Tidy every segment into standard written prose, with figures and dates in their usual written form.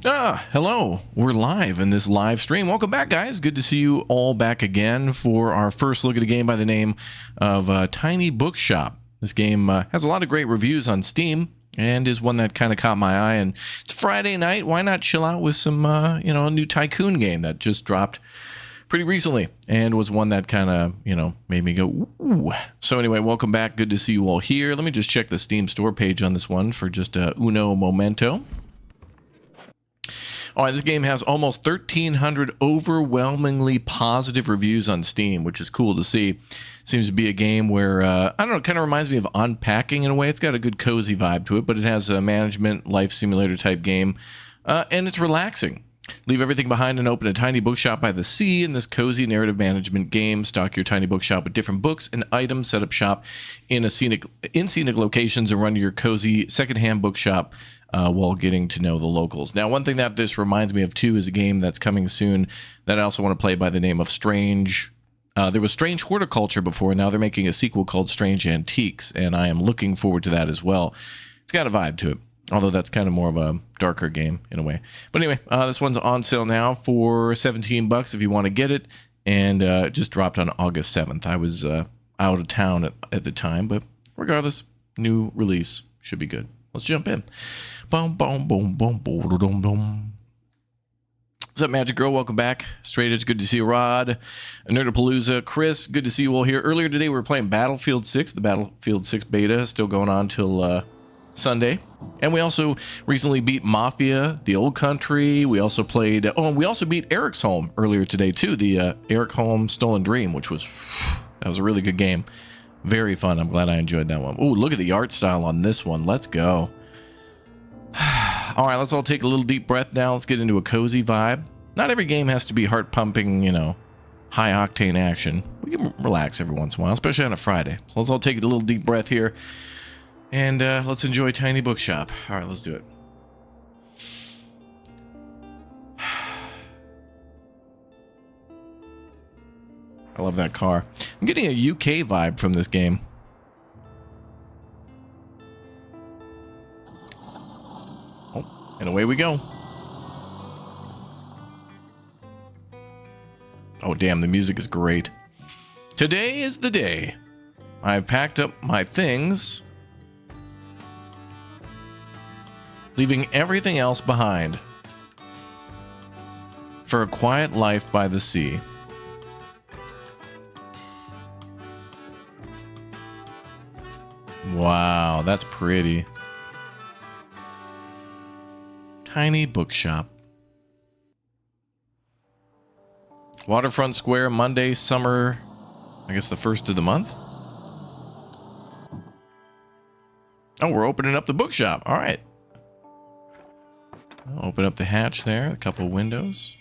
Hello. We're live in this live stream. Welcome back, guys. Good to see you all back again for our first look at a game by the name of Tiny Bookshop. This game has a lot of great reviews on Steam and is one that kind of caught my eye. And it's Friday night. Why not chill out with some, a new tycoon game that just dropped pretty recently and was one that kind of, made me go, ooh. So anyway, welcome back. Good to see you all here. Let me just check the Steam store page on this one for just uno momento. All right, this game has almost 1,300 overwhelmingly positive reviews on Steam, which is cool to see. Seems to be a game where, I don't know, it kind of reminds me of Unpacking in a way. It's got a good cozy vibe to it, but it has a management life simulator type game, and it's relaxing. Leave everything behind and open a tiny bookshop by the sea in this cozy narrative management game. Stock your tiny bookshop with different books and items. Set up shop in scenic locations and run your cozy secondhand bookshop while getting to know the locals. Now, one thing that this reminds me of too is a game that's coming soon that I also want to play by the name of Strange. There was Strange Horticulture before, and now they're making a sequel called Strange Antiques, and I am looking forward to that as well. It's got a vibe to it. Although that's kind of more of a darker game in a way. But anyway, this one's on sale now for 17 bucks if you want to get it. And it just dropped on August 7th. I was out of town at the time. But regardless, new release should be good. Let's jump in. Boom, boom, boom, boom, boom, boom, boom. What's up, Magic Girl? Welcome back. Straight Edge, good to see you. Rod, Nerdapalooza, Chris, good to see you all here. Earlier today, we were playing Battlefield 6. The Battlefield 6 beta is still going on till Sunday. And we also recently beat Mafia, the Old Country. We also played, and we also beat Eric's Home earlier today too, the Eric Home Stolen Dream, which was, that was a really good game. Very fun. I'm glad I enjoyed that one. Oh, look at the art style on this one. Let's go. All right, let's all take a little deep breath now. Let's get into a cozy vibe. Not every game has to be heart-pumping, high-octane action. We can relax every once in a while, especially on a Friday. So let's all take a little deep breath here. And let's enjoy Tiny Bookshop. All right, let's do it. I love that car. I'm getting a UK vibe from this game. Oh, and away we go. Oh, damn, the music is great. Today is the day. I've packed up my things, leaving everything else behind for a quiet life by the sea. Wow, that's pretty. Tiny bookshop. Waterfront Square, Monday, summer, I guess the first of the month. Oh, we're opening up the bookshop. All right. I'll open up the hatch there, a couple of windows.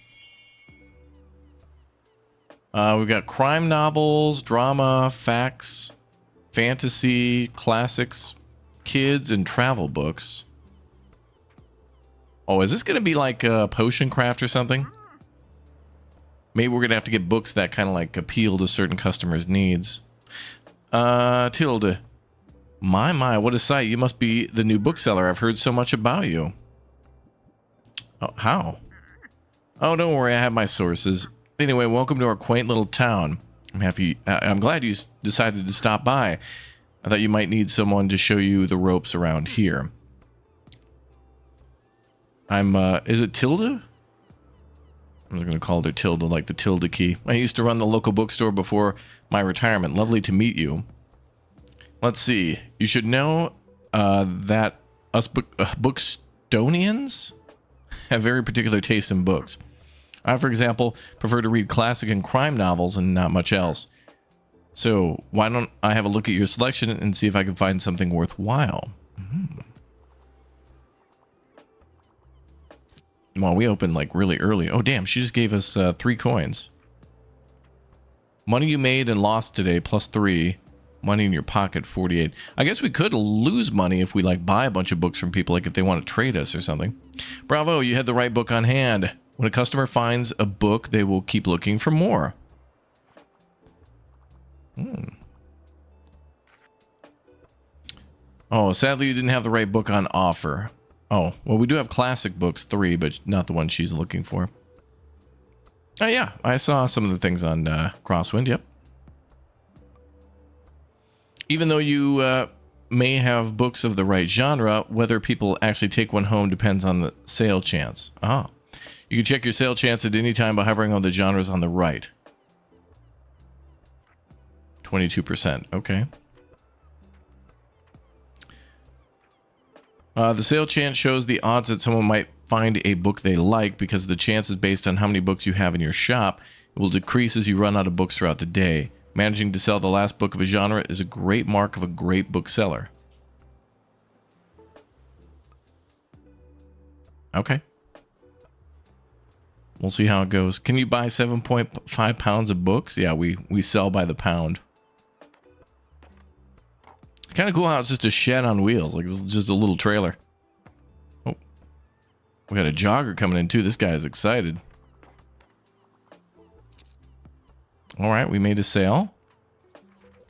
We've got crime novels, drama, facts, fantasy, classics, kids, and travel books. Oh, is this going to be like a potion craft or something? Maybe we're going to have to get books that kind of like appeal to certain customers' needs. Tilde. My, what a sight. You must be the new bookseller. I've heard so much about you. Oh, how? Oh, don't worry, I have my sources. Anyway, welcome to our quaint little town. I'm glad you decided to stop by. I thought you might need someone to show you the ropes around here. Is it Tilda? I'm just gonna call her Tilda, like the Tilda key. I used to run the local bookstore before my retirement. Lovely to meet you. Let's see. You should know that us Bookstonians have very particular taste in books. I, for example, prefer to read classic and crime novels and not much else. So why don't I have a look at your selection and see if I can find something worthwhile? Well, we opened like really early. Oh, damn, she just gave us 3 coins. Money you made and lost today, plus 3. Money in your pocket, 48. I guess we could lose money if we like buy a bunch of books from people, like if they want to trade us or something. Bravo, you had the right book on hand. When a customer finds a book, they will keep looking for more. Oh, sadly you didn't have the right book on offer. Oh, well, we do have classic books 3, but not the one she's looking for. Oh, yeah. I saw some of the things on Crosswind. Yep. Even though you may have books of the right genre, whether people actually take one home depends on the sale chance. Ah. You can check your sale chance at any time by hovering on the genres on the right. 22%. Okay. The sale chance shows the odds that someone might find a book they like because the chance is based on how many books you have in your shop. It will decrease as you run out of books throughout the day. Managing to sell the last book of a genre is a great mark of a great bookseller. Okay. We'll see how it goes. Can you buy 7.5 pounds of books? Yeah, we sell by the pound. It's kind of cool how it's just a shed on wheels. Like, it's just a little trailer. Oh. We got a jogger coming in, too. This guy is excited. All right, we made a sale. I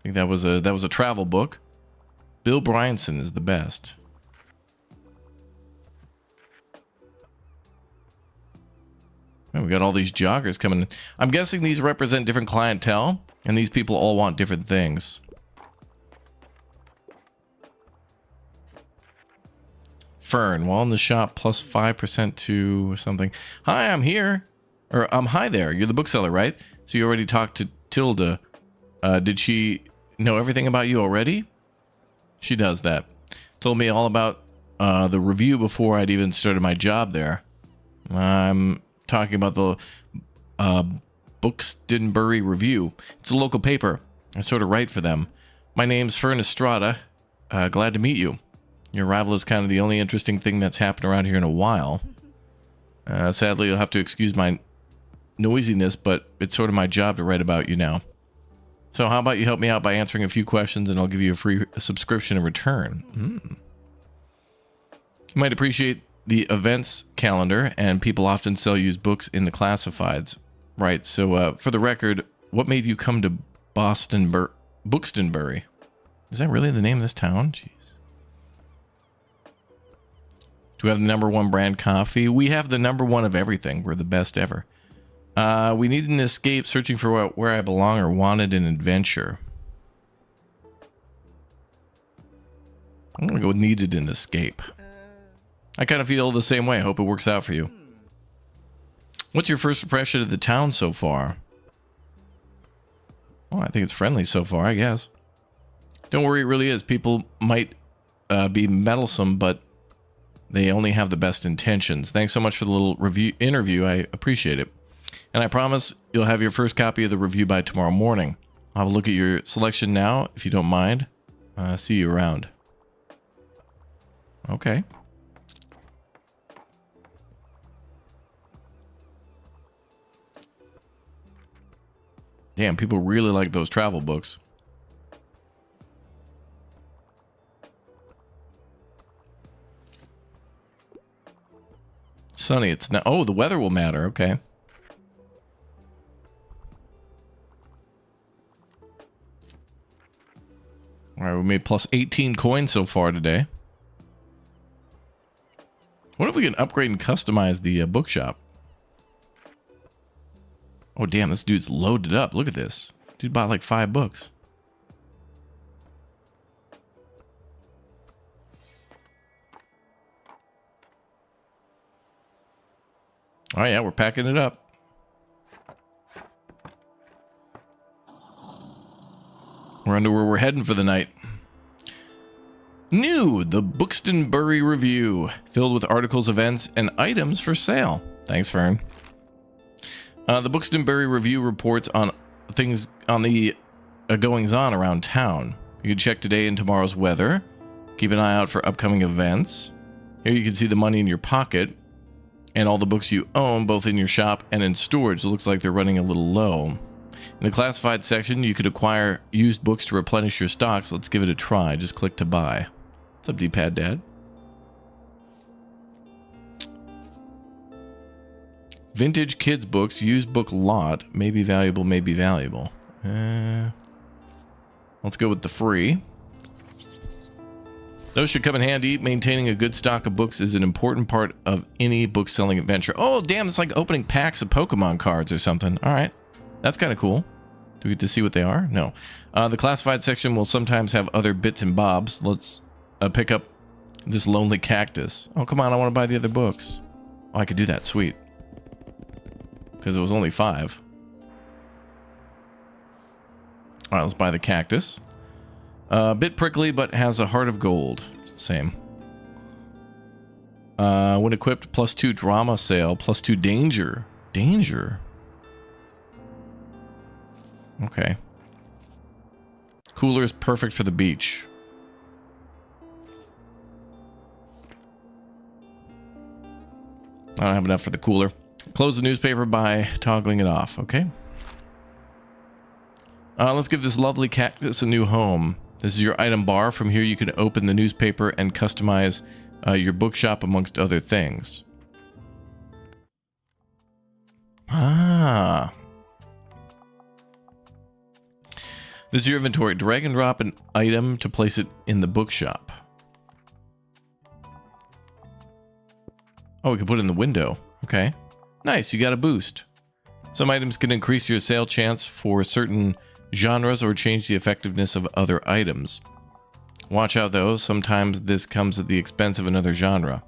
think that was a travel book. Bill Bryanson is the best. Oh, we got all these joggers coming in. I'm guessing these represent different clientele, and these people all want different things. Fern, while in the shop, plus 5% to something. Hi, I'm here. Or, hi there. You're the bookseller, right? So you already talked to Tilda. Did she know everything about you already? She does that. Told me all about the review before I'd even started my job there. I'm talking about the Buxtonbury Review. It's a local paper. I sort of write for them. My name's Fern Estrada. Glad to meet you. Your arrival is kind of the only interesting thing that's happened around here in a while. Sadly, you'll have to excuse my noisiness, but it's sort of my job to write about you now. So how about you help me out by answering a few questions and I'll give you a free subscription in return. You might appreciate the events calendar, and people often sell used books in the classifieds. Right, so for the record, what made you come to Buxtonbury? Is that really the name of this town? Jeez. Do we have the #1 brand coffee? We have the #1 of everything. We're the best ever. We need an escape, searching for where I belong, or wanted an adventure. I'm going to go with needed an escape. I kind of feel the same way. I hope it works out for you. What's your first impression of the town so far? Oh, I think it's friendly so far, I guess. Don't worry, it really is. People might be meddlesome, but they only have the best intentions. Thanks so much for the little interview. I appreciate it. And I promise you'll have your first copy of the review by tomorrow morning. I'll have a look at your selection now, if you don't mind. See you around. Okay. Damn, people really like those travel books. Sunny, it's not. Oh, the weather will matter. Okay. All right, we made plus 18 coins so far today. What if we can upgrade and customize the bookshop? Oh, damn, this dude's loaded up. Look at this. Dude bought like 5 books. Oh, yeah, we're packing it up. We're under where we're heading for the night. New, the Buxtonbury Review, filled with articles, events, and items for sale. Thanks, Fern. The Buxtonbury Review reports on things on the goings-on around town. You can check today and tomorrow's weather. Keep an eye out for upcoming events. Here you can see the money in your pocket and all the books you own, both in your shop and in storage. It looks like they're running a little low. In the classified section, you could acquire used books to replenish your stocks. Let's give it a try. Just click to buy. What's up, D-Pad Dad? Vintage kids books, used book lot. May be valuable, may be valuable. Let's go with the free. Those should come in handy. Maintaining a good stock of books is an important part of any book-selling adventure. Oh, damn, it's like opening packs of Pokemon cards or something. All right. That's kind of cool. Do we get to see what they are? No. The classified section will sometimes have other bits and bobs. Let's pick up this lonely cactus. Oh, come on. I want to buy the other books. Oh, I could do that. Sweet. Because it was only 5. All right, let's buy the cactus. A bit prickly, but has a heart of gold. Same. When equipped, +2 drama sale, +2 danger. Danger. Okay. Cooler is perfect for the beach. I don't have enough for the cooler. Close the newspaper by toggling it off. Okay. Let's give this lovely cactus a new home. This is your item bar. From here you can open the newspaper and customize your bookshop amongst other things. Ah. This is your inventory. Drag and drop an item to place it in the bookshop. Oh, we can put it in the window. Okay. Nice, you got a boost. Some items can increase your sale chance for certain genres or change the effectiveness of other items. Watch out though, sometimes this comes at the expense of another genre.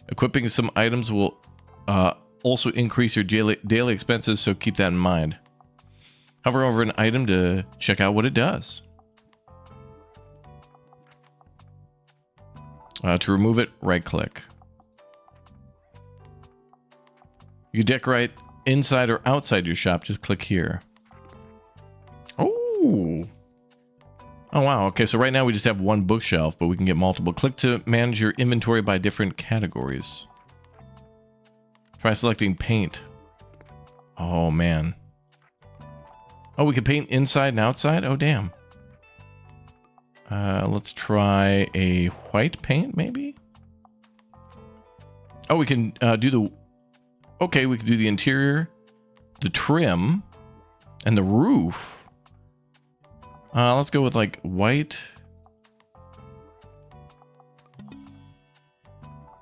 Equipping some items will also increase your daily expenses, so keep that in mind. Hover over an item to check out what it does. To remove it, right-click. You decorate inside or outside your shop, just click here. Oh! Oh, wow. Okay, so right now we just have one bookshelf, but we can get multiple. Click to manage your inventory by different categories. Try selecting paint. Oh, man. Oh, we can paint inside and outside? Oh, damn. Let's try a white paint, maybe? Oh, we can do the... Okay, we can do the interior, the trim, and the roof. Let's go with, like, white.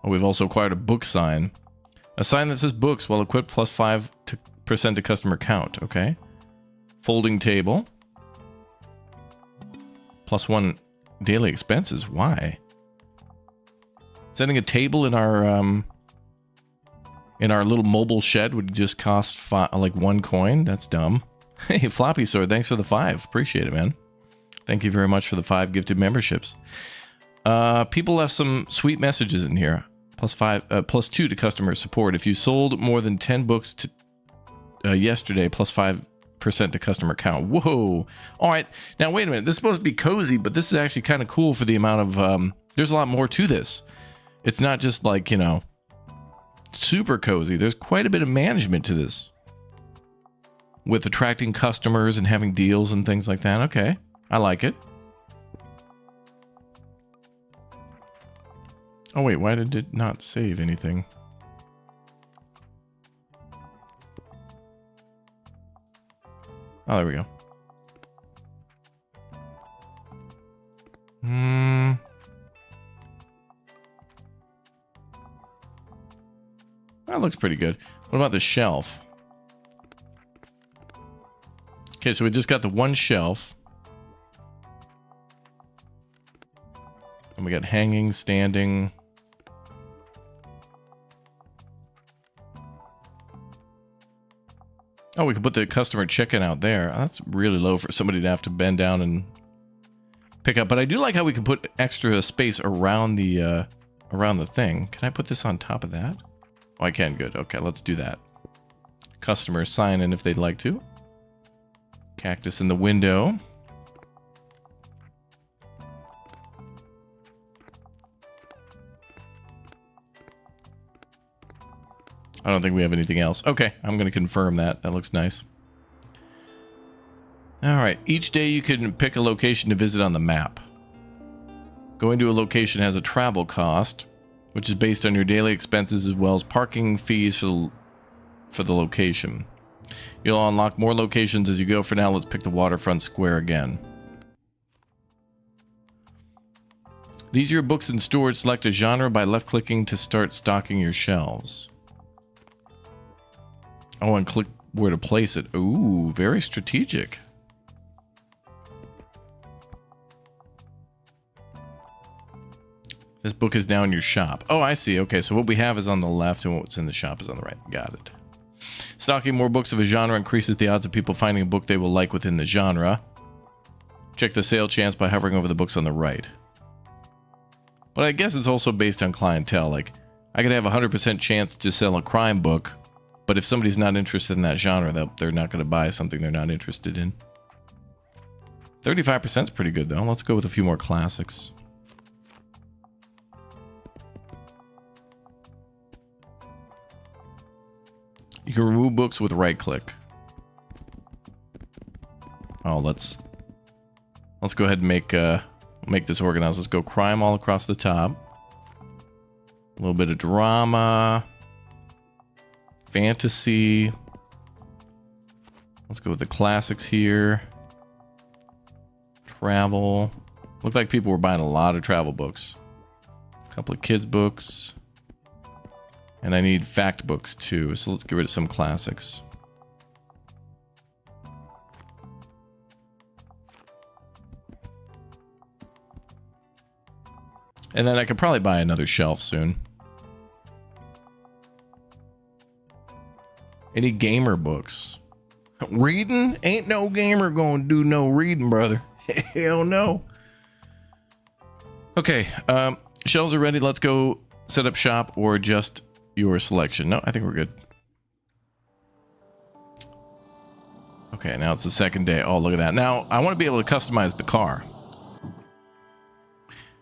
Oh, we've also acquired a book sign. A sign that says books while equipped +5% to customer count. Okay. Folding table. +1 daily expenses. Why? Setting a table in our little mobile shed would just cost like 1 coin. That's dumb. Hey, Floppy Sword, thanks for the 5. Appreciate it, man. Thank you very much for the 5 gifted memberships. People left some sweet messages in here. +2 to customer support. If you sold more than 10 books to yesterday, +5% to customer count. Whoa. All right. Now, wait a minute. This is supposed to be cozy, but this is actually kind of cool for the amount of... there's a lot more to this. It's not just like, you know, super cozy. There's quite a bit of management to this. With attracting customers and having deals and things like that. Okay. I like it. Oh, wait. Why did it not save anything? Oh, there we go. That looks pretty good. What about the shelf? Okay, so we just got the one shelf. And we got hanging, standing. Oh, we can put the customer chicken out there. That's really low for somebody to have to bend down and pick up. But I do like how we can put extra space around the thing. Can I put this on top of that? Oh, I can. Good. Okay, let's do that. Customer sign in if they'd like to. Cactus in the window. I don't think we have anything else. Okay, I'm going to confirm that. That looks nice. All right. Each day you can pick a location to visit on the map. Going to a location has a travel cost, which is based on your daily expenses as well as parking fees for the location. You'll unlock more locations as you go. For now, let's pick the waterfront square again. These are your books in storage. Select a genre by left-clicking to start stocking your shelves. Oh, and click where to place it. Ooh, very strategic. This book is now in your shop. Oh, I see. Okay, so what we have is on the left and what's in the shop is on the right. Got it. Stocking more books of a genre increases the odds of people finding a book they will like within the genre. Check the sale chance by hovering over the books on the right. But I guess it's also based on clientele. Like, I could have a 100% chance to sell a crime book, but if somebody's not interested in that genre, they're not going to buy something they're not interested in. 35% is pretty good, though. Let's go with a few more classics. You can remove books with right-click. Oh, let's go ahead and make this organized. Let's go crime all across the top. A little bit of drama. Fantasy. Let's go with the classics here. Travel. Looked like people were buying a lot of travel books. A couple of kids' books. And I need fact books too, so let's get rid of some classics. And then I could probably buy another shelf soon. Any gamer books? Reading? Ain't no gamer gonna do no reading, brother. Hell no. Okay, shelves are ready. Let's go set up shop or just your selection. No, I think we're good. Okay, now it's the second day. Oh, look at that. Now, I want to be able to customize the car.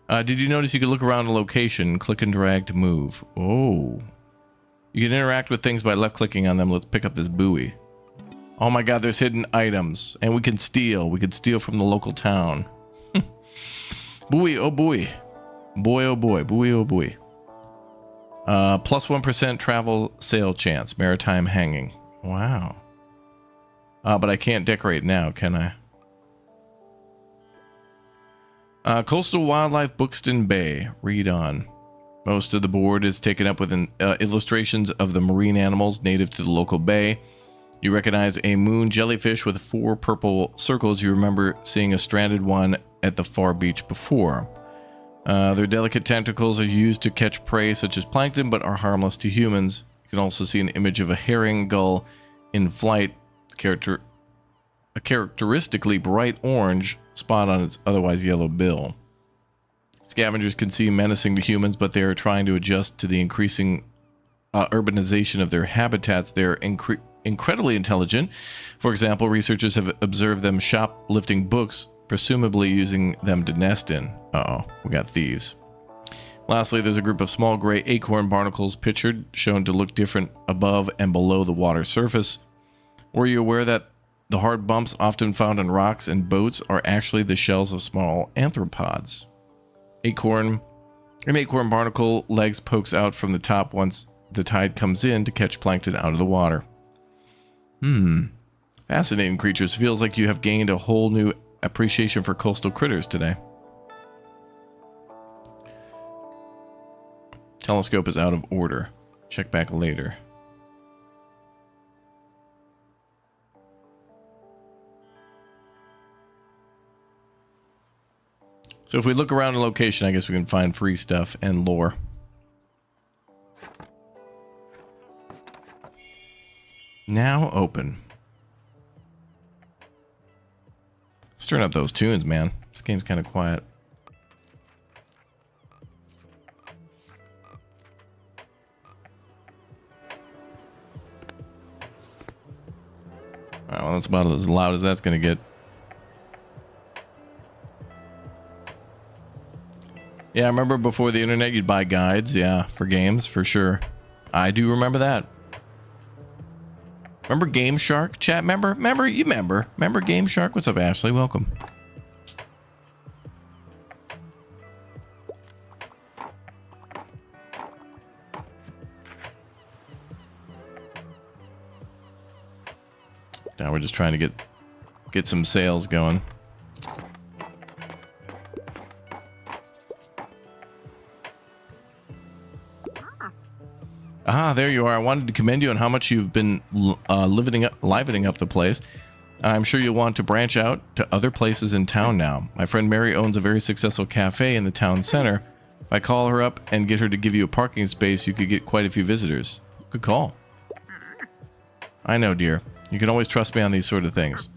Did you notice you could look around a location, click and drag to move? Oh. You can interact with things by left-clicking on them. Let's pick up this buoy. Oh my god, there's hidden items. And we can steal. We can steal from the local town. Buoy, oh boy. Boy, oh boy. Buoy, oh boy. Plus 1% travel sale chance. Maritime hanging. Wow. But I can't decorate now, can I? Coastal Wildlife, Buxton Bay. Read on. Most of the board is taken up with illustrations of the marine animals native to the local bay. You recognize a moon jellyfish with 4 purple circles. You remember seeing a stranded one at the far beach before. Their delicate tentacles are used to catch prey such as plankton, but are harmless to humans. You can also see an image of a herring gull in flight, a characteristically bright orange spot on its otherwise yellow bill. Scavengers can seem menacing to humans, but they are trying to adjust to the increasing urbanization of their habitats. They're incredibly intelligent. For example, researchers have observed them shoplifting books, presumably using them to nest in. Uh-oh, we got thieves. Lastly, there's a group of small gray acorn barnacles pictured, shown to look different above and below the water surface. Were you aware that the hard bumps often found on rocks and boats are actually the shells of small arthropods? An acorn barnacle legs pokes out from the top once the tide comes in to catch plankton out of the water. Fascinating creatures. Feels like you have gained a whole new appreciation for coastal critters today. Telescope is out of order. Check back later. So if we look around a location, I guess we can find free stuff and lore. Now open. Let's turn up those tunes, man. This game's kind of quiet. Alright, well, that's about as loud as that's going to get. Yeah, I remember before the internet, you'd buy guides, yeah, for games, for sure. I do remember that. Remember Game Shark? Chat, remember? Remember Game Shark? What's up, Ashley? Welcome. Now we're just trying to get some sales going. Ah, there you are. I wanted to commend you on how much you've been livening up the place. I'm sure you'll want to branch out to other places in town now. My friend Mary owns a very successful cafe in the town center. If I call her up and get her to give you a parking space, you could get quite a few visitors. Good call. I know, dear. You can always trust me on these sort of things.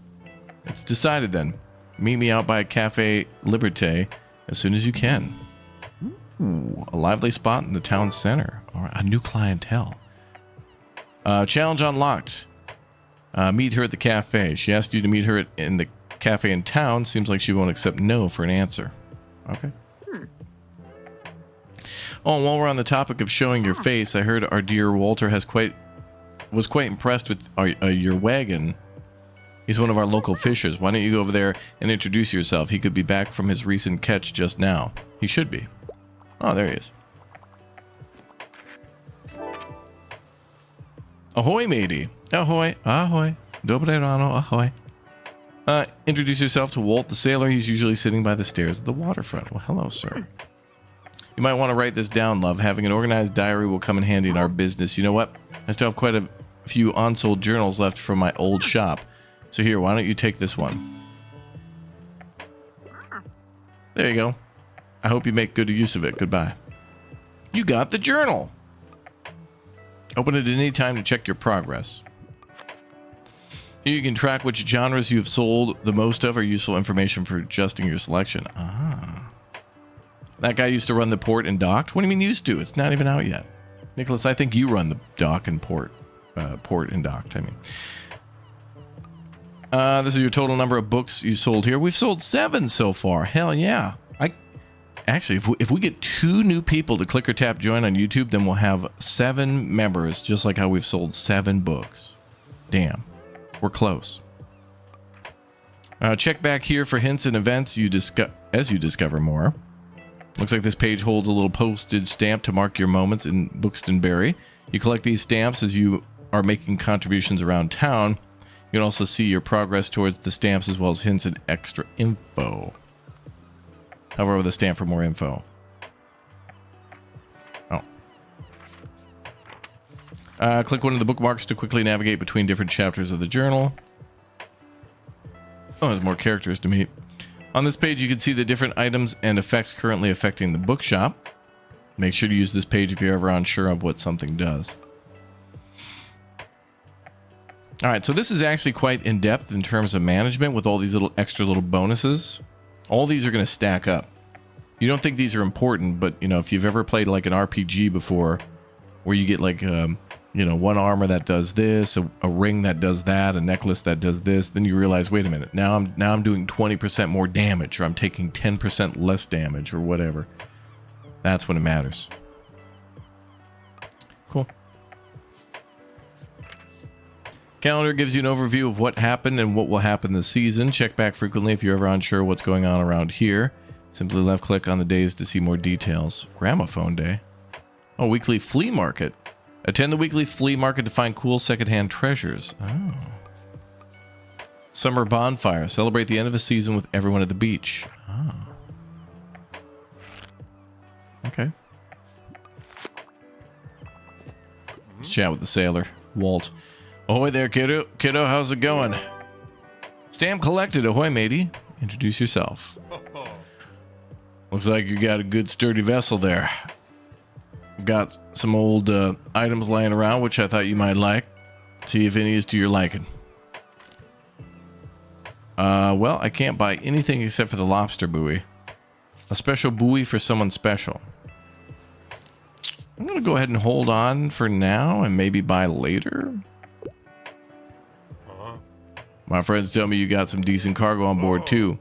It's decided then. Meet me out by Cafe Liberté as soon as you can. Ooh, a lively spot in the town center. All right, a new clientele. Challenge unlocked. Meet her at the cafe. She asked you to meet her in the cafe in town. Seems like she won't accept no for an answer. Okay. Oh, and while we're on the topic of showing your face, I heard our dear Walter was quite impressed with your wagon. He's one of our local fishers. Why don't you go over there and introduce yourself? He could be back from his recent catch just now. He should be. Oh, there he is. Ahoy, matey. Ahoy. Ahoy. Dobre rano. Ahoy. Introduce yourself to Walt the sailor. He's usually sitting by the stairs at the waterfront. Well, hello, sir. You might want to write this down, love. Having an organized diary will come in handy in our business. You know what? I still have quite a few unsold journals left from my old shop. So here, why don't you take this one? There you go. I hope you make good use of it. Goodbye. You got the journal. Open it at any time to check your progress. Here you can track which genres you have sold the most of or useful information for adjusting your selection. Ah. That guy used to run the port and docked? What do you mean used to? It's not even out yet. Nicholas, I think you run the dock and port. Port and docked, I mean. This is your total number of books you sold here. We've sold 7 so far. Hell yeah. Actually, if we get 2 new people to click or tap join on YouTube, then we'll have 7 members, just like how we've sold 7 books. Damn. We're close. Check back here for hints and events as you discover more. Looks like this page holds a little postage stamp to mark your moments in Buxtonbury. You collect these stamps as you are making contributions around town. You can also see your progress towards the stamps as well as hints and extra info. Hover over the stamp for more info. Oh. Click one of the bookmarks to quickly navigate between different chapters of the journal. Oh, there's more characters to meet. On this page, you can see the different items and effects currently affecting the bookshop. Make sure to use this page if you're ever unsure of what something does. All right, so this is actually quite in-depth in terms of management with all these little extra little bonuses. All these are going to stack up. You don't think these are important, but, you know, if you've ever played like an RPG before where you get like, you know, one armor that does this, a ring that does that, a necklace that does this, then you realize, wait a minute, now I'm doing 20% more damage, or I'm taking 10% less damage, or whatever. That's when it matters. Cool. Calendar gives you an overview of what happened and what will happen this season. Check back frequently if you're ever unsure what's going on around here. Simply left click on the days to see more details. Gramophone day. Oh, weekly flea market. Attend the weekly flea market to find cool secondhand treasures. Oh. Summer bonfire. Celebrate the end of a season with everyone at the beach. Oh. Okay. Let's chat with the sailor, Walt. Ahoy there, kiddo. Kiddo, how's it going? Stamp collected. Ahoy, matey. Introduce yourself. Looks like you got a good sturdy vessel there. Got some old items laying around, which I thought you might like. See if any is to your liking. Well, I can't buy anything except for the lobster buoy. A special buoy for someone special. I'm going to go ahead and hold on for now and maybe buy later. My friends tell me you got some decent cargo on board too.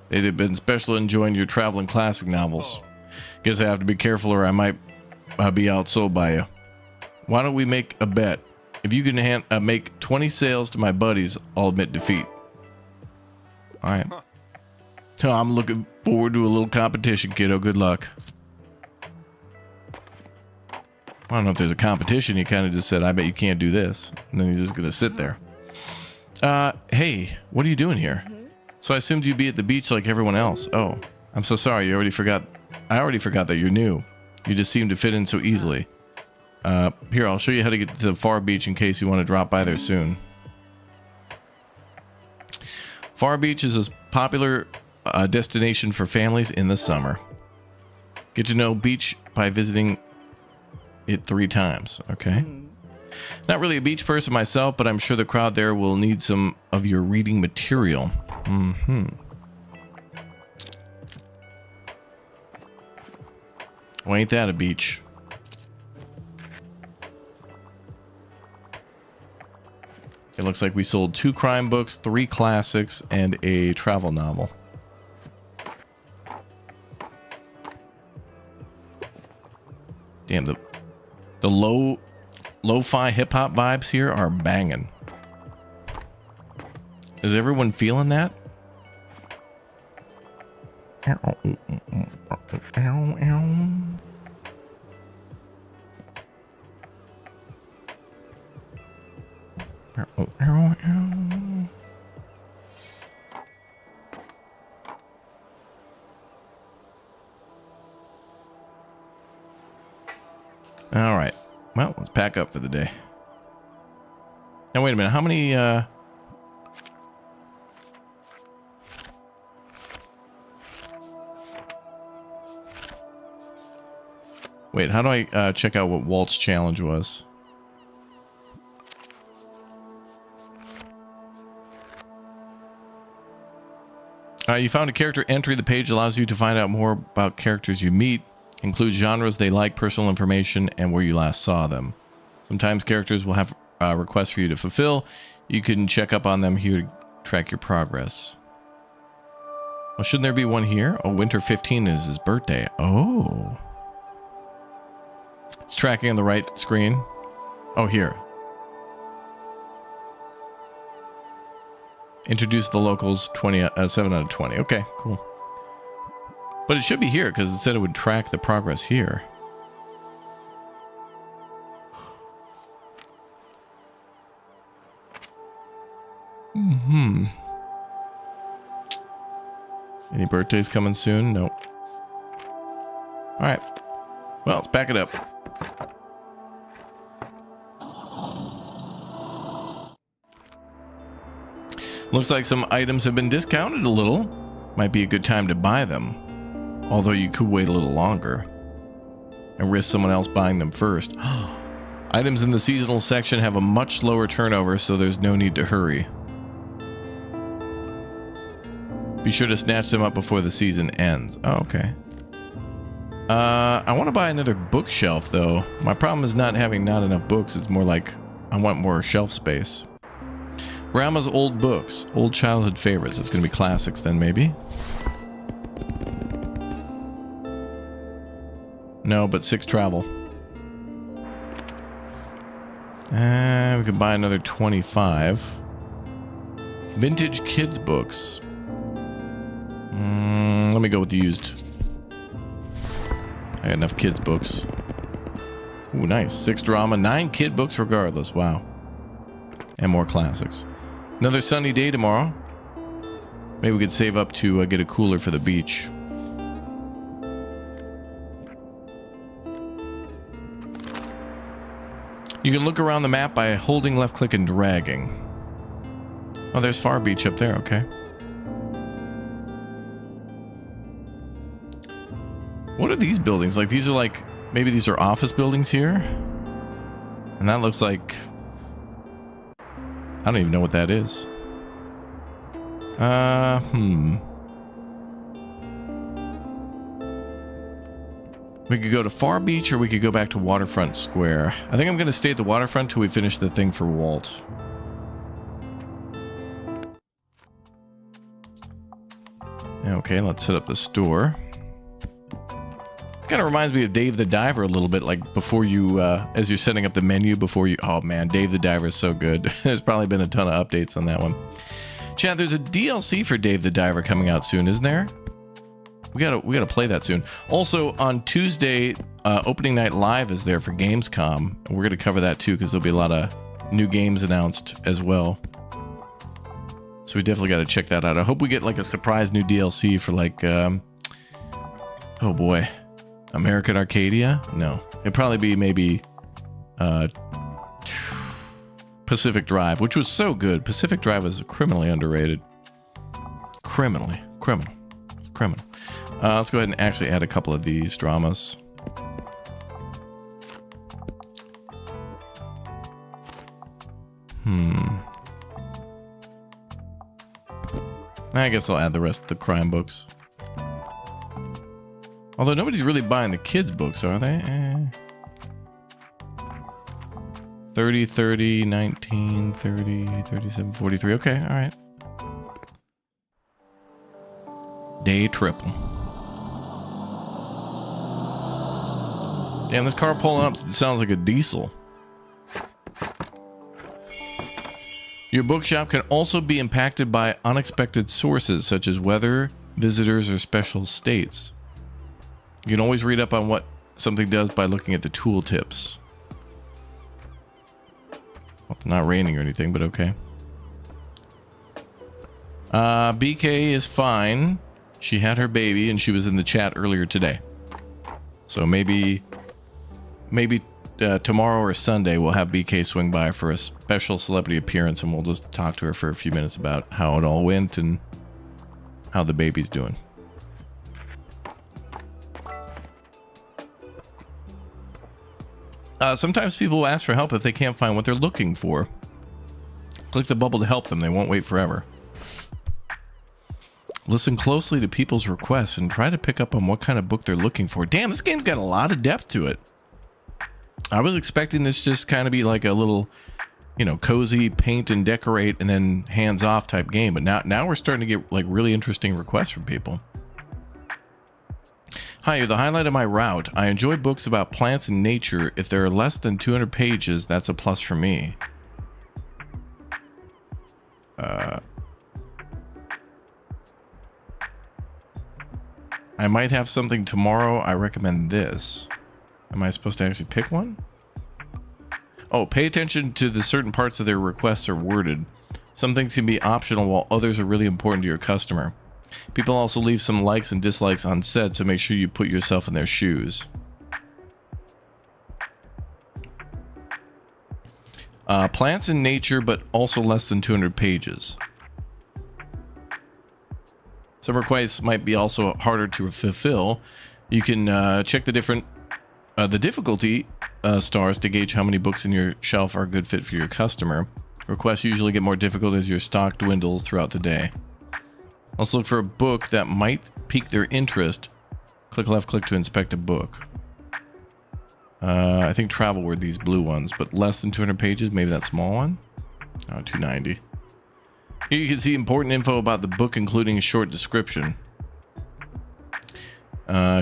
They've been special enjoying your traveling classic novels. Guess I have to be careful or I might be outsold by you. Why don't we make a bet? If you can make 20 sales to my buddies, I'll admit defeat. Alright. I'm looking forward to a little competition, kiddo. Good luck. I don't know if there's a competition. He kind of just said, I bet you can't do this. And then he's just going to sit there. Hey, what are you doing here? So I assumed you'd be at the beach like everyone else. Oh, I'm so sorry. I already forgot that you're new. You just seem to fit in so easily. Here, I'll show you how to get to the Far Beach in case you want to drop by there soon. Far Beach is a popular destination for families in the summer. Get to know beach by visiting it 3 times. Okay. Not really a beach person myself, but I'm sure the crowd there will need some of your reading material. Well, ain't that a beach? It looks like we sold 2 crime books, 3 classics, and a travel novel. Damn, the lo-fi hip-hop vibes here are banging. Is everyone feeling that? All right. Well, let's pack up for the day. Now, wait a minute. How many, Wait, how do I check out what Walt's challenge was? You found a character entry. The page allows you to find out more about characters you meet. Includes genres they like, personal information, and where you last saw them. Sometimes characters will have requests for you to fulfill. You can check up on them here to track your progress. Well, shouldn't there be one here? Oh, Winter 15 is his birthday. Oh. It's tracking on the right screen. Oh, here. Introduce the locals 7 out of 20. Okay, cool. But it should be here because it said it would track the progress here. Any birthdays coming soon? Nope. All right. Well, let's back it up. Looks like some items have been discounted a little. Might be a good time to buy them. Although you could wait a little longer and risk someone else buying them first. Items in the seasonal section have a much slower turnover, so there's no need to hurry. Be sure to snatch them up before the season ends. Oh, okay. I want to buy another bookshelf, though. My problem is not having not enough books. It's more like I want more shelf space. Grandma's old books. Old childhood favorites. It's going to be classics then, maybe. No, but 6 travel. We could buy another 25. Vintage kids books. Let me go with the used. I got enough kids books. Ooh, nice. 6 drama, 9 kid books regardless. Wow. And more classics. Another sunny day tomorrow. Maybe we could save up to get a cooler for the beach. You can look around the map by holding left click and dragging. Oh, there's Far Beach up there. Okay. What are these buildings? Like, these are like, maybe these are office buildings here? And that looks like, I don't even know what that is. We could go to Far Beach or we could go back to Waterfront Square. I think I'm going to stay at the waterfront till we finish the thing for Walt. Okay, let's set up the store. It kind of reminds me of Dave the Diver a little bit, like before you, as you're setting up the menu before you... Oh man, Dave the Diver is so good. There's probably been a ton of updates on that one. Chad, there's a DLC for Dave the Diver coming out soon, isn't there? We gotta play that soon. Also, on Tuesday, opening night live is there for Gamescom. And we're gonna cover that too, because there'll be a lot of new games announced as well. So we definitely gotta check that out. I hope we get like a surprise new DLC for like, oh boy, American Arcadia? No, it'd probably be maybe uh, Pacific Drive, which was so good. Pacific Drive was criminally underrated. Criminal. Let's go ahead and actually add a couple of these dramas. I guess I'll add the rest of the crime books. Although nobody's really buying the kids' books, are they? 30, 30, 19, 30, 37, 43. Okay, all right. Day triple. Damn, this car pulling up sounds like a diesel. Your bookshop can also be impacted by unexpected sources such as weather, visitors, or special states. You can always read up on what something does by looking at the tool tips. Well, it's not raining or anything, but okay. BK is fine. She had her baby and she was in the chat earlier today. So maybe tomorrow or Sunday we'll have BK swing by for a special celebrity appearance and we'll just talk to her for a few minutes about how it all went and how the baby's doing. Sometimes people will ask for help if they can't find what they're looking for. Click the bubble to help them. They won't wait forever. Listen closely to people's requests and try to pick up on what kind of book they're looking for. Damn, this game's got a lot of depth to it. I was expecting this just kind of be like a little, you know, cozy paint and decorate and then hands off type game. But now we're starting to get like really interesting requests from people. Hi, you're the highlight of my route. I enjoy books about plants and nature. If there are less than 200 pages, that's a plus for me. I might have something tomorrow. I recommend this. Am I supposed to actually pick one? Oh, pay attention to the certain parts of their requests are worded. Some things can be optional while others are really important to your customer. People also leave some likes and dislikes unsaid, so make sure you put yourself in their shoes. Plants and nature, but also less than 200 pages. Some requests might be also harder to fulfill. You can check the difficulty stars to gauge how many books in your shelf are a good fit for your customer. Requests usually get more difficult as your stock dwindles throughout the day. Also look for a book that might pique their interest. Click left click to inspect a book. I think travel were these blue ones, but less than 200 pages, maybe that small one. Oh, 290. Here you can see important info about the book, including a short description.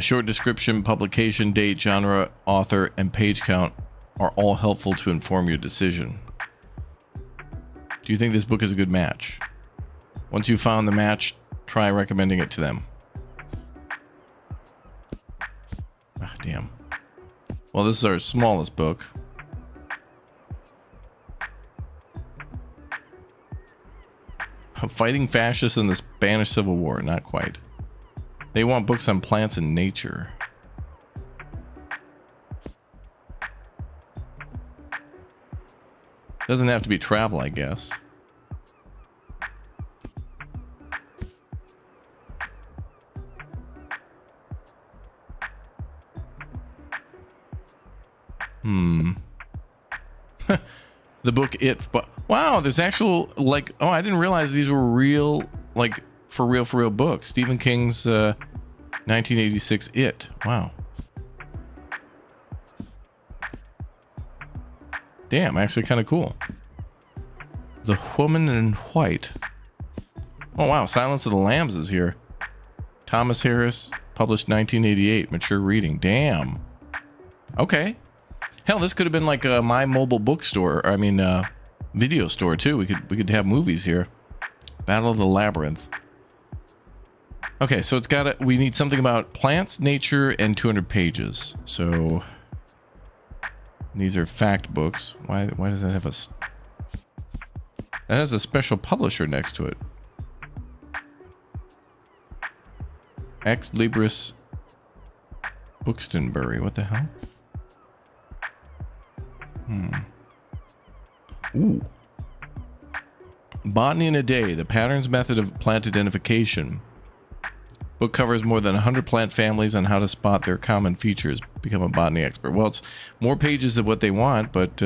Short description, publication date, genre, author, and page count are all helpful to inform your decision. Do you think this book is a good match? Once you've found the match, try recommending it to them. Ah, damn. Well, this is our smallest book. Fighting fascists in the Spanish Civil War. Not quite. They want books on plants and nature. Doesn't have to be travel, I guess. The book It, but wow, there's actual, like, oh, I didn't realize these were real, like, for real books. Stephen King's 1986 It. Wow. Damn, actually kind of cool. The Woman in White. Oh wow, Silence of the Lambs is here. Thomas Harris, published 1988, mature reading. Damn. Okay. Hell, this could have been like my mobile bookstore. I mean, video store too. We could have movies here. Battle of the Labyrinth. Okay, so it's got we need something about plants, nature, and 200 pages. So these are fact books. Why does that have that has a special publisher next to it? Ex Libris Buxtonbury. What the hell? Ooh. Botany in a Day, the patterns method of plant identification. Book covers more than 100 plant families on how to spot their common features. Become a botany expert. Well, it's more pages than what they want, but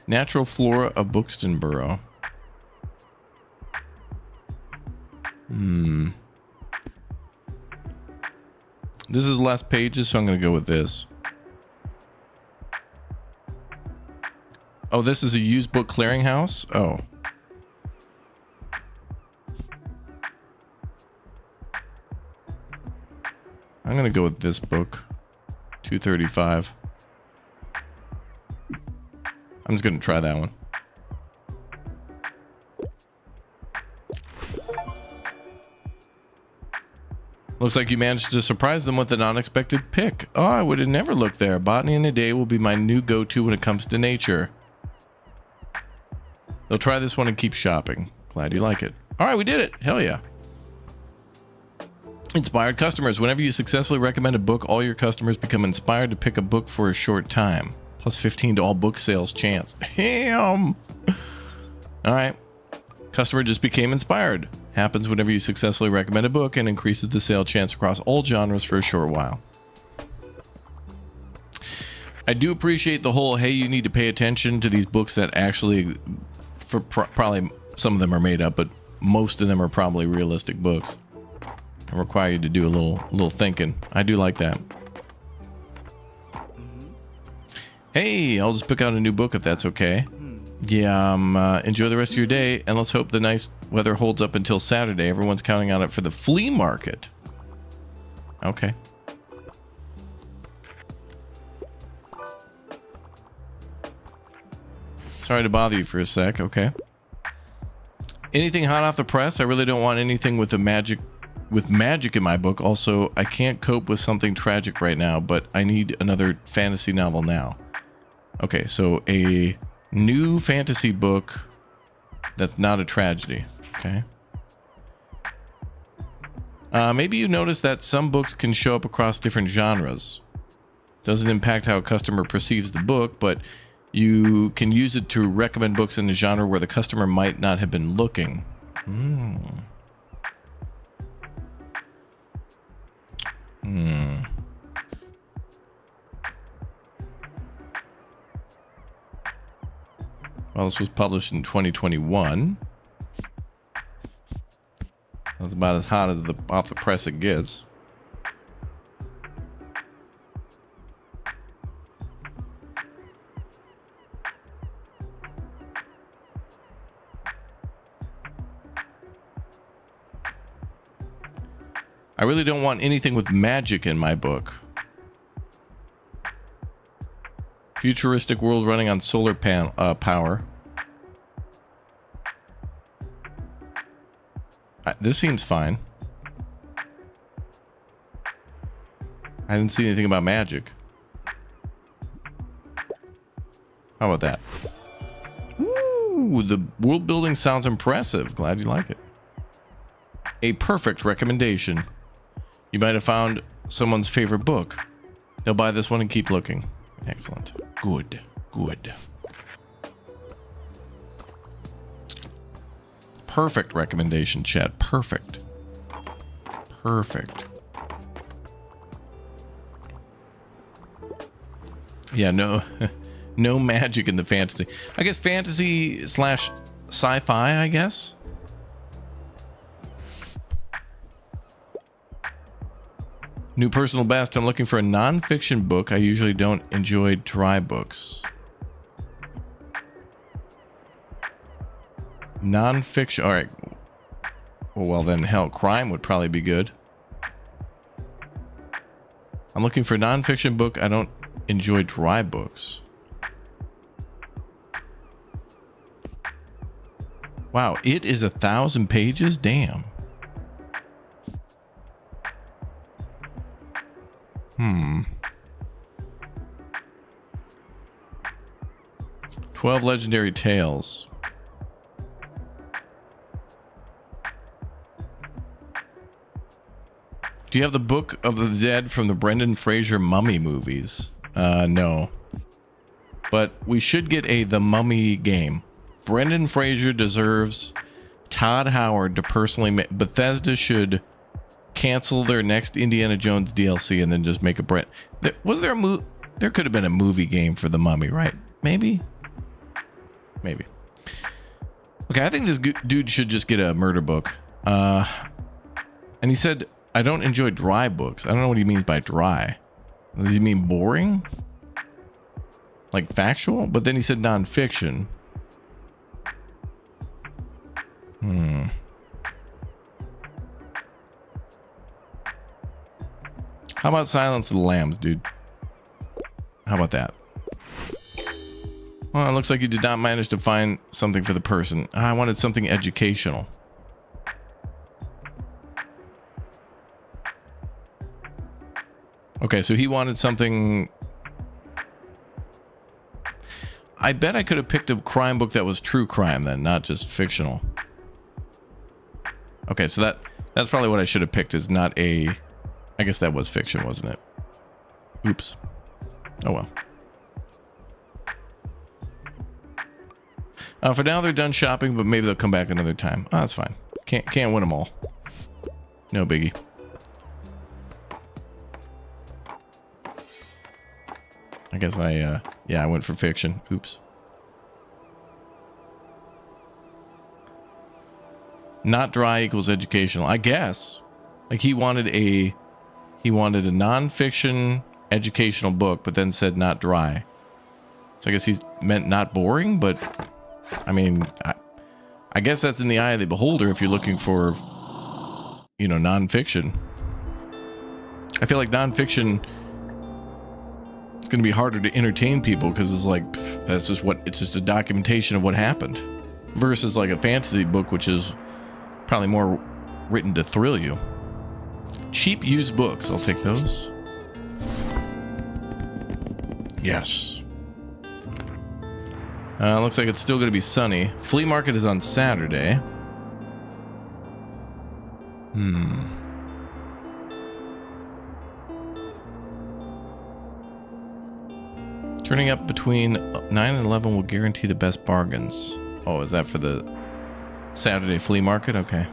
Natural Flora of Buxtonboro. This is less pages, so I'm going to go with this. Oh, this is a used book clearinghouse? Oh. I'm going to go with this book. $2.35. I'm just going to try that one. Looks like you managed to surprise them with an unexpected pick. Oh, I would have never looked there. Botany in a Day will be my new go-to when it comes to nature. They'll try this one and keep shopping. Glad you like it. All right, we did it. Hell yeah. Inspired customers. Whenever you successfully recommend a book, all your customers become inspired to pick a book for a short time. Plus 15 to all book sales chance. Damn. All right. Customer just became inspired. Happens whenever you successfully recommend a book and increases the sale chance across all genres for a short while. I do appreciate the whole, hey, you need to pay attention to these books that actually, for probably some of them are made up, but most of them are probably realistic books and require you to do a little thinking. I do like that. Hey, I'll just pick out a new book if that's okay. Yeah, enjoy the rest of your day, and let's hope the nice weather holds up until Saturday. Everyone's counting on it for the flea market. Okay. Sorry to bother you for a sec. Okay. Anything hot off the press? I really don't want anything with magic in my book. Also, I can't cope with something tragic right now, but I need another fantasy novel now. Okay, so a new fantasy book that's not a tragedy. Okay. Maybe you noticed that some books can show up across different genres. Doesn't impact how a customer perceives the book, but you can use it to recommend books in a genre where the customer might not have been looking. Well, this was published in 2021. That's about as hot as off the press it gets. I really don't want anything with magic in my book. Futuristic world running on solar power. This seems fine. I didn't see anything about magic. How about that? Ooh, the world building sounds impressive. Glad you like it. A perfect recommendation. You might have found someone's favorite book. They'll buy this one and keep looking. Excellent. Good. Good. Perfect recommendation, Chad. Perfect. Perfect. Yeah, no no magic in the fantasy. I guess fantasy / sci-fi, I guess. New personal best. I'm looking for a non-fiction book. I usually don't enjoy dry books. Non-fiction. All right. Well, then, hell, crime would probably be good. I'm looking for a non-fiction book. I don't enjoy dry books. Wow, it is 1,000 pages? Damn. 12 legendary tales. Do you have the Book of the Dead from the Brendan Fraser Mummy movies? No. But we should get The Mummy game. Brendan Fraser deserves Todd Howard to personally make... Bethesda should cancel their next Indiana Jones DLC and then just make a Brent... Was there a There could have been a movie game for The Mummy, right? Maybe? Maybe. Okay, I think this dude should just get a murder book. And he said... I don't enjoy dry books. I don't know what he means by dry. Does he mean boring? Like factual? But then he said nonfiction. How about Silence of the Lambs, dude? How about that? Well, it looks like you did not manage to find something for the person. I wanted something educational. Okay, so he wanted something... I bet I could have picked a crime book that was true crime then, not just fictional. Okay, so that's probably what I should have picked, is not a... I guess that was fiction, wasn't it? Oops. Oh well. For now, they're done shopping, but maybe they'll come back another time. Oh, that's fine. Can't win them all. No biggie. I guess yeah, I went for fiction. Oops. Not dry equals educational, I guess. Like he wanted a non-fiction educational book, but then said not dry. So I guess he's meant not boring, but I mean, I guess that's in the eye of the beholder if you're looking for, you know, non-fiction. I feel like non-fiction... It's going to be harder to entertain people because it's like, that's just it's just a documentation of what happened versus like a fantasy book, which is probably more written to thrill you. Cheap used books. I'll take those. Yes. Looks like it's still going to be sunny. Flea market is on Saturday. Turning up between 9 and 11 will guarantee the best bargains. Oh, is that for the Saturday flea market? Okay.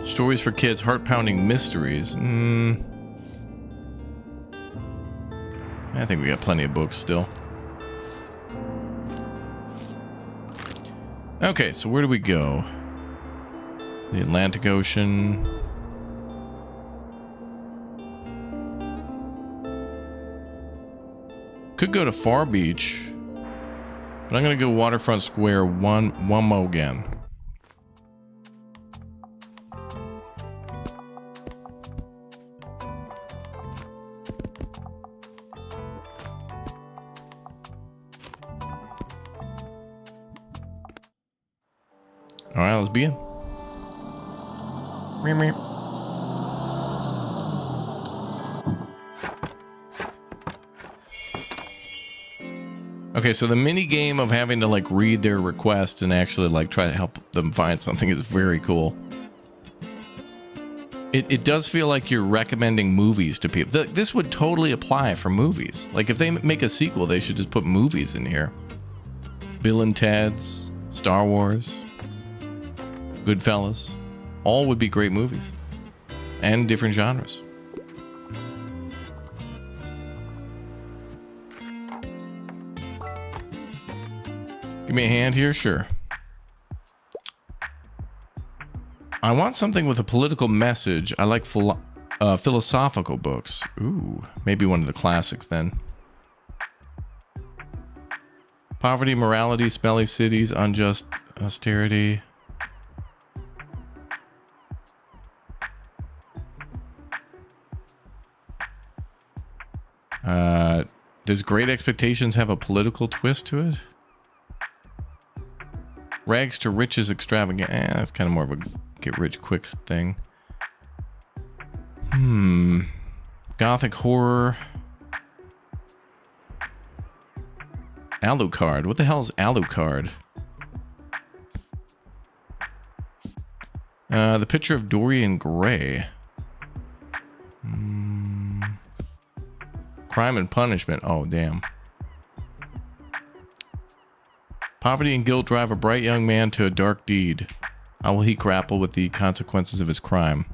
Stories for kids, heart-pounding mysteries. I think we got plenty of books still. Okay, so where do we go? The Atlantic Ocean. Could go to Far Beach, but I'm gonna go Waterfront Square one more again. All right, let's begin. Okay, so the mini game of having to like read their requests and actually like try to help them find something is very cool. It does feel like you're recommending movies to people. This would totally apply for movies. Like if they make a sequel, they should just put movies in here. Bill and Ted's, Star Wars, Goodfellas, all would be great movies and different genres. Give me a hand here, sure. I want something with a political message. I like philosophical books. Ooh, maybe one of the classics then. Poverty, morality, smelly cities, unjust austerity. Does Great Expectations have a political twist to it? Rags to riches extravagant. That's kind of more of a get rich quick thing. Gothic horror. Alucard. What the hell is Alucard? The picture of Dorian Gray. Crime and punishment. Oh, damn. Poverty and guilt drive a bright young man to a dark deed. How will he grapple with the consequences of his crime?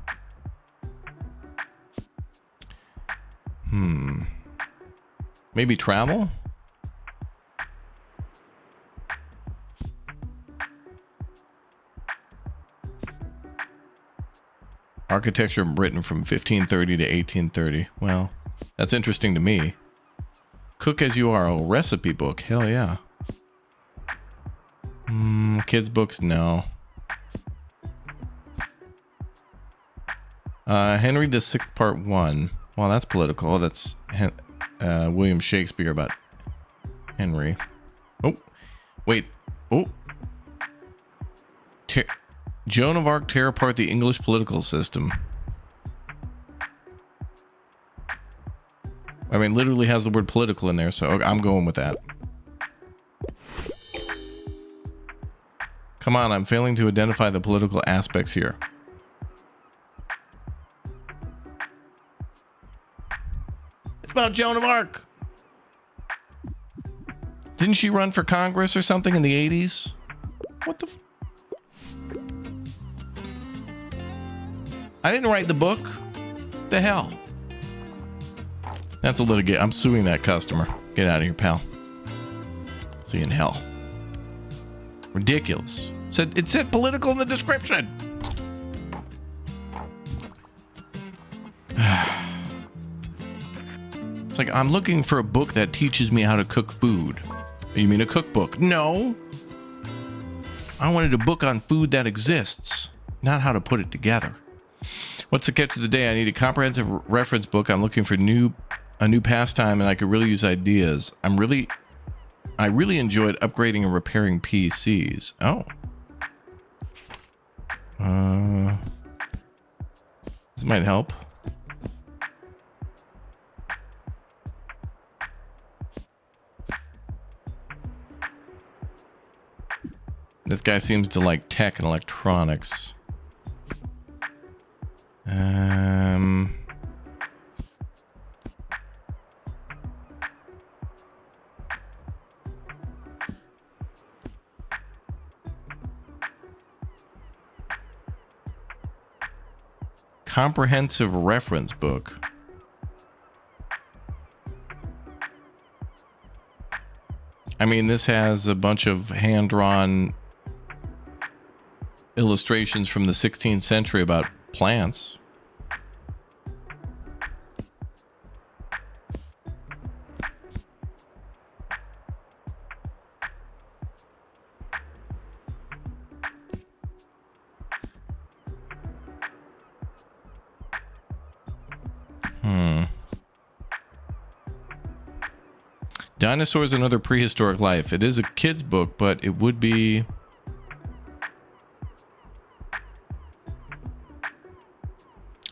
Maybe travel? Architecture written from 1530 to 1830. Well, that's interesting to me. Cook as you are. A recipe book. Hell yeah. Kids books, no. Henry the Sixth Part 1. Well, that's political. That's William Shakespeare about Henry. Oh, wait. Oh. Joan of Arc tear apart the English political system. I mean, literally has the word political in there, so I'm going with that. Come on, I'm failing to identify the political aspects here. It's about Joan of Arc. Didn't she run for Congress or something in the 80s? What the I didn't write the book. The hell? That's a litigate. I'm suing that customer. Get out of here, pal. See you in hell. Ridiculous. It said political in the description. It's like, I'm looking for a book that teaches me how to cook food. You mean a cookbook? No. I wanted a book on food that exists, not how to put it together. What's the catch of the day? I need a comprehensive reference book. I'm looking for a new pastime, and I could really use ideas. I really enjoyed upgrading and repairing PCs. Oh. This might help. This guy seems to like tech and electronics. Comprehensive reference book. I mean, this has a bunch of hand-drawn illustrations from the 16th century about plants. Dinosaurs and Other Prehistoric Life. It is a kid's book, but it would be...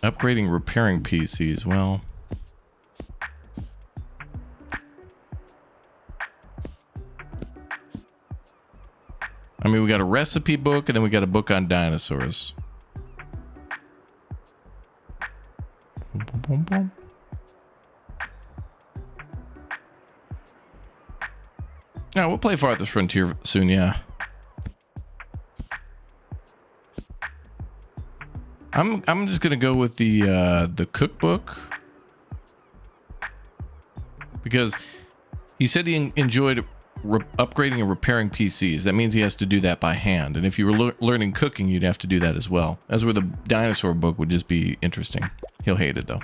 Upgrading, repairing PCs. Well... I mean, we got a recipe book, and then we got a book on dinosaurs. Boom, boom, boom. Yeah, we'll play Farthest Frontier soon, yeah. I'm just gonna go with the cookbook, because he said he enjoyed upgrading and repairing PCs. That means he has to do that by hand, and if you were learning cooking, you'd have to do that as well. As where the dinosaur book would just be interesting. He'll hate it though.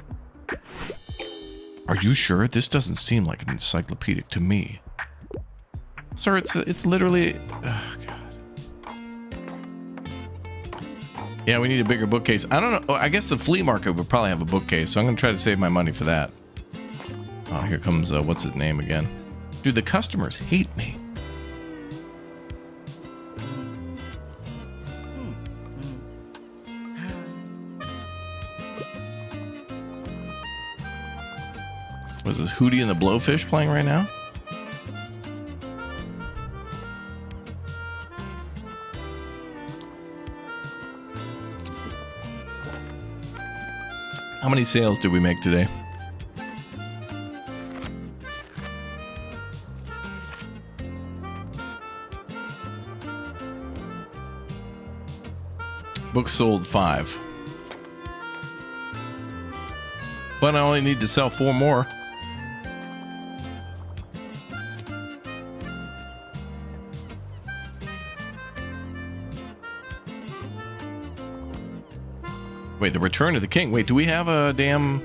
Are you sure? This doesn't seem like an encyclopedic to me. Sir, it's literally... Oh, God. Yeah, we need a bigger bookcase. I don't know. I guess the flea market would probably have a bookcase, so I'm going to try to save my money for that. Oh, here comes... what's his name again? Dude, the customers hate me. Was this Hootie and the Blowfish playing right now? How many sales did we make today? Book sold 5. But I only need to sell 4 more. Wait, The Return of the King. Wait, do we have a damn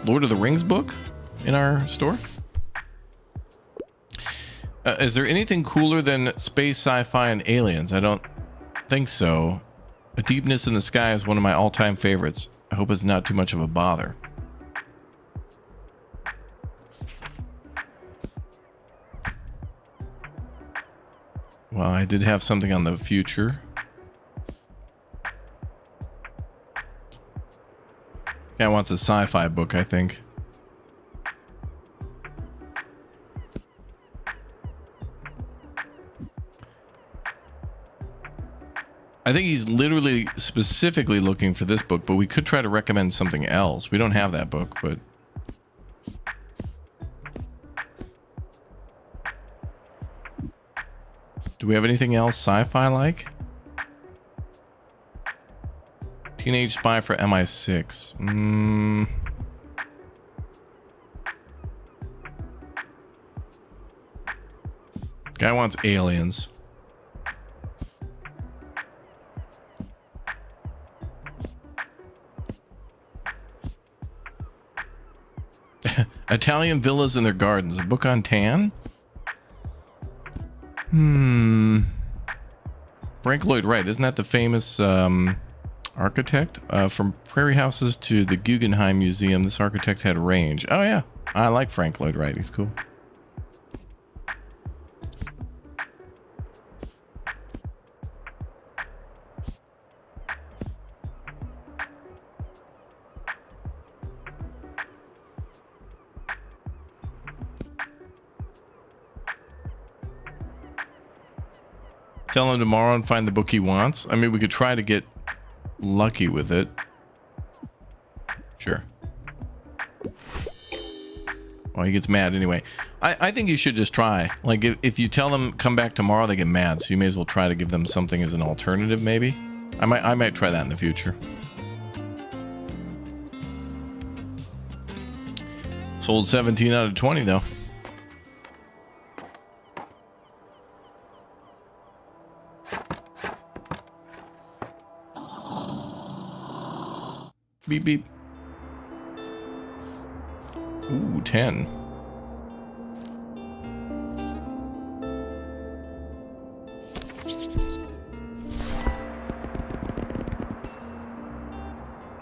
Lord of the Rings book in our store? Is there anything cooler than space, sci-fi, and aliens? I don't think so. A Deepness in the Sky is one of my all-time favorites. I hope it's not too much of a bother. Well, I did have something on the future. Guy wants a sci-fi book, I think. I think he's literally specifically looking for this book, but we could try to recommend something else. We don't have that book, but... Do we have anything else sci-fi like? Teenage Spy for MI6. Guy wants aliens. Italian Villas and Their Gardens. A book on tan? Frank Lloyd Wright. Isn't that the famous architect? From Prairie Houses to the Guggenheim Museum, this architect had range. Oh yeah. I like Frank Lloyd Wright. He's cool. Tell him tomorrow and find the book he wants. I mean, we could try to get lucky with it. Sure. Well, he gets mad anyway. I think you should just try. Like, if you tell them come back tomorrow, they get mad. So you may as well try to give them something as an alternative, maybe. I might try that in the future. Sold 17 out of 20, though. Beep, beep. Ooh, 10.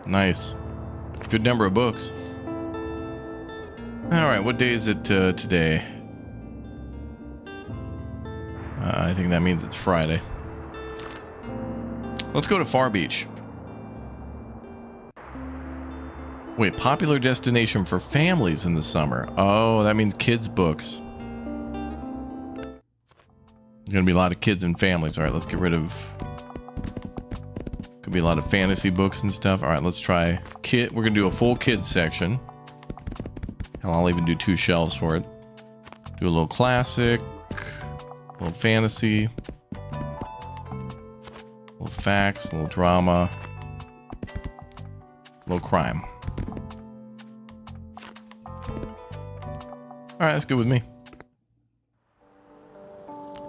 Nice. Good number of books. Alright, what day is it today? I think that means it's Friday. Let's go to Far Beach. Wait, popular destination for families in the summer. Oh, that means kids' books. There's gonna be a lot of kids and families. All right, let's get rid of... Could be a lot of fantasy books and stuff. All right, let's try kid. We're gonna do a full kids section. Hell, I'll even do 2 shelves for it. Do a little classic, a little fantasy, a little facts, a little drama, a little crime. Alright, that's good with me.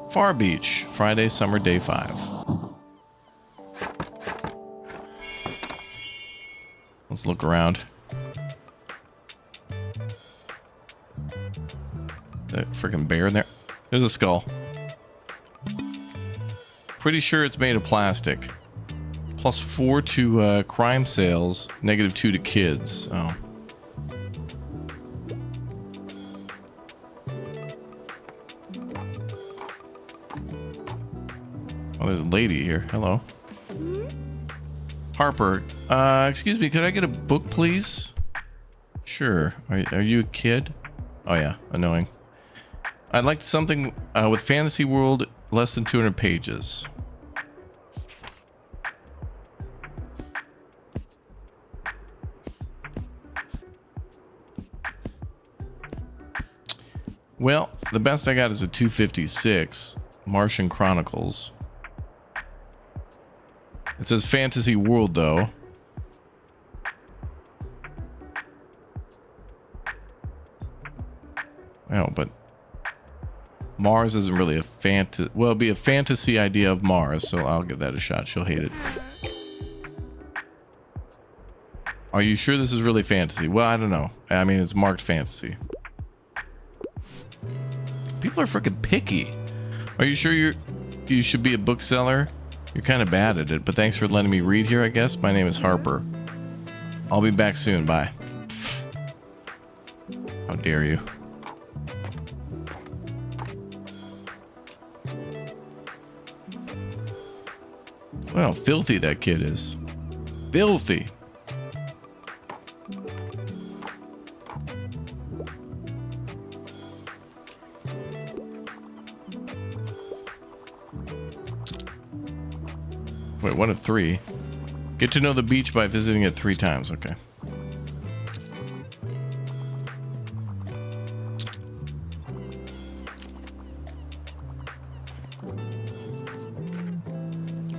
Far Beach, Friday, summer, day 5. Let's look around. That freaking bear in there. There's a skull. Pretty sure it's made of plastic. +4 to crime sales, -2 to kids. Oh. Oh, there's a lady here. Hello. Harper, excuse me, could I get a book, please? Sure. Are you a kid? Oh, yeah. Annoying. I'd like something with Fantasy World, less than 200 pages. Well, the best I got is a 256 Martian Chronicles. It says Fantasy World, though. Oh, but Mars isn't really a fantasy. Well, it'd be a fantasy idea of Mars, so I'll give that a shot. She'll hate it. Are you sure this is really fantasy? Well, I don't know. I mean, it's marked fantasy. People are freaking picky. Are you sure you should be a bookseller? You're kind of bad at it, but thanks for letting me read here, I guess. My name is Harper. I'll be back soon. Bye. How dare you? Well, filthy that kid is. Filthy. Wait, 1 of 3. Get to know the beach by visiting it 3 times. Okay.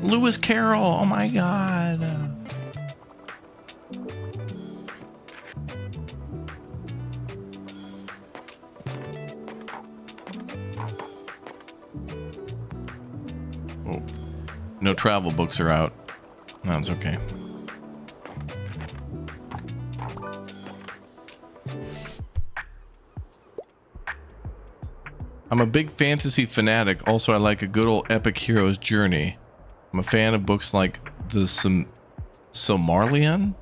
Lewis Carroll. Oh my God. Oh, no travel books are out. That's okay. I'm a big fantasy fanatic. Also, I like a good old epic hero's journey. I'm a fan of books like the Silmarillion.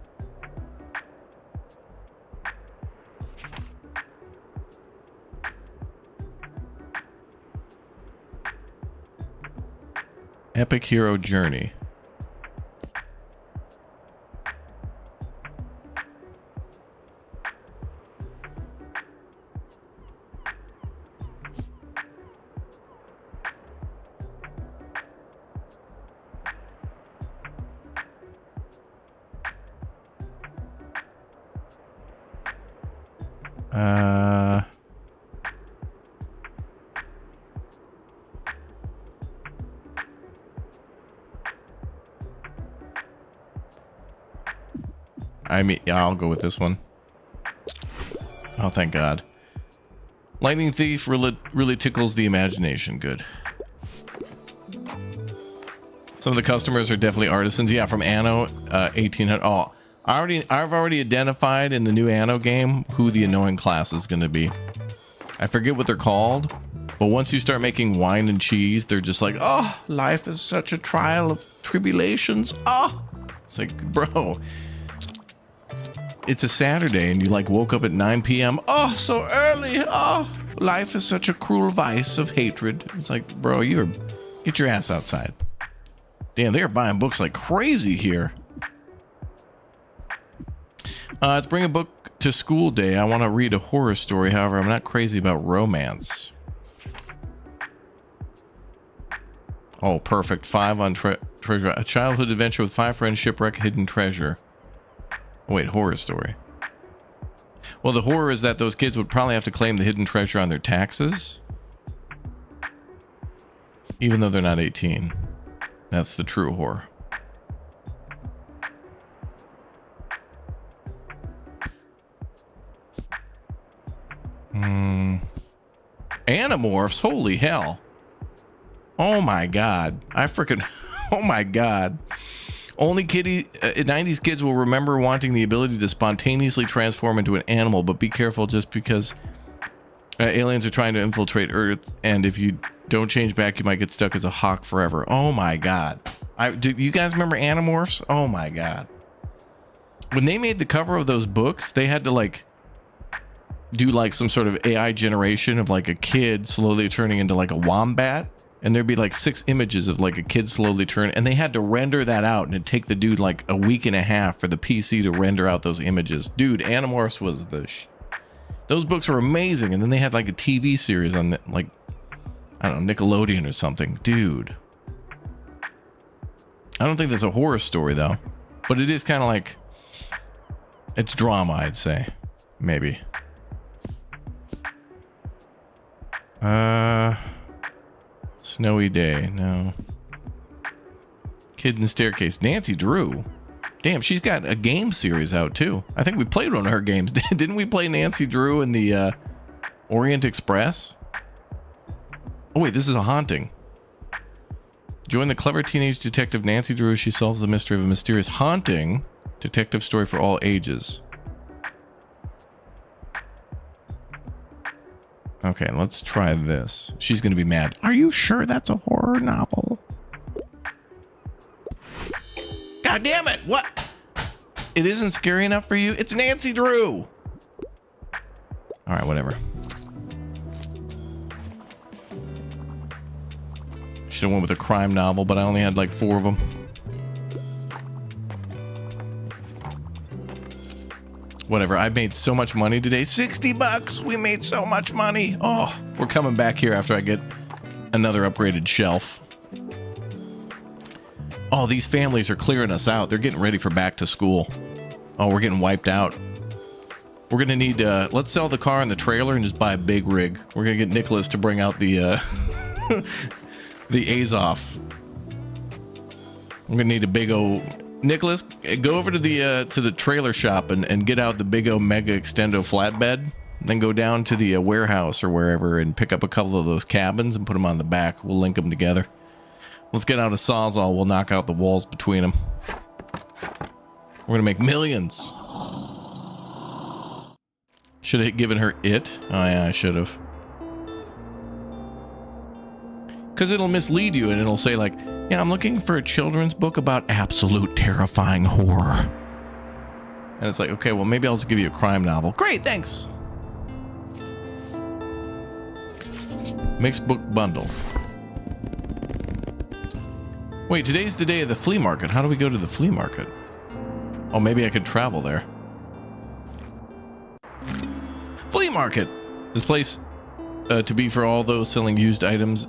Epic hero journey. I mean, I'll go with this one. Oh, thank God. Lightning Thief really tickles the imagination. Good. Some of the customers are definitely artisans. Yeah, from Anno 1800. Oh, I've already identified in the new Anno game who the annoying class is going to be. I forget what they're called, but once you start making wine and cheese, they're just like, oh, life is such a trial of tribulations. Oh, it's like, bro, it's a Saturday and you like woke up at 9 p.m. Oh, so early. Oh, life is such a cruel vice of hatred. It's like, bro, get your ass outside. Damn, they're buying books like crazy here. It's Bring a Book to School Day. I want to read a horror story. However, I'm not crazy about romance. Oh, perfect. 5 on treasure. A childhood adventure with 5 friends, shipwreck, hidden treasure. Oh, wait, horror story. Well, the horror is that those kids would probably have to claim the hidden treasure on their taxes. Even though they're not 18. That's the true horror. Animorphs, holy hell. Oh my God. I freaking, oh my God. Only 90s kids will remember wanting the ability to spontaneously transform into an animal, but be careful just because aliens are trying to infiltrate Earth, and if you don't change back, you might get stuck as a hawk forever. Oh my God. Do you guys remember Animorphs? Oh my God. When they made the cover of those books, they had to like do like some sort of AI generation of like a kid slowly turning into like a wombat, and there'd be like 6 images of like a kid slowly turn, and they had to render that out, and it'd take the dude like a week and a half for the PC to render out those images. Dude, Animorphs was the those books were amazing. And then they had like a TV series on the, like, I don't know, Nickelodeon or something. Dude, I don't think that's a horror story though, but it is kind of like, it's drama, I'd say. Maybe. Snowy day. No. Kid in the Staircase. Nancy Drew. Damn, she's got a game series out too. I think we played one of her games. Didn't we play Nancy Drew in the Orient Express? Oh wait, this is a haunting. Join the clever teenage detective Nancy Drew as she solves the mystery of a mysterious haunting. Detective story for all ages. Okay, let's try this. She's gonna be mad. Are you sure that's a horror novel? God damn it! What? It isn't scary enough for you? It's Nancy Drew! Alright, whatever. Should've went with a crime novel, but I only had like 4 of them. Whatever, I made so much money today. 60 bucks! We made so much money! Oh, we're coming back here after I get another upgraded shelf. Oh, these families are clearing us out. They're getting ready for back to school. Oh, we're getting wiped out. We're gonna need, let's sell the car and the trailer and just buy a big rig. We're gonna get Nicholas to bring out the, the Azov. We're gonna need a big old... Nicholas, go over to the trailer shop and get out the big O Mega Extendo flatbed. Then go down to the warehouse or wherever and pick up a couple of those cabins and put them on the back. We'll link them together. Let's get out a Sawzall. We'll knock out the walls between them. We're gonna make millions. Should have given her it. Oh yeah, I should have. Because it'll mislead you and it'll say like, yeah, I'm looking for a children's book about absolute terrifying horror. And it's like, okay, well, maybe I'll just give you a crime novel. Great, thanks. Mixed book bundle. Wait, today's the day of the flea market. How do we go to the flea market? Oh, maybe I could travel there. Flea market. This place to be for all those selling used items.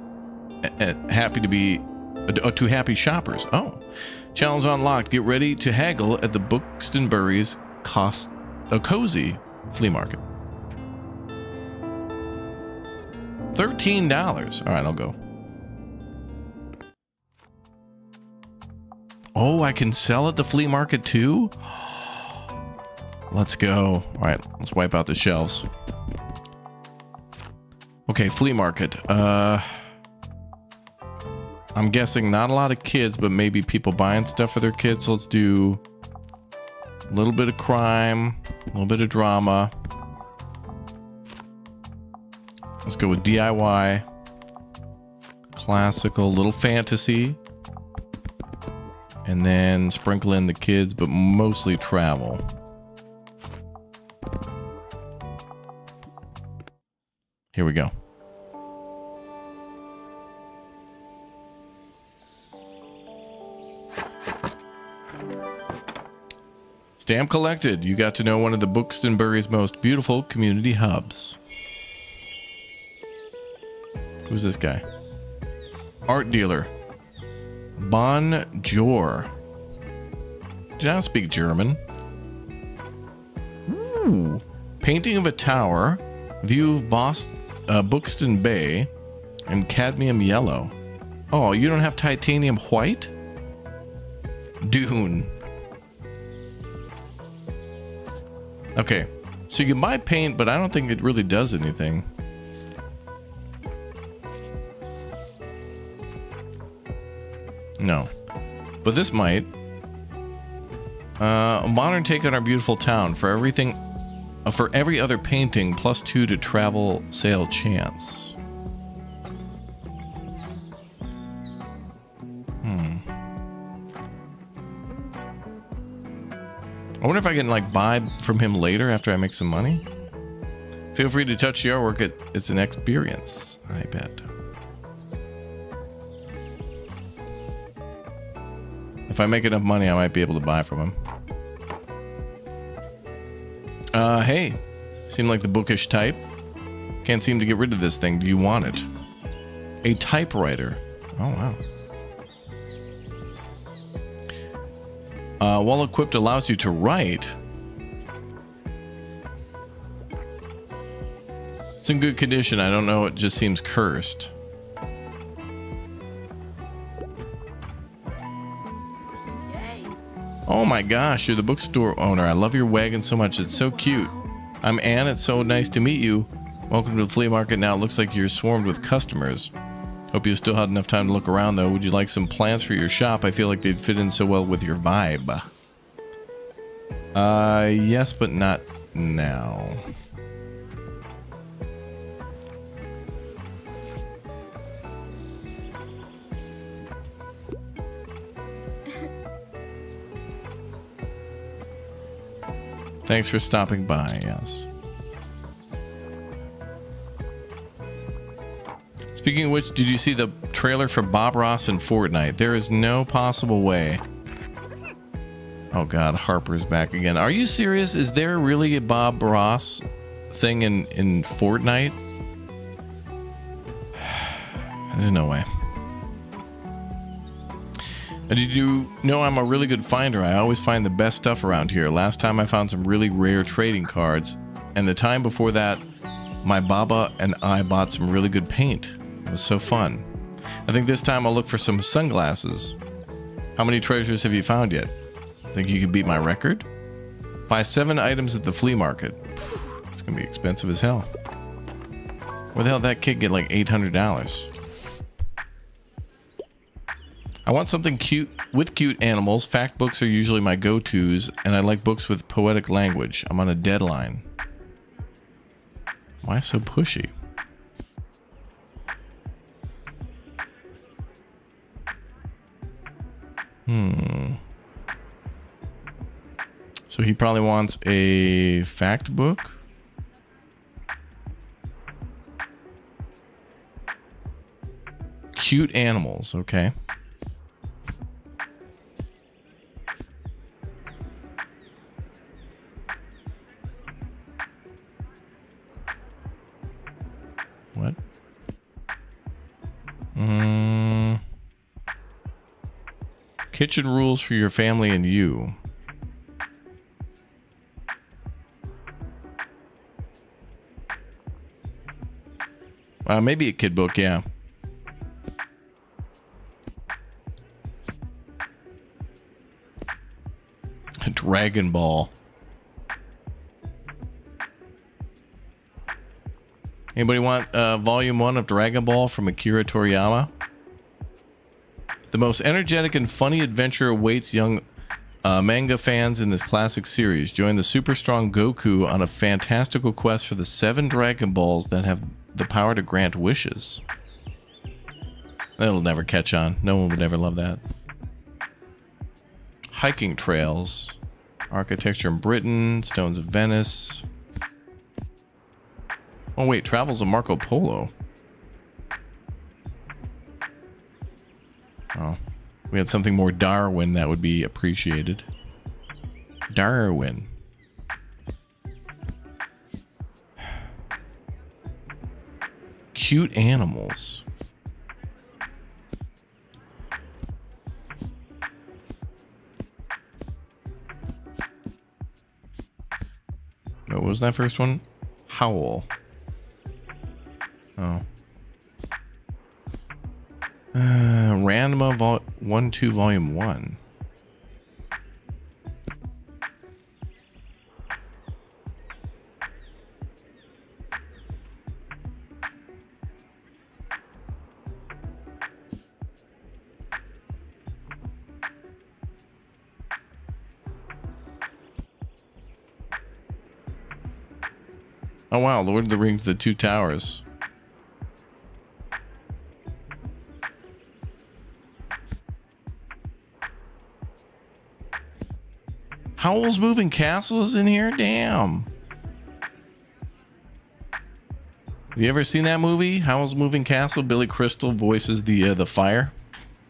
Happy to be to happy shoppers. Oh, challenge unlocked. Get ready to haggle at the Buxtonbury's cozy flea market. $13. All right, I'll go. Oh, I can sell at the flea market too? Let's go. All right, let's wipe out the shelves. Okay, flea market. I'm guessing not a lot of kids, but maybe people buying stuff for their kids. So let's do a little bit of crime, a little bit of drama. Let's go with DIY, classical, little fantasy, and then sprinkle in the kids, but mostly travel. Here we go. Stamp collected. You got to know one of the Buxtonbury's most beautiful community hubs. Who's this guy? Art dealer. Bonjour. Did I speak German? Ooh. Painting of a tower. View of Buxton Bay. And cadmium yellow. Oh, you don't have titanium white? Dune. Okay, so you can buy paint, but I don't think it really does anything. No, but this might. A modern take on our beautiful town. For everything, for every other painting, +2 to travel sale chance. I wonder if I can like buy from him later after I make some money. Feel free to touch the artwork. It's an experience, I bet. If I make enough money, I might be able to buy from him. Hey, seem like the bookish type. Can't seem to get rid of this thing. Do you want it? A typewriter. Oh, wow. Well equipped allows you to write. It's in good condition. I don't know. It just seems cursed. Oh my gosh, you're the bookstore owner. I love your wagon so much. It's so cute. I'm Anne. It's so nice to meet you. Welcome to the flea market. Now it looks like you're swarmed with customers. Hope you still had enough time to look around though. Would you like some plants for your shop? I feel like they'd fit in so well with your vibe. Yes, but not now. Thanks for stopping by, yes. Speaking of which, did you see the trailer for Bob Ross in Fortnite? There is no possible way. Oh god, Harper's back again. Are you serious? Is there really a Bob Ross thing in Fortnite? There's no way. Did you know I'm a really good finder? I always find the best stuff around here. Last time I found some really rare trading cards, and the time before that, my Baba and I bought some really good paint. It was so fun. I think this time I'll look for some sunglasses. How many treasures have you found yet? Think you can beat my record? Buy 7 items at the flea market. It's gonna be expensive as hell. Where the hell did that kid get like $800? I want something cute with cute animals. Fact books are usually my go-tos, and I like books with poetic language. I'm on a deadline. Why so pushy? So he probably wants a fact book. Cute animals, okay. What? Kitchen rules for your family and you. Maybe a kid book, yeah. Dragon Ball. Anybody want volume 1 of Dragon Ball from Akira Toriyama? The most energetic and funny adventure awaits young manga fans in this classic series. Join the super strong Goku on a fantastical quest for the 7 Dragon Balls that have the power to grant wishes. That'll never catch on. No one would ever love that. Hiking trails. Architecture in Britain. Stones of Venice. Oh wait, travels of Marco Polo. Oh, we had something more Darwin that would be appreciated. Darwin. Cute animals. What was that first one? Howl. Oh. Ranma 1-2 Volume 1. Oh wow, Lord of the Rings, The Two Towers. Howl's Moving Castle is in here? Damn. Have you ever seen that movie? Howl's Moving Castle? Billy Crystal voices the fire.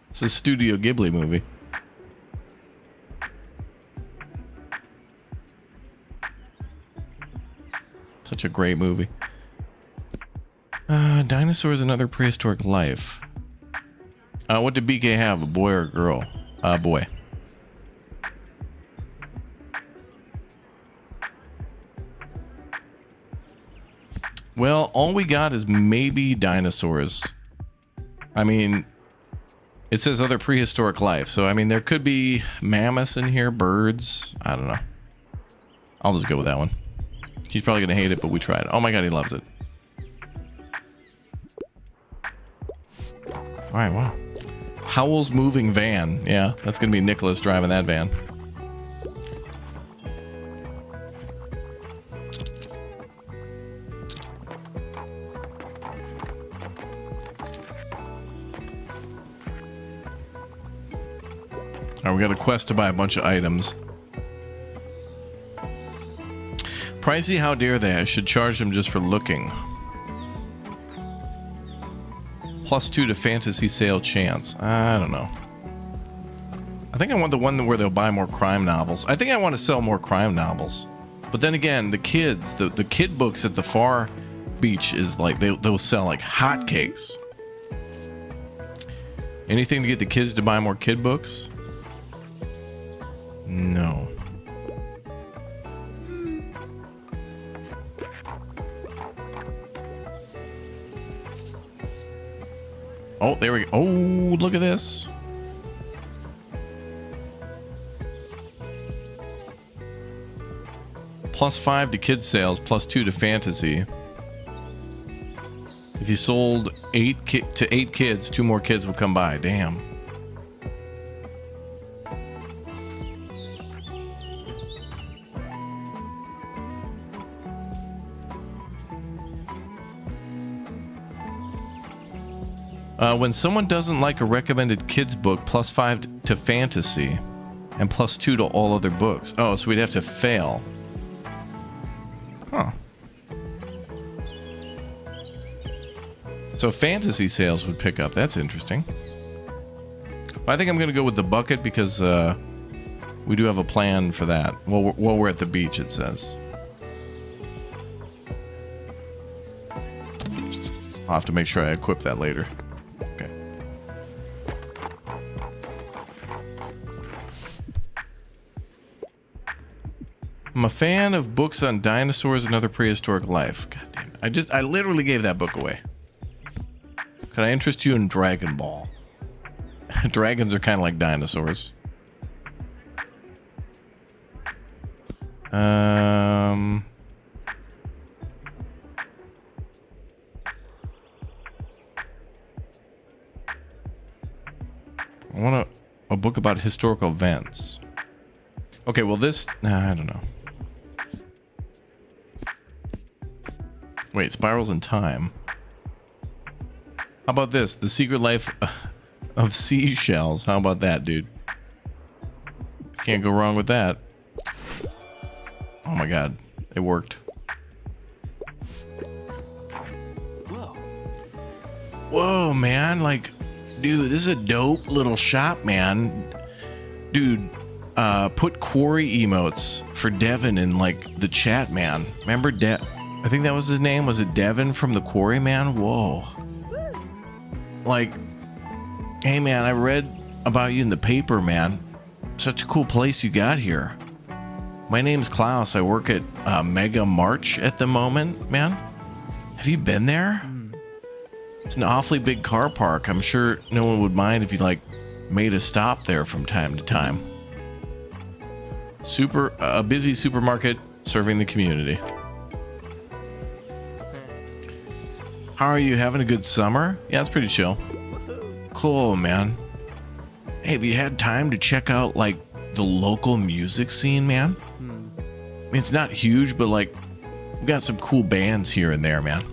It's a Studio Ghibli movie. Such a great movie. Dinosaurs and Other Prehistoric Life. What did BK have? A boy or a girl? Boy. Well, all we got is maybe dinosaurs. I mean, it says other prehistoric life. So, I mean, there could be mammoths in here, birds. I don't know. I'll just go with that one. He's probably going to hate it, but we tried. Oh my god, he loves it. Alright, wow. Howell's moving van. Yeah, that's going to be Nicholas driving that van. Alright, we got a quest to buy a bunch of items. Pricey, how dare they? I should charge them just for looking. +2 to fantasy sale chance. I don't know. I think I want the one where they'll buy more crime novels. I think I want to sell more crime novels. But then again, the kids, the kid books at the far beach is like, they'll sell like hotcakes. Anything to get the kids to buy more kid books? No. Oh, there we go. Oh, look at this. +5 to kids sales, +2 to fantasy. If you sold 8 kids, 2 more kids will come by. Damn. When someone doesn't like a recommended kids book, +5 to fantasy and +2 to all other books. Oh, so we'd have to fail. Huh. So fantasy sales would pick up. That's interesting. I think I'm going to go with the bucket because we do have a plan for that. While we're at the beach, it says. I'll have to make sure I equip that later. Okay. I'm a fan of books on dinosaurs and other prehistoric life. God damn it. I literally gave that book away. Could I interest you in Dragon Ball? Dragons are kind of like dinosaurs. I want a book about historical events. Okay, well this... I don't know. Wait, Spirals in Time. How about this? The Secret Life of Seashells. How about that, dude? Can't go wrong with that. Oh my god. It worked. Whoa, man. Like, dude, this is a dope little shop, man. Dude, put quarry emotes for Devin in, like, the chat, man. Remember I think that was his name. Was it Devin from the Quarry, man? Whoa. Like, hey, man, I read about you in the paper, man. Such a cool place you got here. My name's Klaus. I work at Mega March at the moment, man. Have you been there? It's an awfully big car park. I'm sure no one would mind if you, like, made a stop there from time to time. A busy supermarket serving the community. How are you? Having a good summer? Yeah, it's pretty chill. Cool, man. Hey, have you had time to check out, like, the local music scene, man? I mean, it's not huge, but, like, we got some cool bands here and there, man.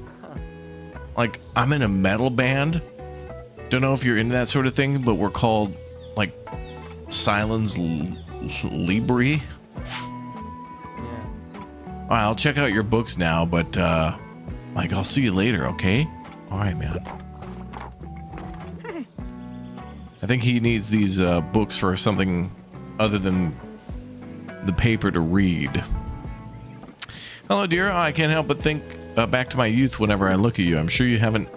Like, I'm in a metal band. Don't know if you're into that sort of thing, but we're called, like, Silence Libri. Yeah. All right, I'll check out your books now, but, like, I'll see you later, okay? All right, man. I think he needs these books for something other than the paper to read. Hello, dear. Oh, I can't help but think back to my youth whenever I look at you. I'm sure you haven't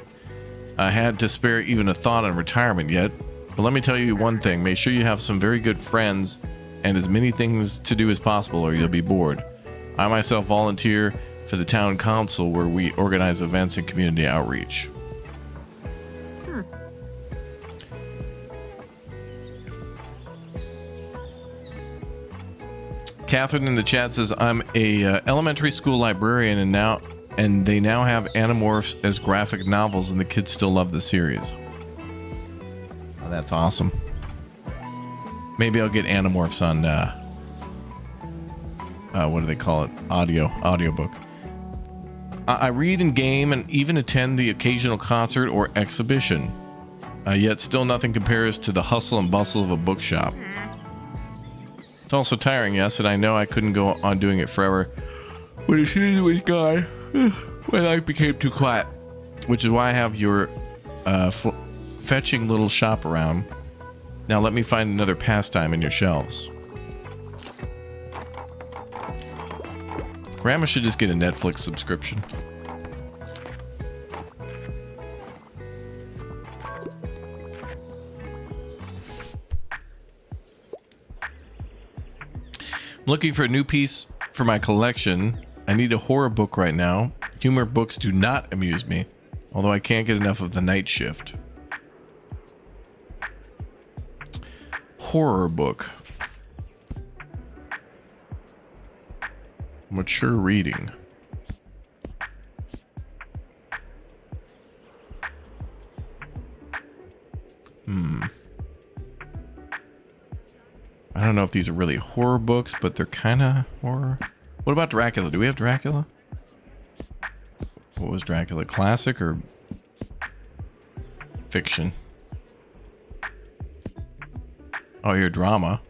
had to spare even a thought on retirement yet. But let me tell you one thing. Make sure you have some very good friends and as many things to do as possible or you'll be bored. I myself volunteer for the town council where we organize events and community outreach. Catherine in the chat says, I'm a elementary school librarian and they now have Animorphs as graphic novels and the kids still love the series. Oh, that's awesome. Maybe I'll get Animorphs on what do they call it? Audiobook. I read and game and even attend the occasional concert or exhibition. Yet still nothing compares to the hustle and bustle of a bookshop. It's also tiring, yes, and I know I couldn't go on doing it forever. But as soon as it was gone, my life became too quiet. Which is why I have your fetching little shop around. Now let me find another pastime in your shelves. Grandma should just get a Netflix subscription. I'm looking for a new piece for my collection. I need a horror book right now. Humor books do not amuse me, although I can't get enough of The Night Shift. Horror book. Mature reading. I don't know if these are really horror books, but they're kind of horror. What about Dracula? Do we have Dracula? What was Dracula? Classic or fiction? Oh, your drama.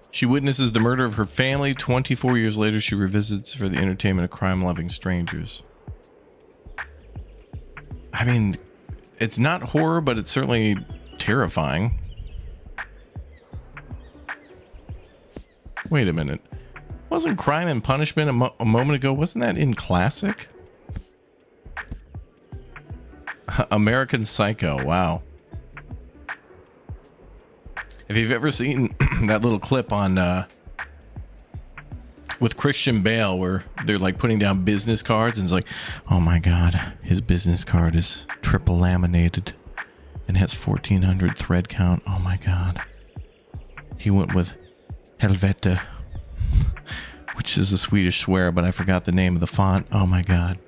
She witnesses the murder of her family. 24 years later, she revisits for the entertainment of crime-loving strangers. I mean, it's not horror, but it's certainly terrifying. Wait a minute. Wasn't Crime and Punishment a moment ago? Wasn't that in Classic? American Psycho. Wow. If you've ever seen that little clip on with Christian Bale where they're like putting down business cards and it's like, oh my god, his business card is triple laminated and has 1400 thread count. Oh my god. He went with Helvete, which is a Swedish swear, but I forgot the name of the font. Oh my god.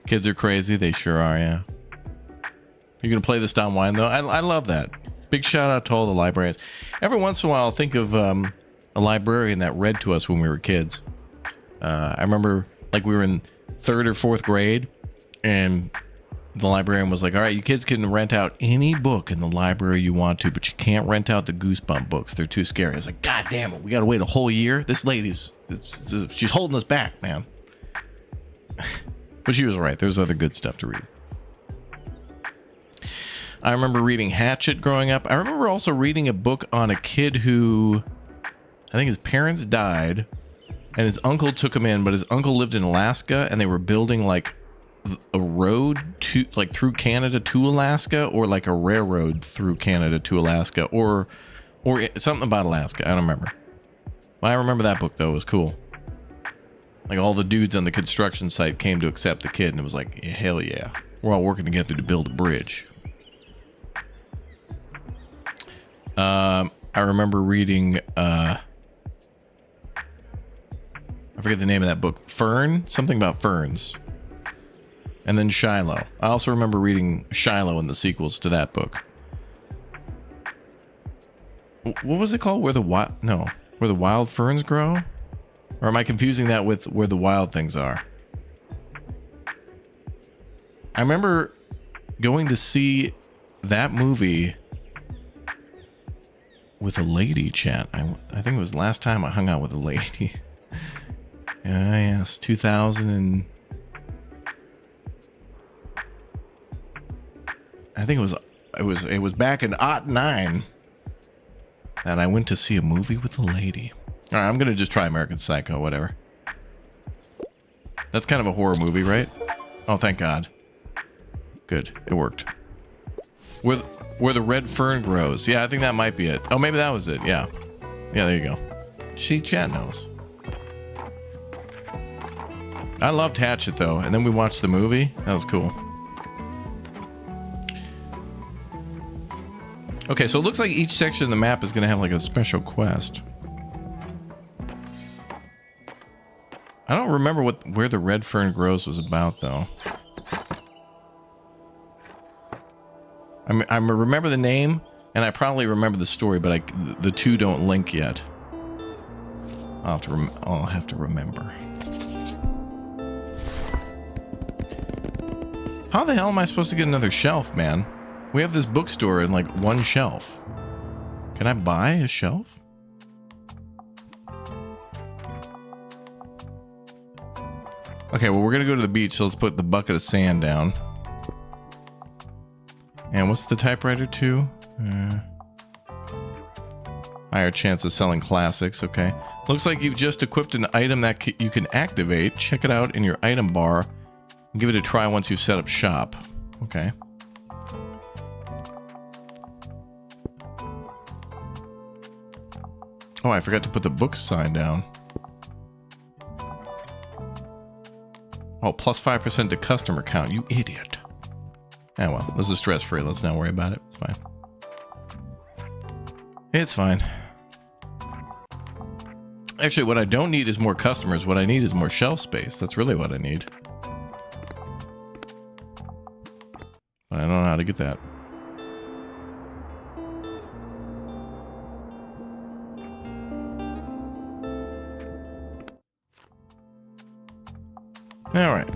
Kids are crazy. They sure are, yeah. You're going to play this down wine, though? I love that. Big shout out to all the librarians. Every once in a while, I'll think of a librarian that read to us when we were kids. I remember, like, we were in 3rd or 4th grade, and the librarian was like, all right, you kids can rent out any book in the library you want to, but you can't rent out the Goosebump books. They're too scary. I was like, god damn it, we got to wait a whole year? This lady's, she's holding us back, man. But she was right. There's other good stuff to read. I remember reading Hatchet growing up. I remember also reading a book on a kid who, I think his parents died, and his uncle took him in, but his uncle lived in Alaska, and they were building like a road to like through Canada to Alaska, or like a railroad through Canada to Alaska, or something about Alaska. I don't remember. I remember that book though. It was cool. Like all the dudes on the construction site came to accept the kid, and it was like, hell yeah, we're all working together to build a bridge. I remember reading, I forget the name of that book, Fern, something about ferns, and then Shiloh. I also remember reading Shiloh and the sequels to that book. What was it called? Where the wild ferns grow? Or am I confusing that with Where the Wild Things Are? I remember going to see that movie with a lady, chat. I think it was the last time I hung out with a lady. Yes, 2000 and... I think think it was back in '09 that I went to see a movie with a lady. All right, I'm gonna just try American Psycho, whatever. That's kind of a horror movie, right? Oh, thank God. Good, it worked. Where the red fern grows. Yeah, I think that might be it. Oh, maybe that was it. Yeah. Yeah, there you go. See, chat knows. I loved Hatchet, though. And then we watched the movie. That was cool. Okay, so it looks like each section of the map is going to have like a special quest. I don't remember where the red fern grows was about, though. I remember the name, and I probably remember the story, but the two don't link yet. I'll have to remember. How the hell am I supposed to get another shelf, man? We have this bookstore in like one shelf. Can I buy a shelf? Okay, well, we're gonna go to the beach, so let's put the bucket of sand down. And what's the typewriter to? Higher chance of selling classics, okay. Looks like you've just equipped an item that you can activate. Check it out in your item bar. And give it a try once you've set up shop. Okay. Oh, I forgot to put the book sign down. Oh, plus 5% to customer count, you idiot. Ah, well, this is stress-free. Let's not worry about it. It's fine. It's fine. Actually, what I don't need is more customers. What I need is more shelf space. That's really what I need. But I don't know how to get that. Alright.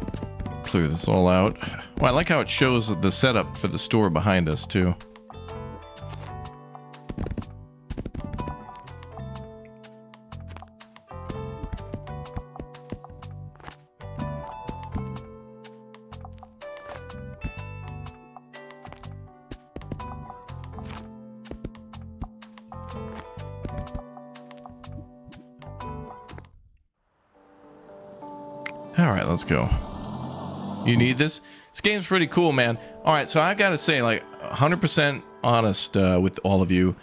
Clear this all out. Well, I like how it shows the setup for the store behind us, too. Alright, let's go. You need this? This game's pretty cool, man. Alright, so I gotta say, like, 100% honest with all of you.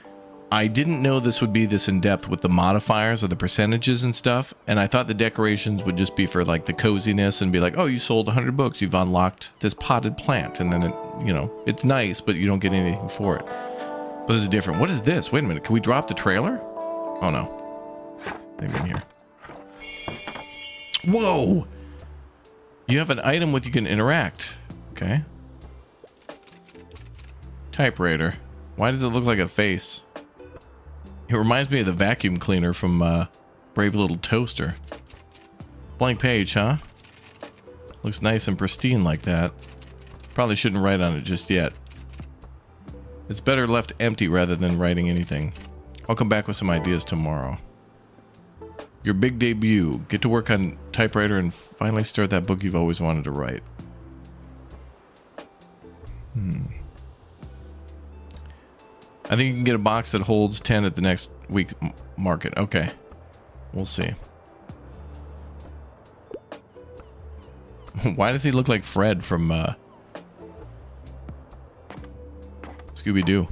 I didn't know this would be this in-depth with the modifiers or the percentages and stuff. And I thought the decorations would just be for, like, the coziness and be like, oh, you sold 100 books. You've unlocked this potted plant. And then, it, you know, it's nice, but you don't get anything for it. But this is different. What is this? Wait a minute. Can we drop the trailer? Oh, no. Maybe in here. Whoa! You have an item with you can interact. Okay. Typewriter. Why does it look like a face? It reminds me of the vacuum cleaner from Brave Little Toaster. Blank page, huh? Looks nice and pristine like that. Probably shouldn't write on it just yet. It's better left empty rather than writing anything. I'll come back with some ideas tomorrow. Your big debut. Get to work on typewriter and finally start that book you've always wanted to write. I think you can get a box that holds 10 at the next week market. Okay. We'll see. Why does he look like Fred from Scooby-Doo?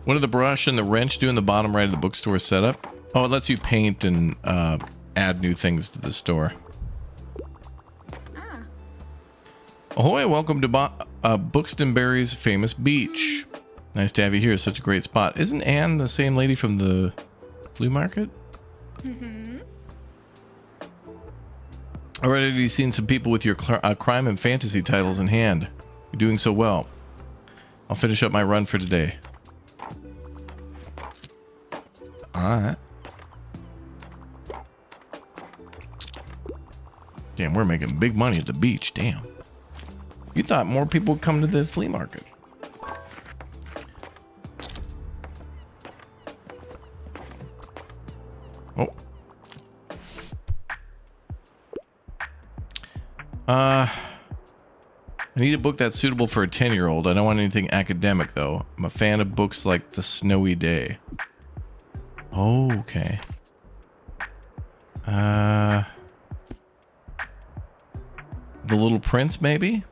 What do the brush and the wrench do in the bottom right of the bookstore setup? Oh, it lets you paint and add new things to the store. Ah. Ahoy, welcome to Buxtonbury's famous beach. Nice to have you here. Such a great spot. Isn't Anne the same lady from the flea market? Mm-hmm. Already you've seen some people with your crime and fantasy titles in hand. You're doing so well. I'll finish up my run for today. Alright. Damn, we're making big money at the beach. Damn. You thought more people would come to the flea market. Oh. I need a book that's suitable for a 10-year-old. I don't want anything academic, though. I'm a fan of books like The Snowy Day. Oh, okay. The Little Prince, maybe?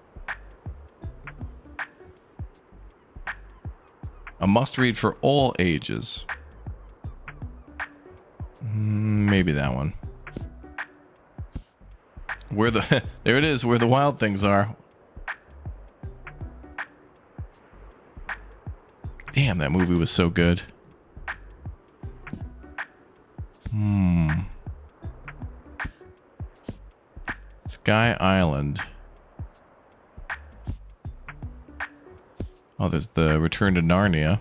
A must-read for all ages. Maybe that one. Where the... there it is, where the wild things are. Damn, that movie was so good. Sky Island. Oh, there's the Return to Narnia.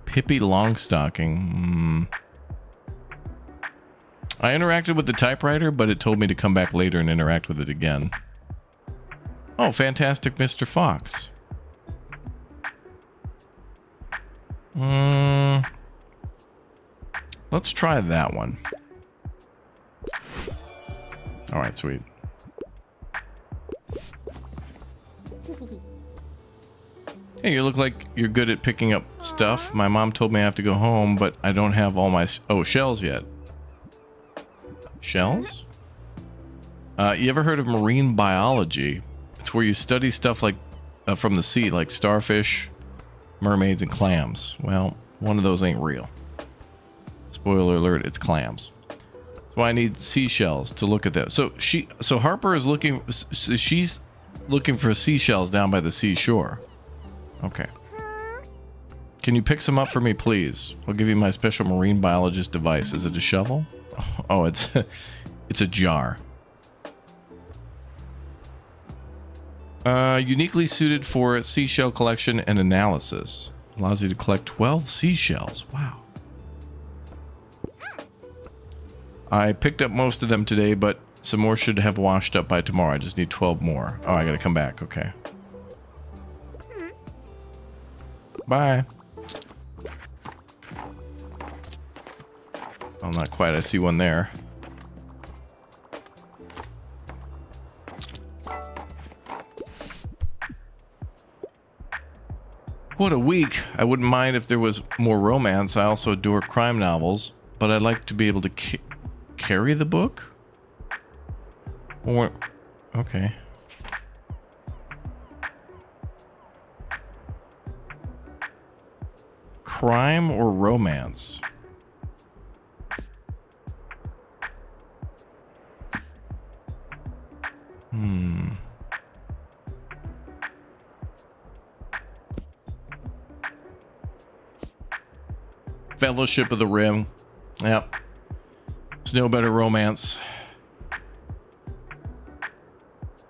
Pippi Longstocking. I interacted with the typewriter, but it told me to come back later and interact with it again. Oh, Fantastic Mr. Fox. Let's try that one. Alright, sweet. Hey, you look like you're good at picking up stuff. My mom told me I have to go home, but I don't have all my... Oh, shells yet. Shells? You ever heard of marine biology? It's where you study stuff like from the sea, like starfish, mermaids, and clams. Well, one of those ain't real. Spoiler alert, it's clams. That's why I need seashells to look at that. So Harper is looking... She's looking for seashells down by the seashore. Okay. Can you pick some up for me, please? I'll give you my special marine biologist device. Is it a shovel? Oh, it's a jar. Uniquely suited for seashell collection and analysis. Allows you to collect 12 seashells. Wow. I picked up most of them today, but some more should have washed up by tomorrow. I just need 12 more. Oh, I gotta come back. Okay. Bye. Oh, not quite. I see one there. What a week. I wouldn't mind if there was more romance. I also adore crime novels, but I'd like to be able to carry the book? Or... Okay. Crime or romance? Fellowship of the Ring. Yep. There's no better romance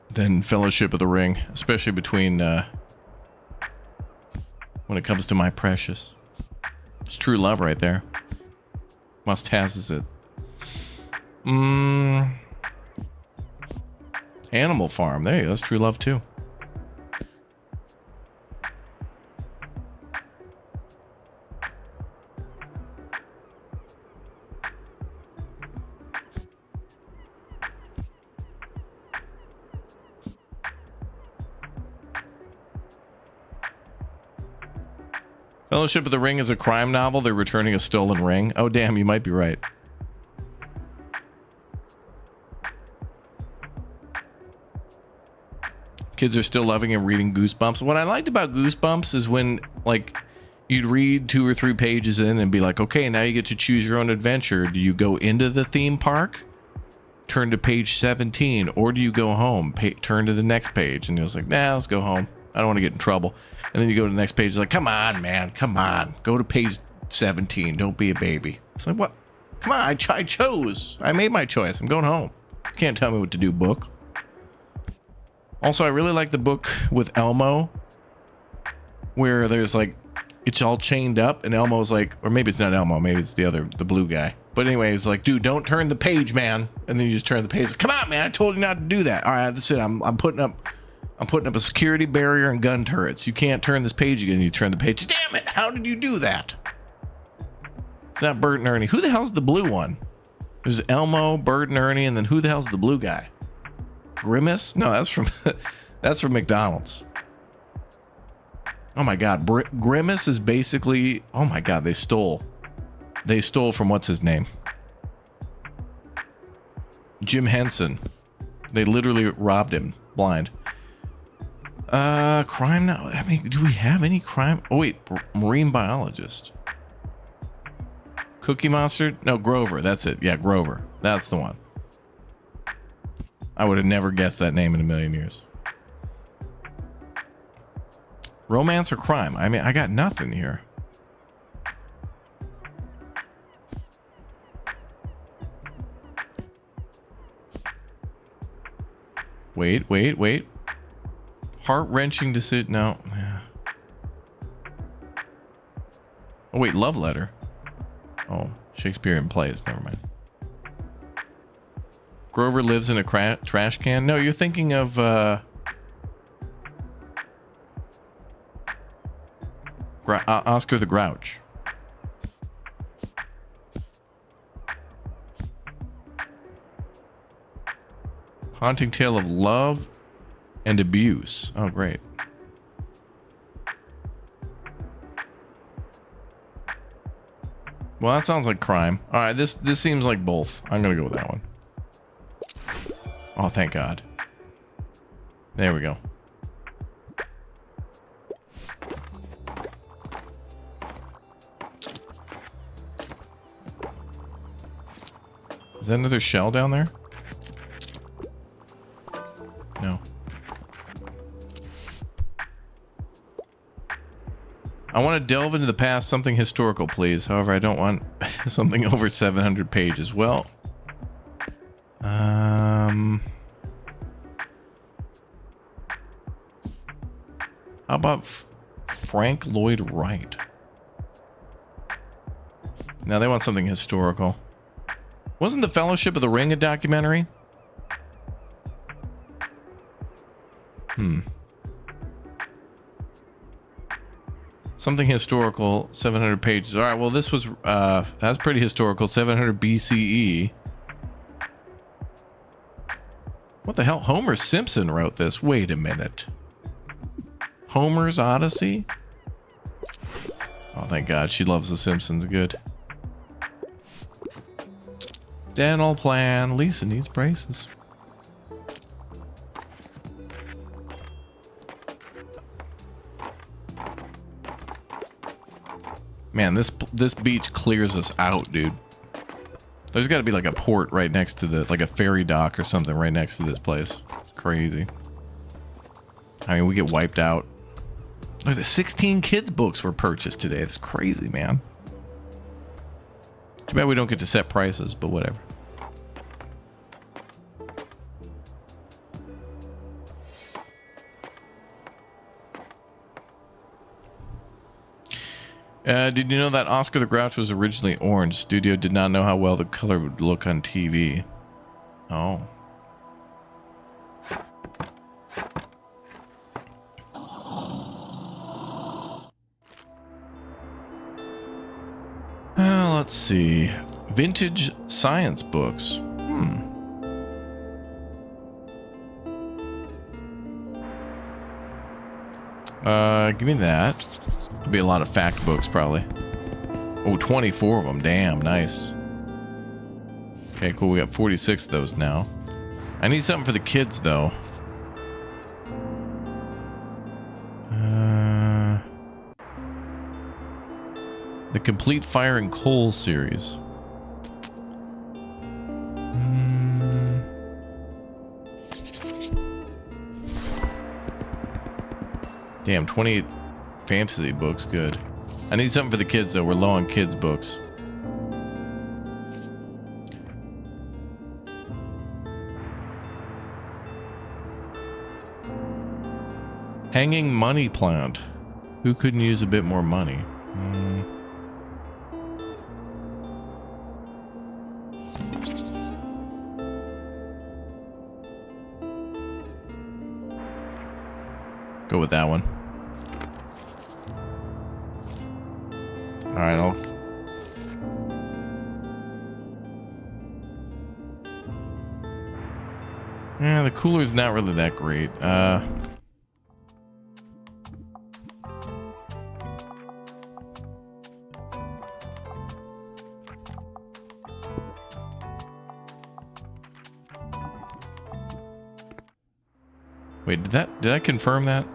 than Fellowship of the Ring, especially between when it comes to my precious. It's true love right there. Must has it. Animal Farm. There you go. That's true love too. Fellowship of the Ring is a crime novel. They're returning a stolen ring. Oh, damn, you might be right. Kids are still loving and reading Goosebumps. What I liked about Goosebumps is when, like, you'd read 2 or 3 pages in and be like, okay, now you get to choose your own adventure. Do you go into the theme park? Turn to page 17. Or do you go home? Turn to the next page. And it was like, nah, let's go home. I don't want to get in trouble. And then you go to the next page. It's like, come on, man. Come on. Go to page 17. Don't be a baby. It's like, what? Come on. I chose. I made my choice. I'm going home. You can't tell me what to do, book. Also, I really like the book with Elmo, where there's like, it's all chained up, and Elmo's like, or maybe it's not Elmo, maybe it's the blue guy. But anyway, it's like, dude, don't turn the page, man. And then you just turn the page. Like, come on, man. I told you not to do that. All right, that's it. I'm putting up a security barrier and gun turrets. You can't turn this page again. You turn the page. Damn it! How did you do that? It's not Bert and Ernie. Who the hell's the blue one? There's Elmo, Bert, and Ernie, and then who the hell's the blue guy? Grimace? No, that's from that's from McDonald's. Oh my God, Grimace is basically. Oh my God, they stole. They stole from what's his name? Jim Henson. They literally robbed him blind. Crime now. I mean, do we have any crime? Oh wait, marine biologist. Cookie Monster? No, Grover. That's it. Yeah, Grover. That's the one. I would have never guessed that name in a million years. Romance or crime? I mean, I got nothing here. Wait. Heart-wrenching decision. No. Oh, wait. Love letter. Oh, Shakespearean plays. Never mind. Grover lives in a trash can. No, you're thinking of Oscar the Grouch. Haunting tale of love and abuse. Oh, great. Well, that sounds like crime. All right, this seems like both. I'm gonna go with that one. Oh, thank God. There we go. Is that another shell down there? No. I want to delve into the past, something historical, please. However, I don't want something over 700 pages. Well, how about Frank Lloyd Wright? Now they want something historical. Wasn't the Fellowship of the Ring a documentary? Something historical, 700 pages. All right, well, this was, that's pretty historical, 700 BCE. What the hell? Homer Simpson wrote this. Wait a minute. Homer's Odyssey? Oh, thank God. She loves The Simpsons. Good. Dental plan. Lisa needs braces. Man, this beach clears us out, dude. There's got to be like a port right next to the, like a ferry dock or something right next to this place. It's crazy. I mean, we get wiped out. Look, the 16 kids books were purchased today. That's crazy, man. Too bad we don't get to set prices, but whatever. Did you know that Oscar the Grouch was originally orange? Studio did not know how well the color would look on TV. Oh. Let's see. Vintage science books. Give me that. There'll be a lot of fact books, probably. Oh, 24 of them. Damn, nice. Okay, cool. We got 46 of those now. I need something for the kids, though. The Complete Fire and Coal series. Damn, 28 fantasy books. Good. I need something for the kids, though. We're low on kids' books. Hanging money plant. Who couldn't use a bit more money? Go with that one. All right, Yeah, the cooler's not really that great. Wait, did I confirm that?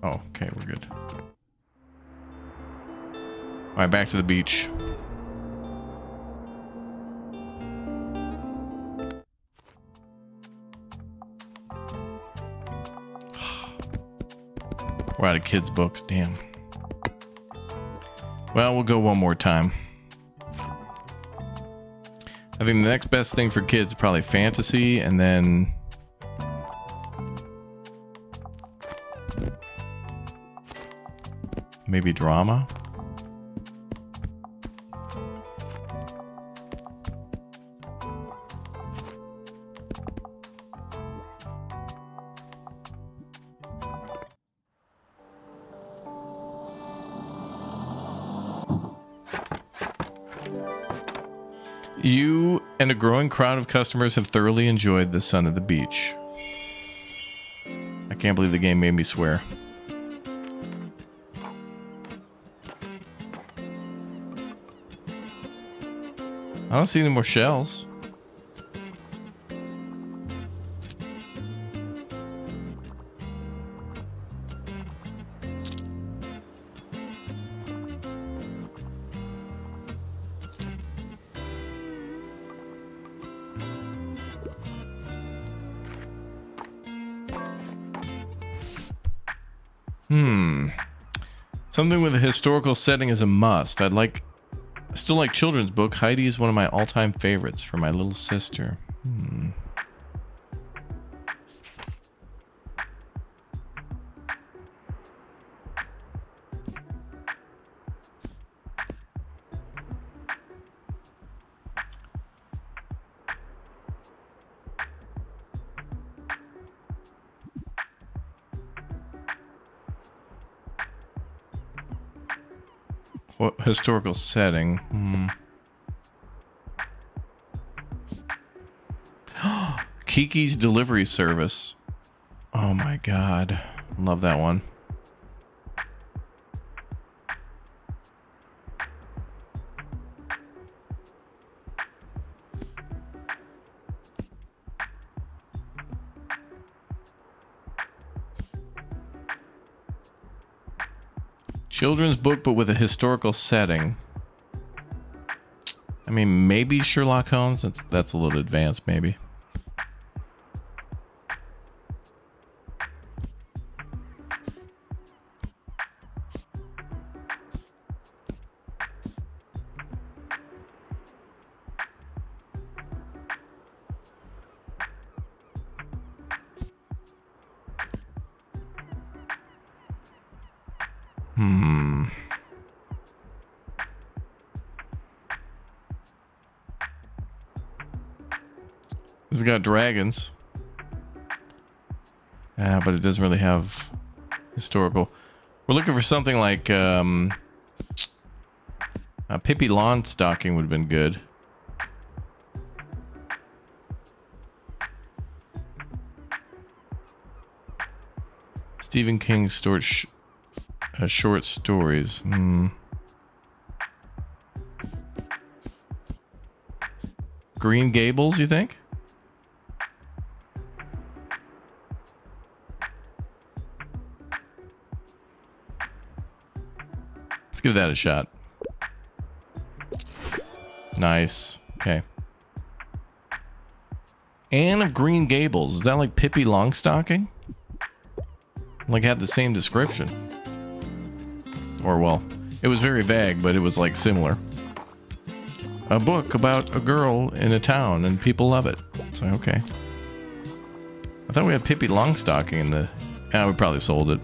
Oh, okay, we're good. All right, back to the beach. We're out of kids' books, damn. Well, we'll go one more time. I think the next best thing for kids is probably fantasy, and then maybe drama. You and a growing crowd of customers have thoroughly enjoyed the sun at the beach. I can't believe the game made me swear. I don't see any more shells. Something with a historical setting is a must. I still like children's book. Heidi is one of my all-time favorites for my little sister. What historical setting? Kiki's Delivery Service. Oh my god. Love that one. Children's book, but with a historical setting. I mean, maybe Sherlock Holmes. That's a little advanced, maybe. It's got dragons. But it doesn't really have historical. We're looking for something like Pippi Longstocking would have been good. Stephen King's short stories. Green Gables, you think? Let's give that a shot. Nice. Okay. Anne of Green Gables. Is that like Pippi Longstocking? Like, had the same description. Or, well, it was very vague, but it was like similar. A book about a girl in a town and people love it. So, okay. I thought we had Pippi Longstocking in the... we probably sold it.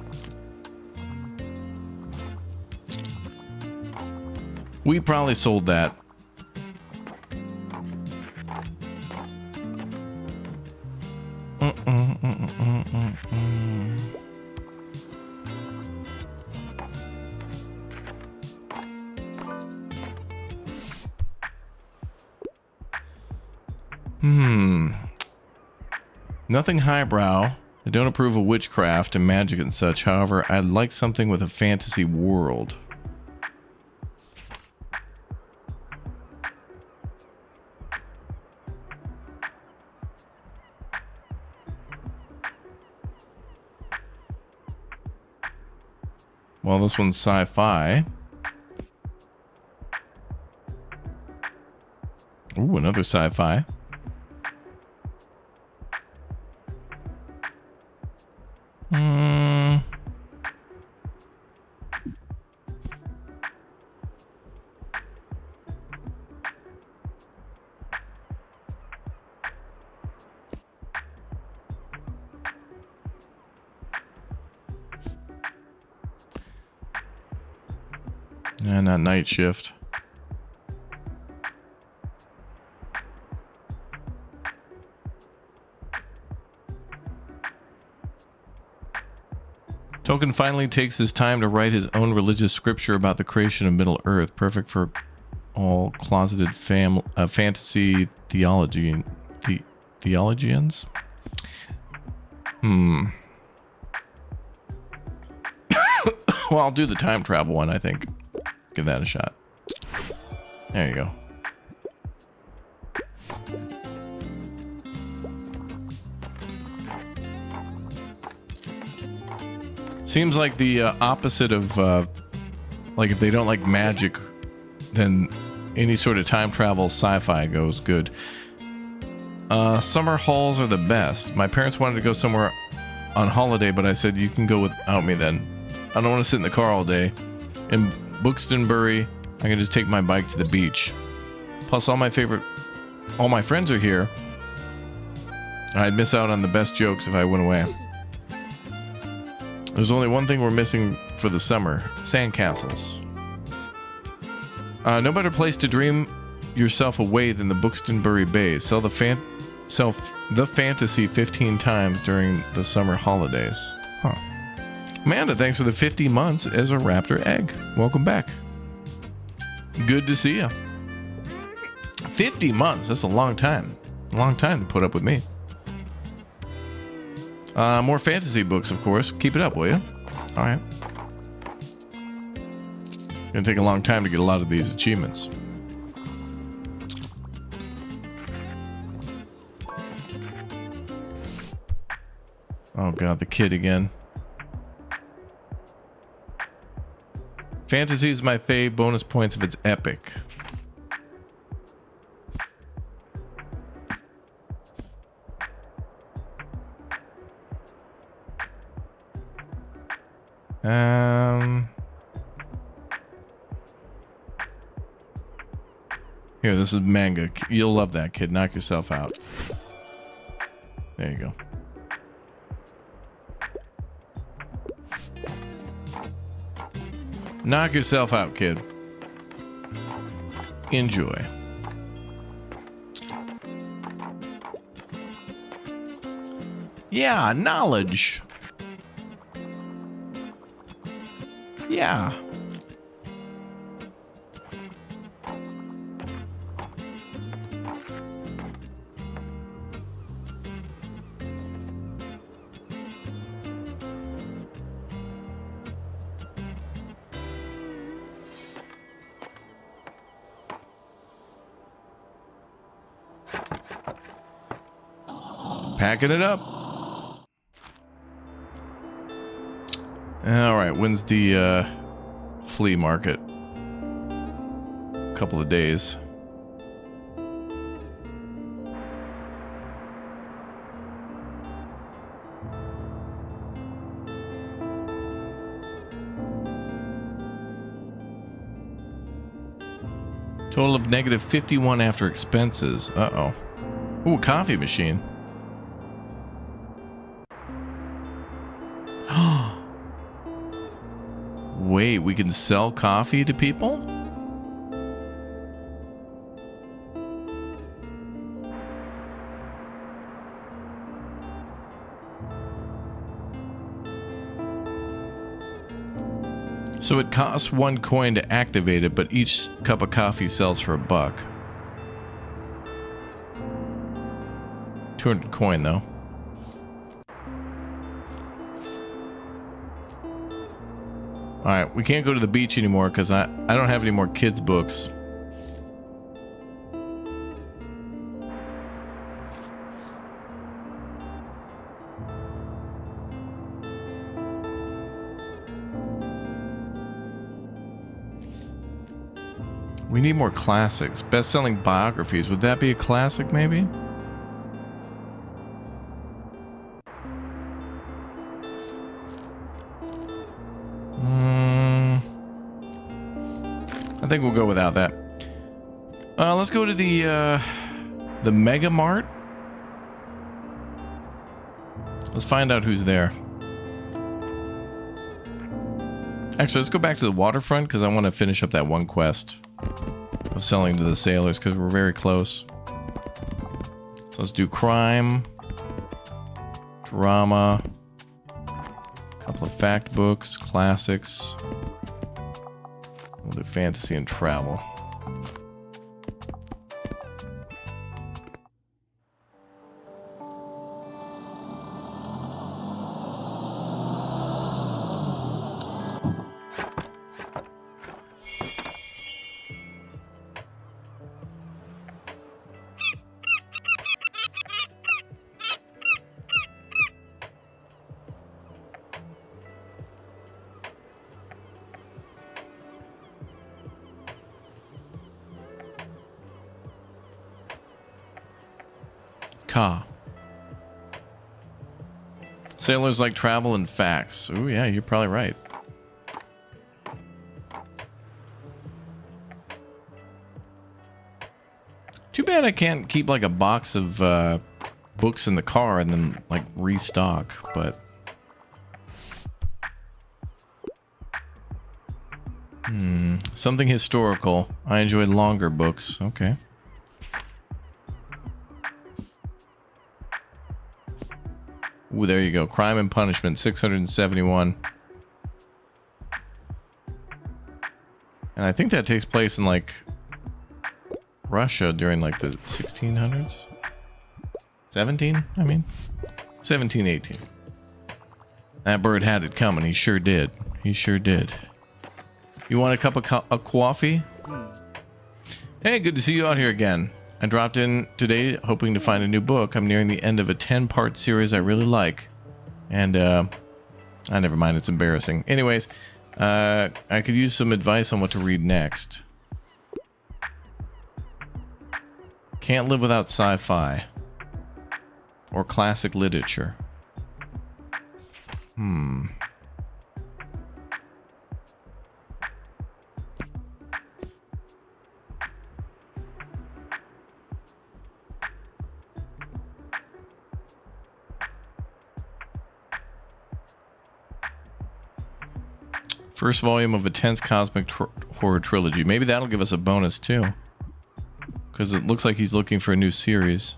We probably sold that. Nothing highbrow. I don't approve of witchcraft and magic and such. However, I'd like something with a fantasy world. Well, this one's sci-fi. Ooh, another sci-fi. Yeah, not night shift. Tolkien finally takes his time to write his own religious scripture about the creation of Middle Earth, perfect for all closeted fantasy theologians. Well, I'll do the time travel one, I think. Give that a shot. There you go. Seems like the opposite of, like, if they don't like magic, then any sort of time travel sci-fi goes good. Summer halls are the best. My parents wanted to go somewhere on holiday, but I said, you can go without me then. I don't want to sit in the car all day. In Buxtonbury, I can just take my bike to the beach. Plus, all my friends are here. I'd miss out on the best jokes if I went away. There's only one thing we're missing for the summer: sandcastles. No better place to dream yourself away than the Buxtonbury Bay. Sell the fantasy 15 times during the summer holidays. Huh. Amanda, thanks for the 50 months as a raptor egg. Welcome back. Good to see you. 50 months, that's a long time. A long time to put up with me. More fantasy books, of course. Keep it up, will you? All right. Gonna take a long time to get a lot of these achievements. Oh god, the kid again. Fantasy is my fave. Bonus points if it's epic. Here, this is manga. You'll love that, kid. Knock yourself out. There you go. Knock yourself out, kid. Enjoy. Yeah, knowledge. Yeah. Packing it up. All right, when's the flea market? Couple of days. Total of negative 51 after expenses. Uh-oh. Ooh, coffee machine. Wait, we can sell coffee to people? So it costs 1 coin to activate it, but each cup of coffee sells for $1. 200 coin though. All right, we can't go to the beach anymore because I don't have any more kids' books. We need more classics. Best-selling biographies. Would that be a classic, maybe? I think we'll go without that. Let's go to the Mega Mart. Let's find out who's there. Actually, let's go back to the waterfront because I want to finish up that one quest of selling to the sailors because we're very close. So let's do crime, drama, a couple of fact books, classics. We'll do fantasy and travel. Sailors like travel and facts. Oh yeah, you're probably right. Too bad I can't keep like a box of books in the car and then like restock, but something historical. I enjoy longer books. Okay. Ooh, there you go. Crime and Punishment, 671. And I think that takes place in, like, Russia during, like, the 1600s? 17, I mean? 17, 18. That bird had it coming. He sure did. He sure did. You want a cup of coffee? Hey, good to see you out here again. I dropped in today hoping to find a new book. I'm nearing the end of a 10-part series I really like. And, never mind, it's embarrassing. Anyways, I could use some advice on what to read next. Can't live without sci-fi. Or classic literature. First volume of a tense cosmic horror trilogy. Maybe that'll give us a bonus too. Because it looks like he's looking for a new series.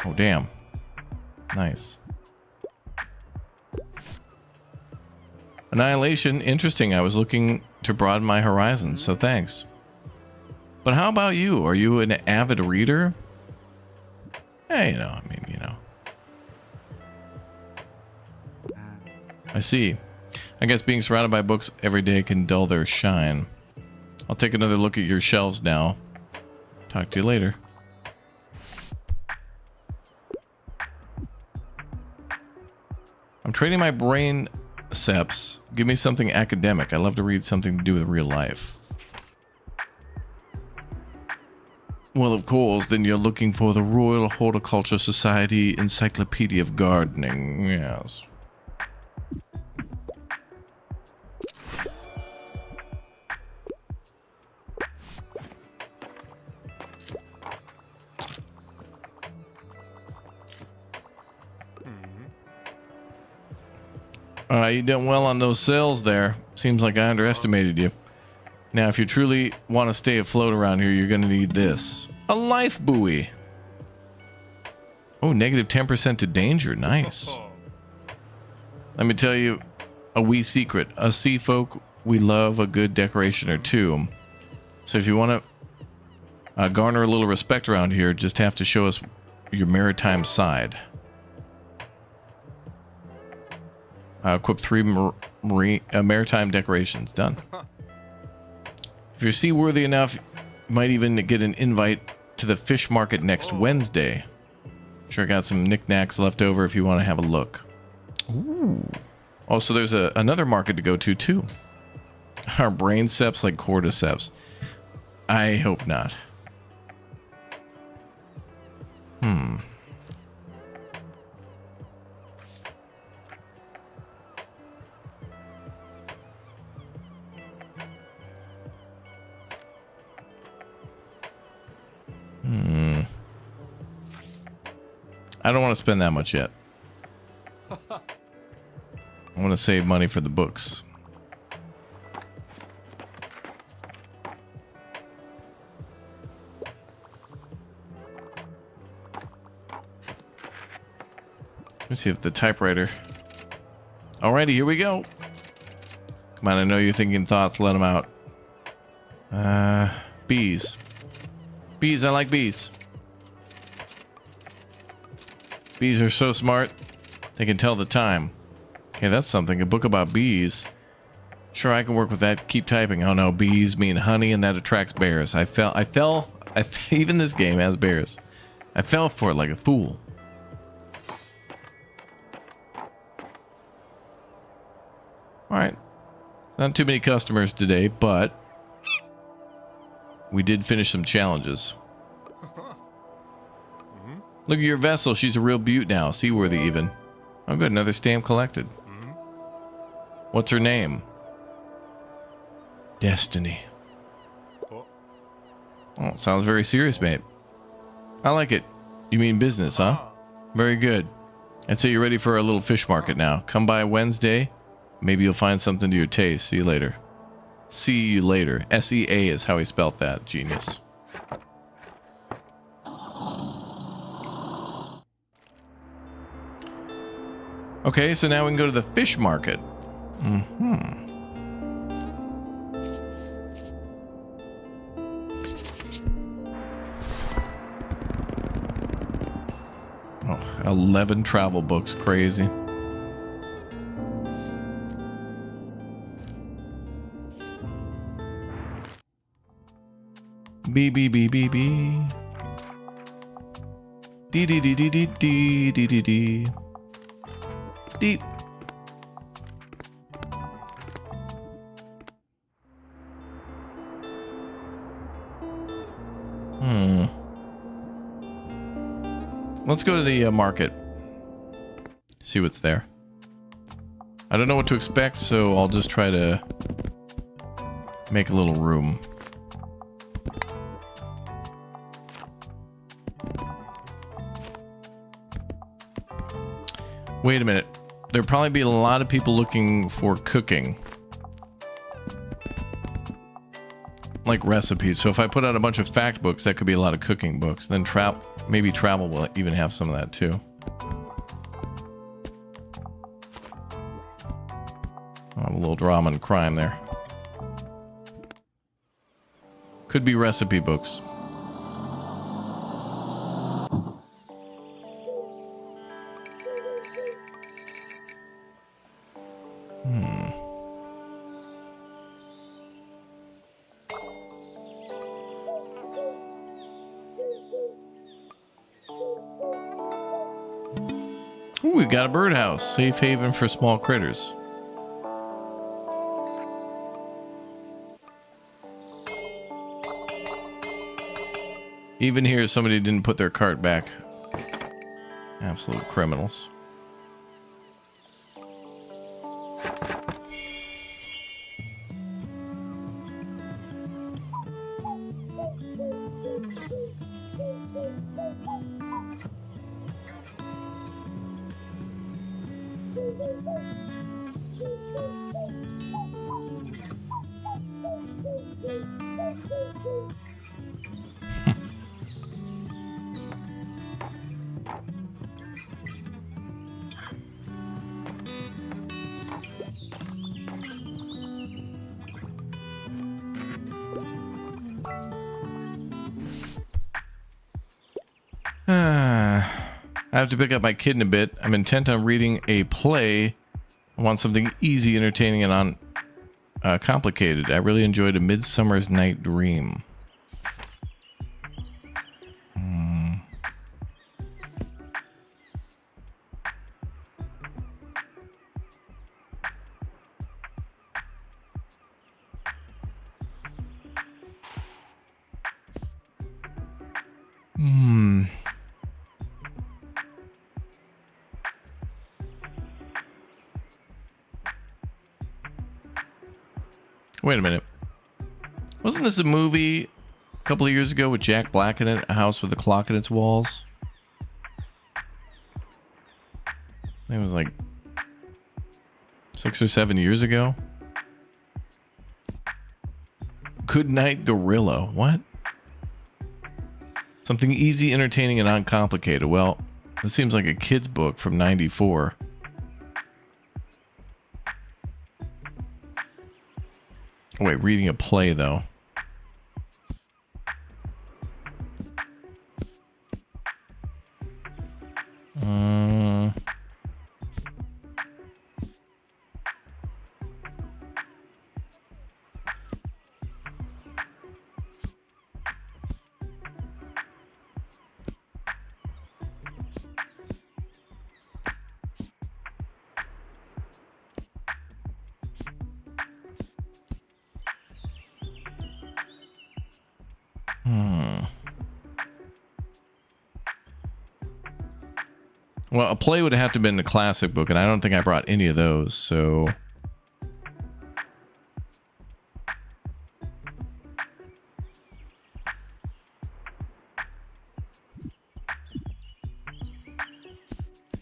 Oh, damn. Nice. Annihilation. Interesting. I was looking to broaden my horizons, so thanks. But how about you? Are you an avid reader? Hey, you know, I mean, you know. I see. I guess being surrounded by books every day can dull their shine. I'll take another look at your shelves now. Talk to you later. I'm trading my brain seps. Give me something academic. I love to read something to do with real life. Well, of course, then you're looking for the Royal Horticulture Society Encyclopedia of Gardening. Yes. You done well on those sales there. Seems like I underestimated you. Now, if you truly want to stay afloat around here, you're going to need this. A life buoy. Oh, negative 10% to danger. Nice. Let me tell you a wee secret. Us sea folk, we love a good decoration or two. So if you want to garner a little respect around here, just have to show us your maritime side. Equip 3 maritime decorations. Done. If you're seaworthy enough, you might even get an invite to the fish market next Wednesday. Sure, I got some knickknacks left over if you want to have a look. Ooh. Oh, so there's another market to go to, too. Are brainceps like cordyceps? I hope not. I don't want to spend that much yet. I want to save money for the books. Let me see if the typewriter... Alrighty, here we go. Come on, I know you're thinking thoughts. Let them out. Bees. Bees, I like bees. Bees are so smart, they can tell the time. Okay, that's something. A book about bees. Sure, I can work with that. Keep typing. Oh no, bees mean honey, and that attracts bears. I fell, even this game has bears. I fell for it like a fool. Alright. Not too many customers today, but we did finish some challenges. Look at your vessel. She's a real beaut now. Seaworthy even. Oh good, another stamp collected. What's her name? Destiny. Oh, sounds very serious, mate. I like it. You mean business, huh? Very good. I'd say you're ready for a little fish market now. Come by Wednesday. Maybe you'll find something to your taste. See you later. See you later. S-E-A is how he spelt that. Genius. Okay, so now we can go to the fish market. Oh, 11 travel books. Crazy. B B B B B. D D D D D D D D D. Deep. Let's go to the market. See what's there. I don't know what to expect, so I'll just try to make a little room. Wait a minute. There'll probably be a lot of people looking for cooking. Like recipes. So if I put out a bunch of fact books, that could be a lot of cooking books. Then maybe travel will even have some of that too. A little drama and crime there. Could be recipe books. Ooh, we've got a birdhouse. Safe haven for small critters. Even here, somebody didn't put their cart back. Absolute criminals. I have to pick up my kid in a bit. I'm intent on reading a play I want something easy, entertaining, and complicated. I really enjoyed A Midsummer's Night Dream. Wait a minute. Wasn't this a movie a couple of years ago with Jack Black in it? A House with a Clock in its Walls? I think it was like 6 or 7 years ago. Good Night Gorilla. What? Something easy, entertaining, and uncomplicated. Well, this seems like a kid's book from '94. Oh, wait, reading a play, though. Well, a play would have to have been a classic book, and I don't think I brought any of those, so...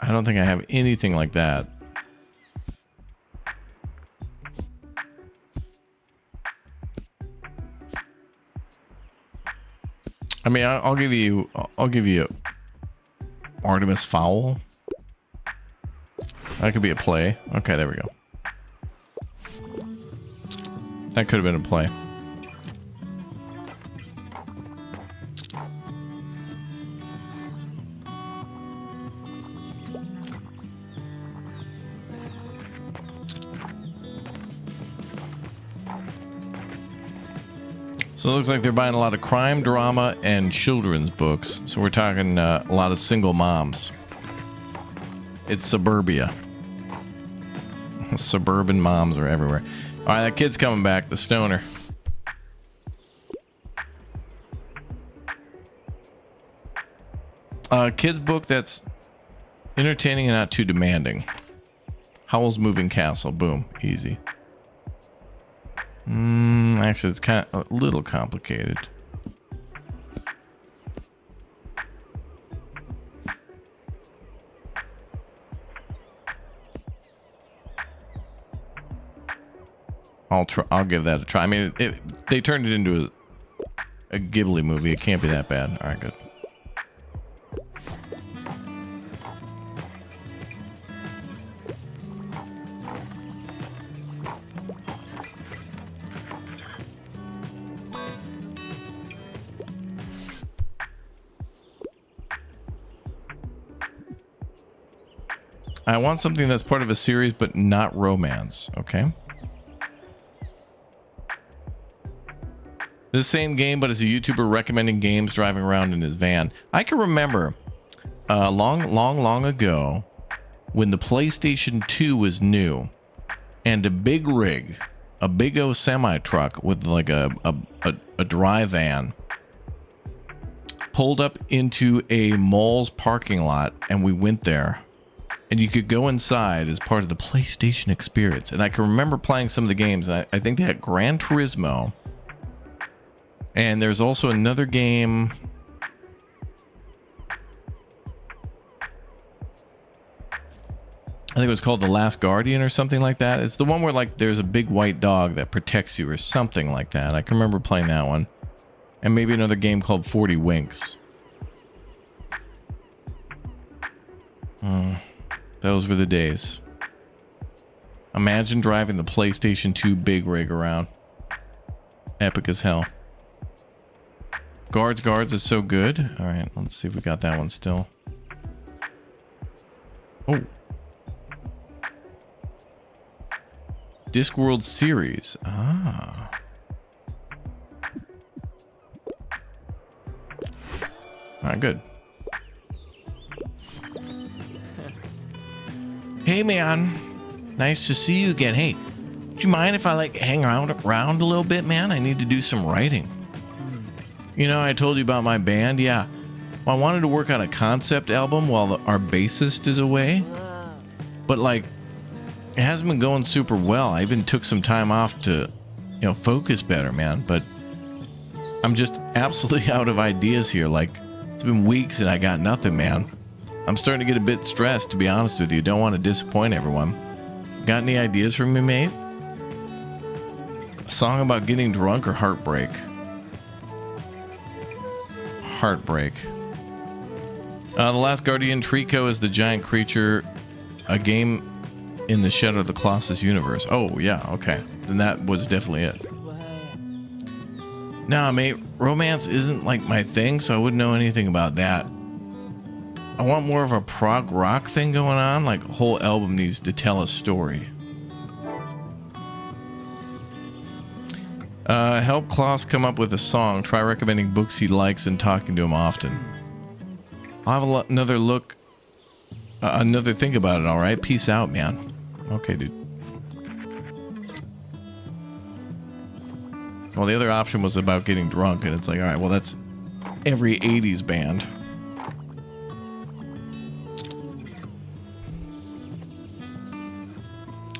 I don't think I have anything like that. I mean, I'll give you Artemis Fowl. That could be a play. Okay, there we go. That could have been a play. So it looks like they're buying a lot of crime, drama, and children's books. So we're talking a lot of single moms. It's suburbia. Suburban moms are everywhere. All right, that kid's coming back, the stoner. Kid's book that's entertaining and not too demanding. Howl's Moving Castle. Boom. Easy. Actually, it's kind of a little complicated. I'll give that a try. I mean, they turned it into a Ghibli movie. It can't be that bad. All right, good. I want something that's part of a series, but not romance. Okay. This same game, but as a YouTuber recommending games driving around in his van. I can remember long ago when the PlayStation 2 was new and a big rig, a big O semi truck with like a dry van pulled up into a mall's parking lot, and we went there. And you could go inside as part of the PlayStation experience. And I can remember playing some of the games. And I think they had Gran Turismo. And there's also another game. I think it was called The Last Guardian or something like that. It's the one where like there's a big white dog that protects you or something like that. I can remember playing that one. And maybe another game called 40 Winks. Those were the days. Imagine driving the PlayStation 2 big rig around. Epic as hell. Guards is so good. All right, let's see if we got that one still. Oh. Discworld series. Ah. Alright, good. Hey, man. Nice to see you again. Hey, do you mind if I like hang around a little bit, man? I need to do some writing. You know, I told you about my band. Yeah. Well, I wanted to work on a concept album while our bassist is away. But like, it hasn't been going super well. I even took some time off to, you know, focus better, man. But I'm just absolutely out of ideas here. Like, it's been weeks and I got nothing, man. I'm starting to get a bit stressed, to be honest with you. Don't want to disappoint everyone. Got any ideas for me, mate? A song about getting drunk or heartbreak? Heartbreak. The Last Guardian. Trico is the giant creature. A game in the Shadow of the Colossus universe. Oh, yeah, okay. Then that was definitely it. Nah, mate. Romance isn't like my thing, so I wouldn't know anything about that. I want more of a prog rock thing going on. Like, a whole album needs to tell a story. Help Klaus come up with a song. Try recommending books he likes and talking to him often. I'll have another look. Another think about it, alright? Peace out, man. Okay, dude. Well, the other option was about getting drunk, and it's like, alright, well, that's every 80s band.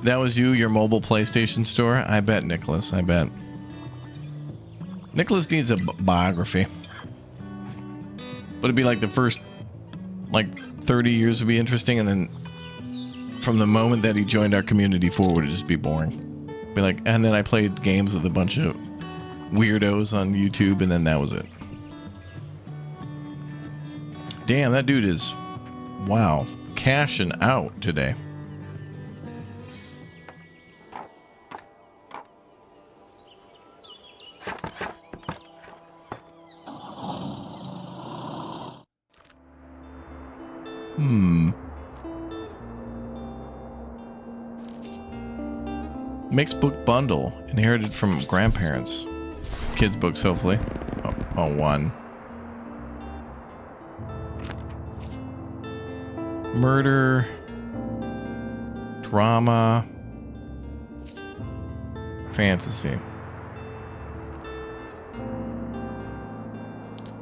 That was you, your mobile PlayStation store? I bet, Nicholas, I bet. Nicholas needs a biography. But it'd be like the first, like, 30 years would be interesting, and then from the moment that he joined our community forward, it'd just be boring. Be like, and then I played games with a bunch of weirdos on YouTube, and then that was it. Damn, that dude is, wow, cashing out today. Mixed book bundle inherited from grandparents. Kids books, hopefully. Oh, one. Murder. Drama. Fantasy.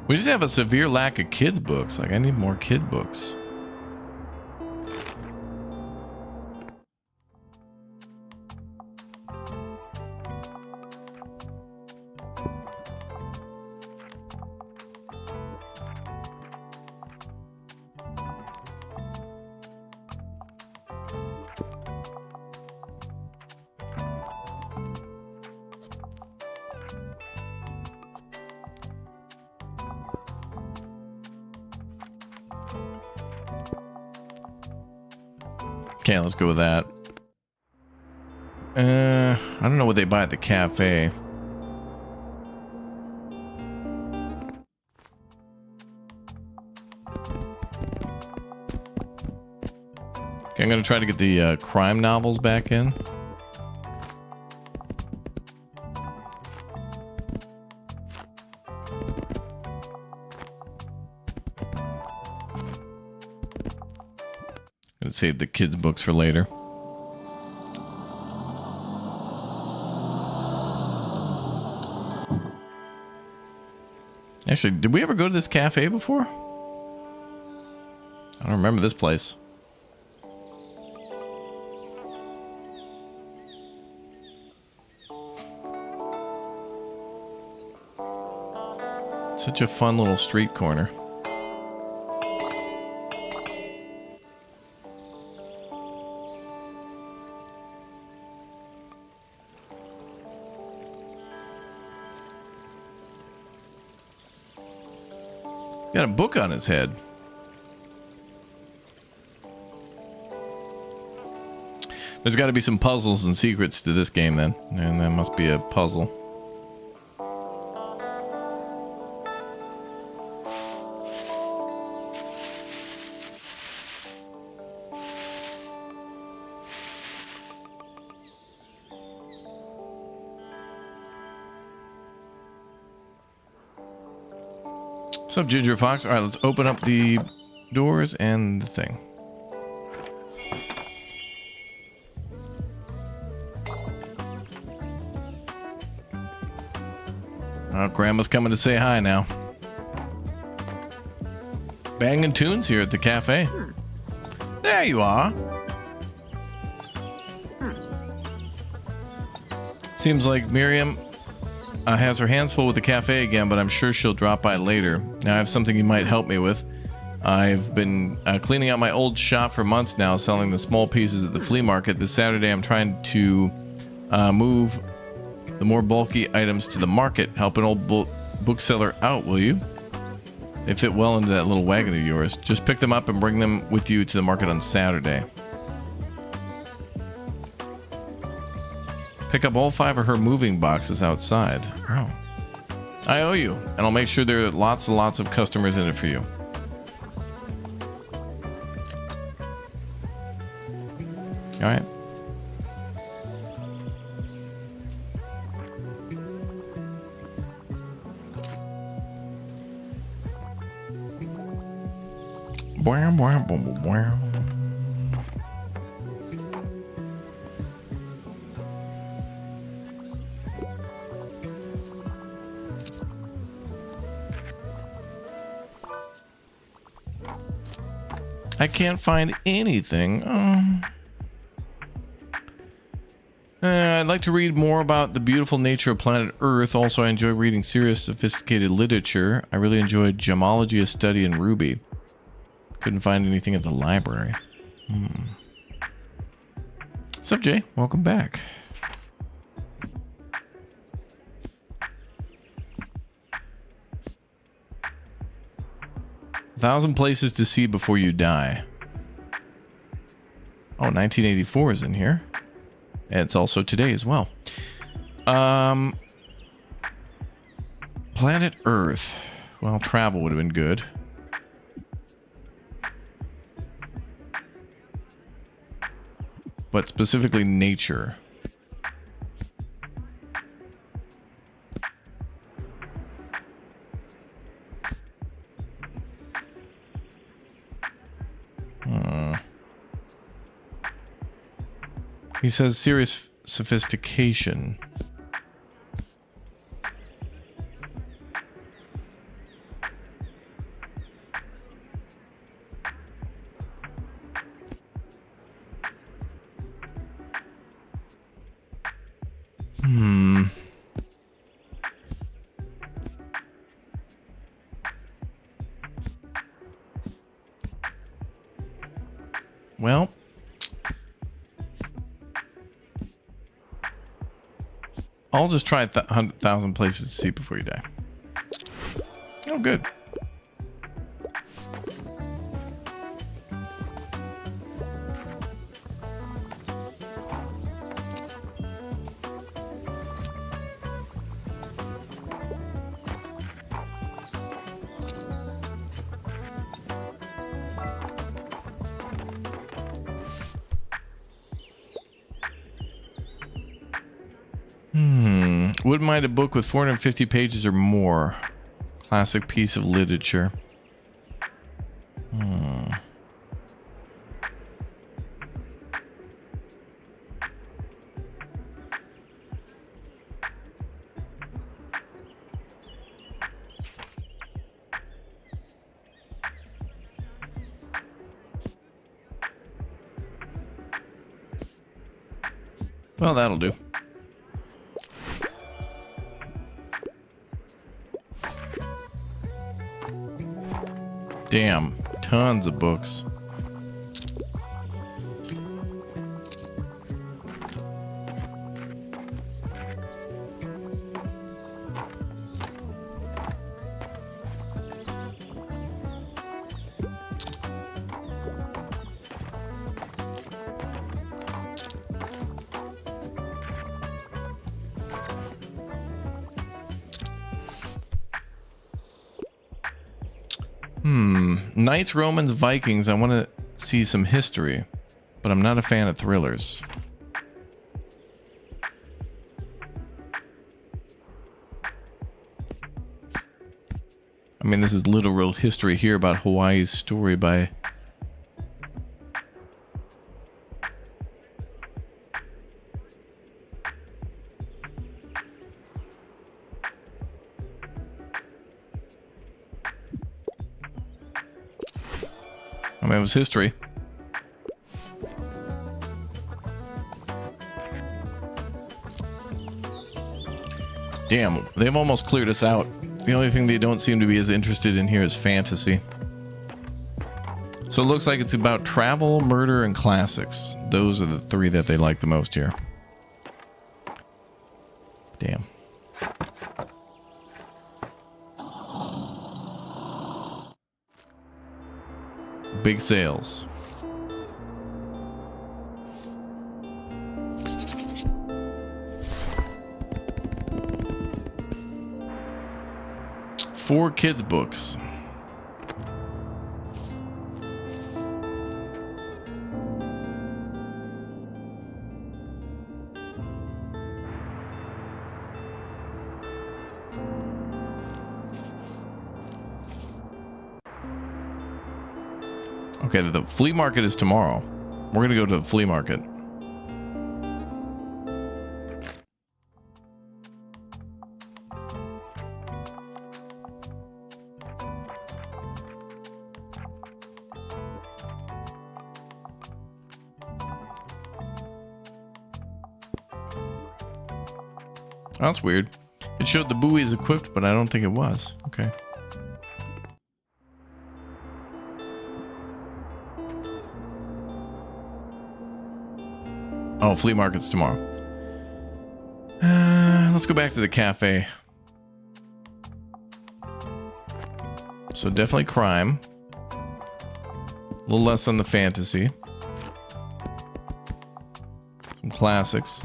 We just have a severe lack of kids books. Like, I need more kid books. Okay, let's go with that. I don't know what they buy at the cafe. Okay, I'm gonna try to get the crime novels back in. Gonna save the kids' books for later. Actually, did we ever go to this cafe before? I don't remember this place. Such a fun little street corner. Got a book on his head. There's got to be some puzzles and secrets to this game then. And that must be a puzzle. What's up, Ginger Fox? All right, let's open up the doors and the thing. Oh, Grandma's coming to say hi now. Banging tunes here at the cafe. There you are. Seems like Miriam has her hands full with the cafe again, but I'm sure she'll drop by later. Now I have something you might help me with. I've been cleaning out my old shop for months now, selling the small pieces at the flea market. This Saturday I'm trying to move the more bulky items to the market. Help an old bookseller out, will you? They fit well into that little wagon of yours. Just pick them up and bring them with you to the market on Saturday. Pick up all 5 of her moving boxes outside. Oh. I owe you, and I'll make sure there are lots and lots of customers in it for you. All right. Bwam, bwam, bwam, bwam. I can't find anything. I'd like to read more about the beautiful nature of planet Earth. Also, I enjoy reading serious, sophisticated literature. I really enjoyed Gemology, A Study in Ruby. Couldn't find anything at the library. What's up, Jay? Welcome back. "1,000 Places to See Before You Die." Oh, 1984 is in here. And it's also today as well. Planet Earth. Well, travel would have been good. But specifically nature. He says serious sophistication. Well, I'll just try 1,000 Places to See Before You Die. Oh, good. Wouldn't mind a book with 450 pages or more. Classic piece of literature. Well, that'll do. Damn, tons of books. Knights, Romans, Vikings. I want to see some history, but I'm not a fan of thrillers. I mean, this is literal history here about Hawaii's story by... I mean, it was history. Damn, they've almost cleared us out. The only thing they don't seem to be as interested in here is fantasy. So it looks like it's about travel, murder, and classics. Those are the three that they like the most here. Damn. Big sales. Four kids' books. Okay, the flea market is tomorrow. We're gonna go to the flea market. Oh, that's weird. It showed the buoy is equipped, but I don't think it was. Okay. Oh, flea market's tomorrow. Let's go back to the cafe. So definitely crime. A little less on the fantasy. Some classics.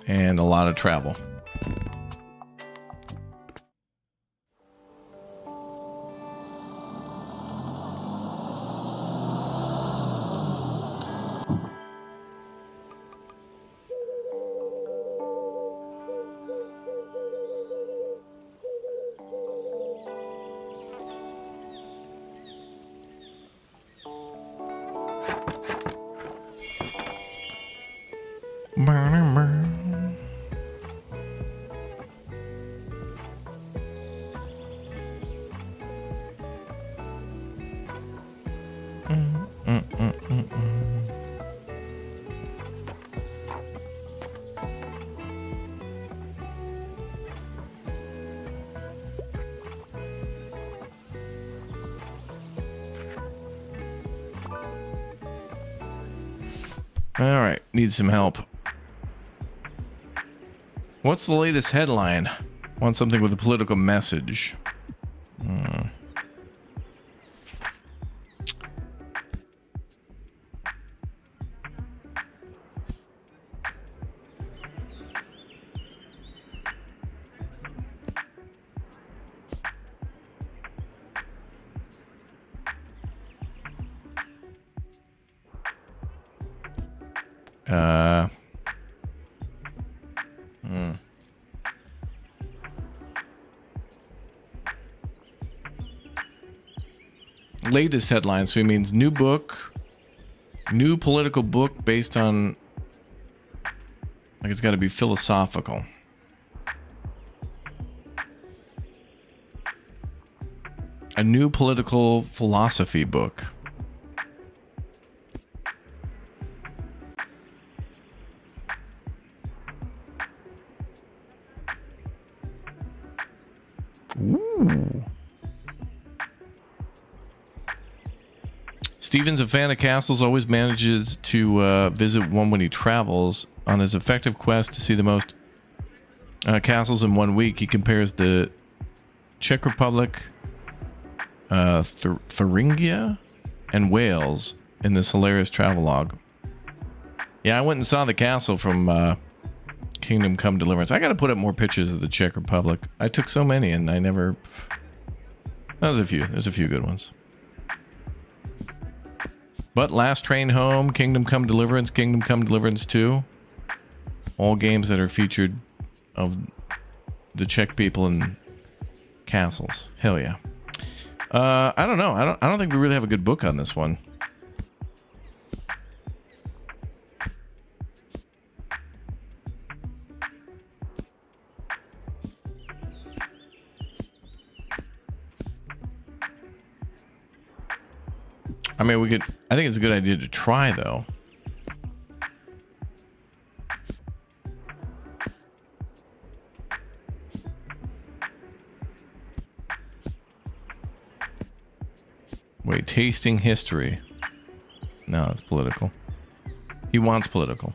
And a lot of travel. All right, need some help. What's the latest headline? Want something with a political message. Latest headline, so he means new book, new political book based on, like, it's got to be philosophical. A new political philosophy book. Ooh. Steven's a fan of castles, always manages to visit one when he travels. On his effective quest to see the most castles in 1 week, he compares the Czech Republic, Thuringia, and Wales in this hilarious travelogue. Yeah, I went and saw the castle from Kingdom Come Deliverance. I got to put up more pictures of the Czech Republic. I took so many and I never... There's a few. There's a few good ones. But Last Train Home, Kingdom Come Deliverance, Kingdom Come Deliverance 2. All games that are featured of the Czech people in castles. Hell yeah. I don't know. I don't think we really have a good book on this one. I mean, we could. I think it's a good idea to try, though. Wait, tasting history. No, it's political. He wants political.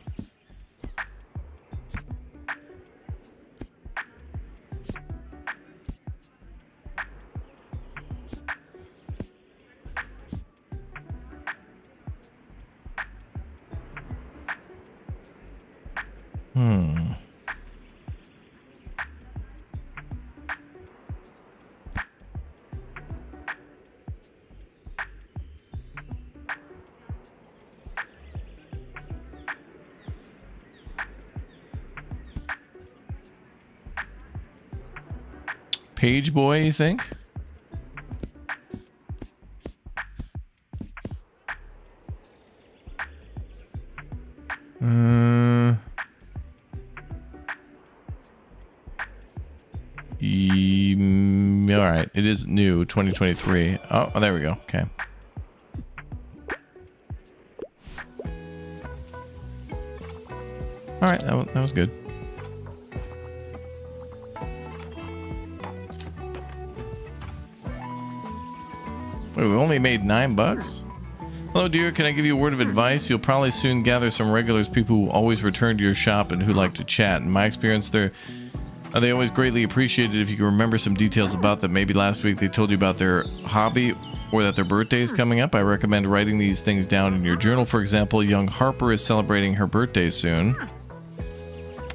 Page boy, you think? All right, it is new, 2023. Oh, there we go. Okay. All right, that was good. Wait, we only made $9? Hello, dear. Can I give you a word of advice? You'll probably soon gather some regulars, people who always return to your shop and who like to chat. In my experience, they always greatly appreciate it if you can remember some details about them. Maybe last week they told you about their hobby or that their birthday is coming up. I recommend writing these things down in your journal. For example, young Harper is celebrating her birthday soon.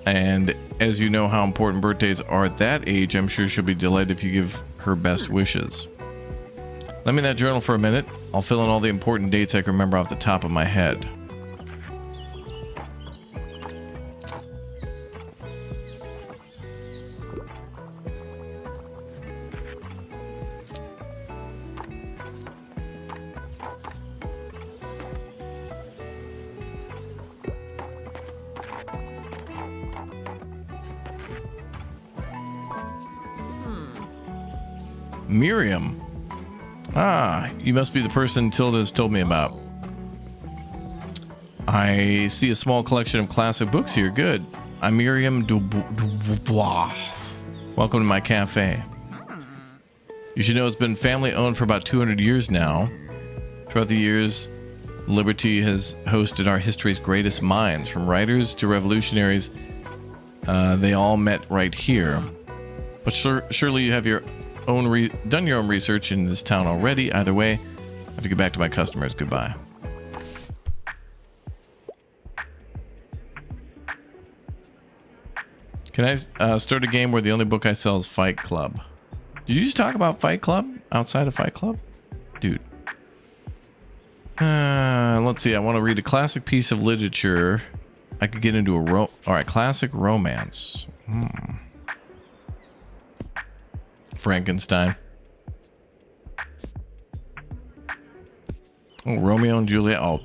And as you know how important birthdays are at that age, I'm sure she'll be delighted if you give her best wishes. Let me in that journal for a minute. I'll fill in all the important dates I can remember off the top of my head. Miriam. Ah, you must be the person Tilda's told me about. I see a small collection of classic books here. Good. I'm Miriam Dubois. Welcome to my cafe. You should know it's been family owned for about 200 years now. Throughout the years, Liberty has hosted our history's greatest minds, from writers to revolutionaries. They all met right here. But surely you have your done your own research in this town already. Either way, I have to get back to my customers. Goodbye. Can I start a game where the only book I sell is Fight Club? Did you just talk about Fight Club outside of Fight Club? Dude. Let's see. I want to read a classic piece of literature. I could get into a alright, classic romance. Frankenstein. Oh, Romeo and Juliet. Oh,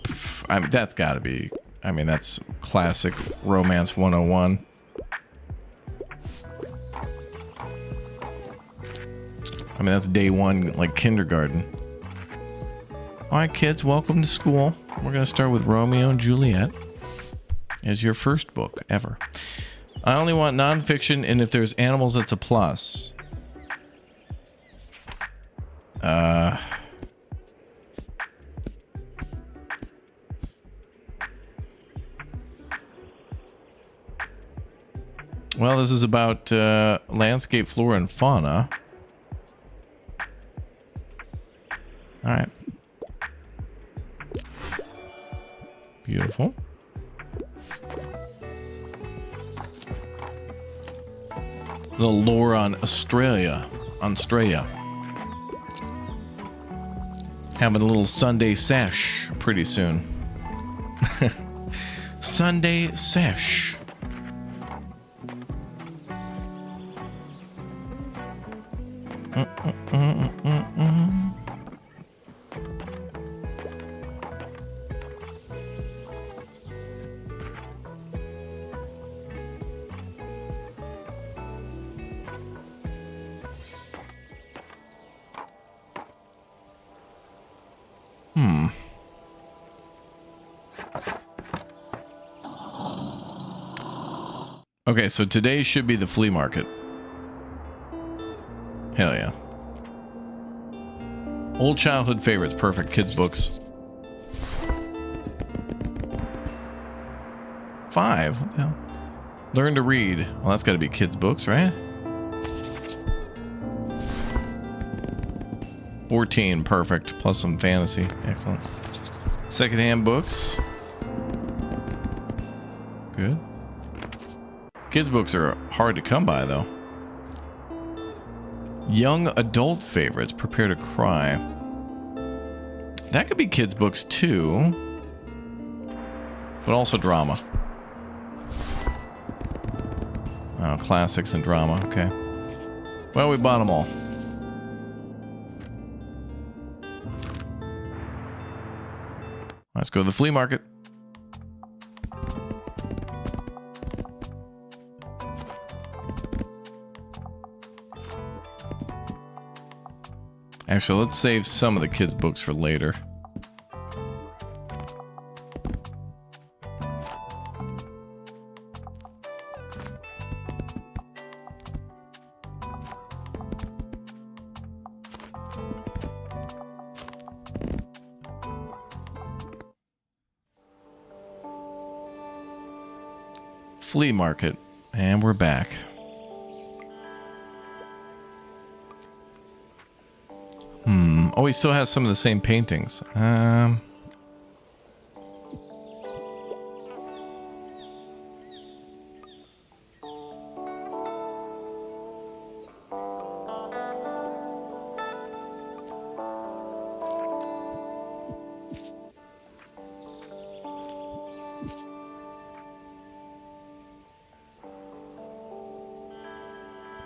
I mean, that's got to be. I mean, that's classic romance 101. I mean, that's day one, like kindergarten. All right, kids, welcome to school. We're going to start with Romeo and Juliet as your first book ever. I only want nonfiction, and if there's animals, that's a plus. Well, this is about landscape, flora, and fauna. All right. Beautiful. The lore on Australia. Having a little Sunday sesh pretty soon. Sunday sesh. Okay, so today should be the flea market. Hell yeah. Old childhood favorites, perfect. Kids' books. 5? What the hell? Learn to read. Well, that's got to be kids' books, right? 14, perfect. Plus some fantasy. Excellent. Secondhand books. Good. Kids' books are hard to come by, though. Young adult favorites, prepare to cry. That could be kids' books, too. But also drama. Oh, classics and drama. Okay. Well, we bought them all. Let's go to the flea market. Actually, let's save some of the kids' books for later. Flea market, and we're back. Oh, he still has some of the same paintings.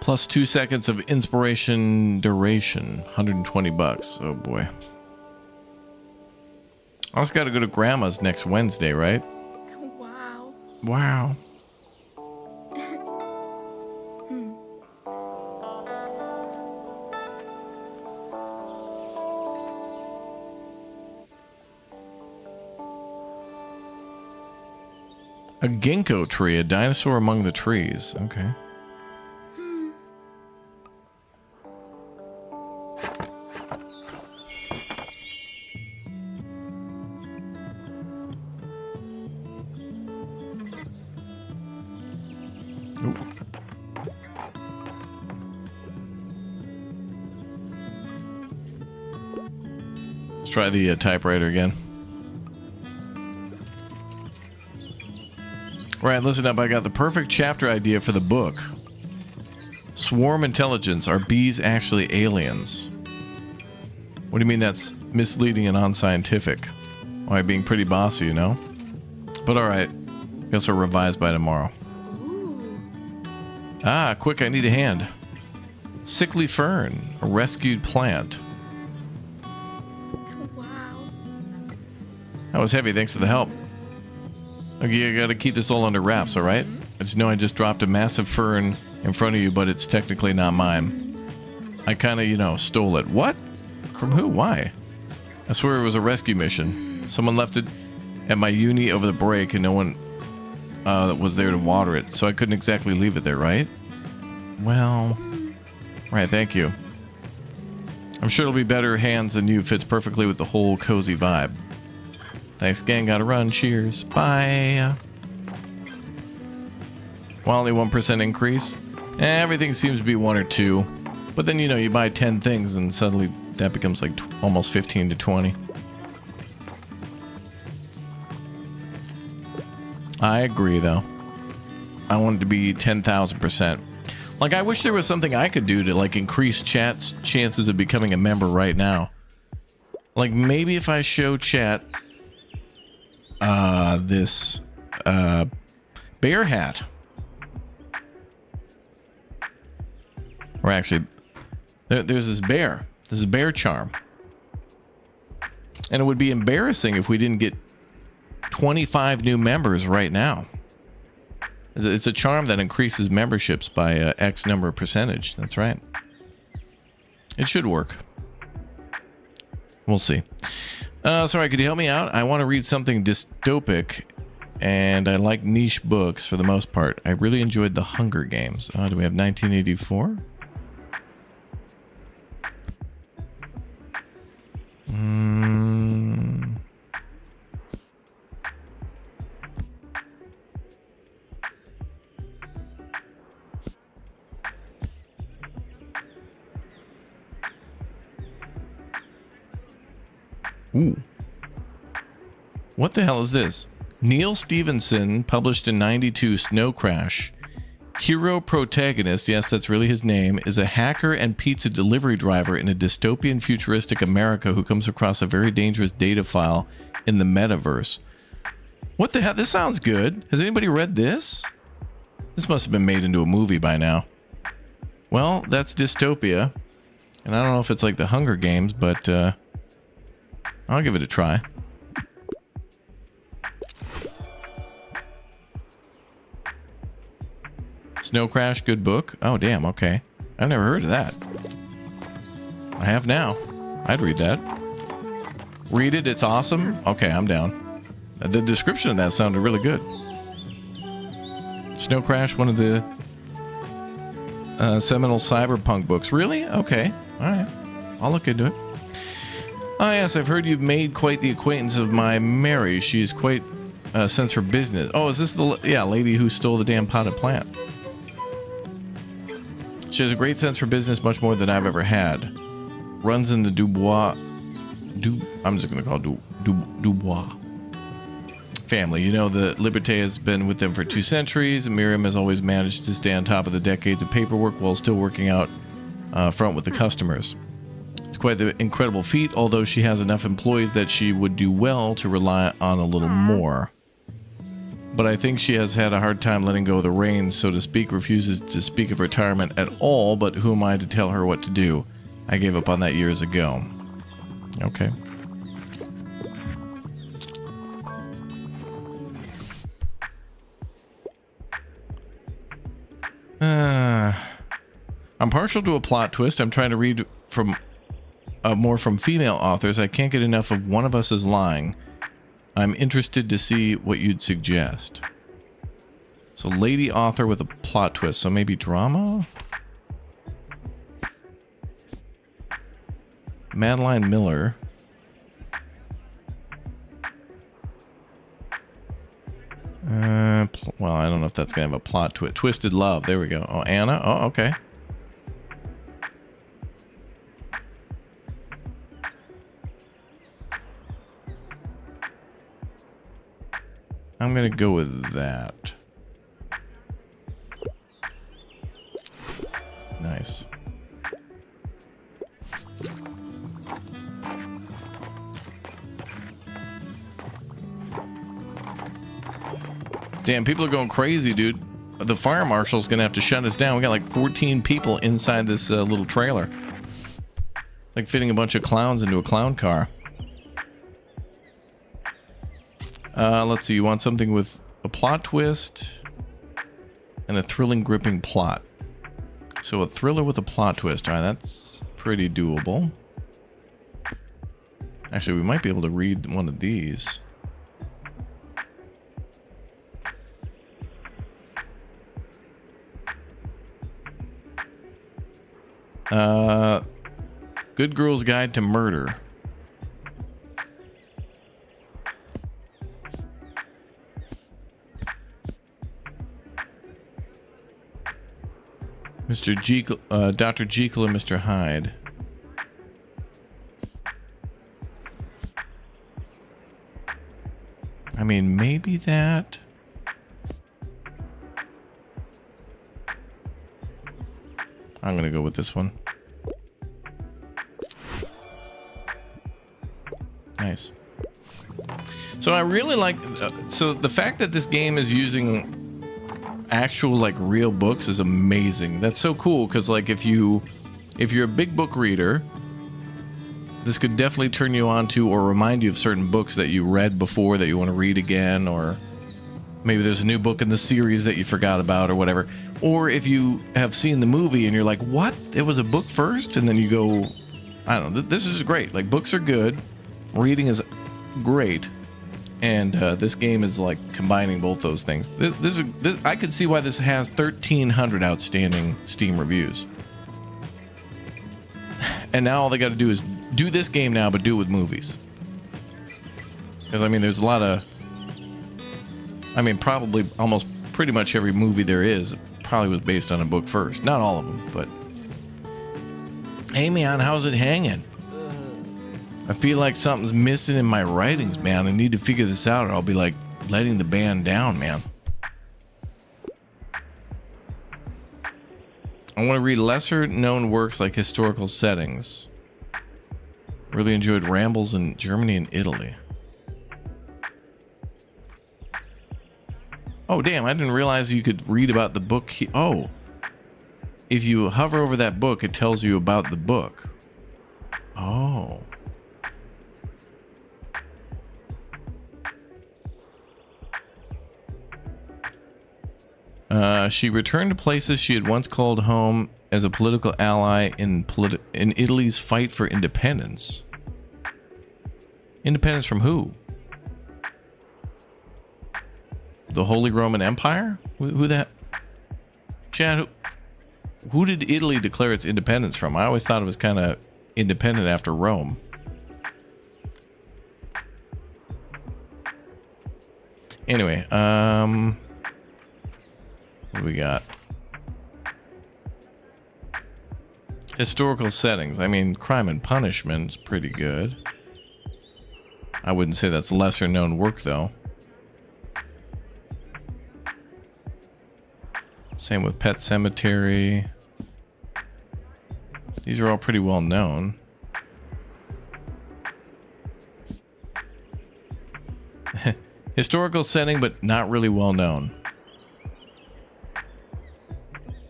Plus 2 seconds of inspiration duration. 120 bucks. Oh boy. I also got to go to Grandma's next Wednesday, right? Wow. Wow. A ginkgo tree, a dinosaur among the trees. Okay. Let's try the typewriter again. Right, listen up. I got the perfect chapter idea for the book. Swarm intelligence. Are bees actually aliens? What do you mean that's misleading and unscientific? Why, being pretty bossy, you know? But alright. Guess I'll revise by tomorrow. Ooh. Ah, quick, I need a hand. Sickly fern. A rescued plant. Wow. That was heavy, thanks to the help. Okay, I gotta keep this all under wraps, alright? I just know I just dropped a massive fern in front of you, but it's technically not mine. I kinda, you know, stole it. What? From who? Why? I swear it was a rescue mission. Someone left it at my uni over the break and no one was there to water it, so I couldn't exactly leave it there, right? Well... Right, thank you. I'm sure it'll be better hands than you. Fits perfectly with the whole cozy vibe. Thanks again, gotta run. Cheers. Bye. Well, only 1% increase. Everything seems to be 1 or 2. But then, you know, you buy 10 things and suddenly that becomes like almost 15 to 20. I agree, though. I want it to be 10,000%. Like, I wish there was something I could do to, like, increase chat's chances of becoming a member right now. Like, maybe if I show chat this bear hat. Or actually, There's this bear. This is bear charm. And it would be embarrassing if we didn't get 25 new members right now. It's a charm that increases memberships by X number of percentage. That's right. It should work. We'll see. Sorry, could you help me out? I want to read something dystopic, and I like niche books for the most part. I really enjoyed The Hunger Games. Do we have 1984? Ooh. What the hell is this? Neil Stevenson published in '92 Snow Crash. Hero protagonist, yes, that's really his name, is a hacker and pizza delivery driver in a dystopian futuristic America who comes across a very dangerous data file in the metaverse. What the hell? This sounds good. Has anybody read this? This must have been made into a movie by now. Well, that's dystopia. And I don't know if it's like the Hunger Games, but I'll give it a try. Snow Crash, good book. Oh, damn, okay. I've never heard of that. I have now. I'd read that. Read it, it's awesome. Okay, I'm down. The description of that sounded really good. Snow Crash, one of the seminal cyberpunk books. Really? Okay. All right. I'll look into it. Oh, yes, I've heard you've made quite the acquaintance of my Mary. She is quite a sense for business. Oh, is this the lady who stole the damn potted plant? She has a great sense for business, much more than I've ever had. Runs in the I'm just going to call it Dubois family. You know, the Liberté has been with them for 2 centuries, and Miriam has always managed to stay on top of the decades of paperwork while still working out front with the customers. It's quite the incredible feat, although she has enough employees that she would do well to rely on a little more. But I think she has had a hard time letting go of the reins, so to speak, refuses to speak of retirement at all, but who am I to tell her what to do? I gave up on that years ago. Okay. I'm partial to a plot twist. I'm trying to read from more from female authors. I can't get enough of One of Us is Lying. I'm interested to see what you'd suggest. So, lady author with a plot twist. So maybe drama? Madeline Miller. Well, I don't know if that's going to have a plot twist. Twisted Love. There we go. Oh, Anna. Oh, okay. I'm going to go with that. Nice. Damn, people are going crazy, dude. The fire marshal's going to have to shut us down. We got like 14 people inside this little trailer. Like fitting a bunch of clowns into a clown car. Let's see. You want something with a plot twist and a thrilling, gripping plot. So a thriller with a plot twist. All right, that's pretty doable. Actually, we might be able to read one of these. Good Girl's Guide to Murder. Mr. Jekyll, Dr. Jekyll and Mr. Hyde. I mean, maybe that. I'm gonna go with this one. Nice. So I really like, so the fact that this game is using actual like real books is amazing. That's so cool, because like if you if you're a big book reader, this could definitely turn you on to or remind you of certain books that you read before that you want to read again, or maybe there's a new book in the series that you forgot about or whatever. Or if you have seen the movie and you're like, what? It was a book first? And then you go, I don't know, this is great. Like, books are good. Reading is great. And this game is like combining both those things. This I could see why this has 1,300 outstanding Steam reviews. And now all they got to do is do this game now, but do it with movies. Because, I mean, there's a lot of... I mean, probably almost pretty much every movie there is probably was based on a book first. Not all of them, but... Hey, man, how's it hanging? I feel like something's missing in my writings, man. I need to figure this out, or I'll be, like, letting the band down, man. I want to read lesser-known works like historical settings. Really enjoyed Rambles in Germany and Italy. Oh, damn, I didn't realize you could read about the book. Oh. If you hover over that book, it tells you about the book. Oh. She returned to places she had once called home as a political ally in Italy's fight for independence. Independence from who? The Holy Roman Empire? Who that? Chad, who did Italy declare its independence from? I always thought it was kind of independent after Rome. Anyway, what do we got? Historical settings. I mean, Crime and Punishment is pretty good. I wouldn't say that's lesser known work, though. Same with Pet Sematary. These are all pretty well known. Historical setting, but not really well known.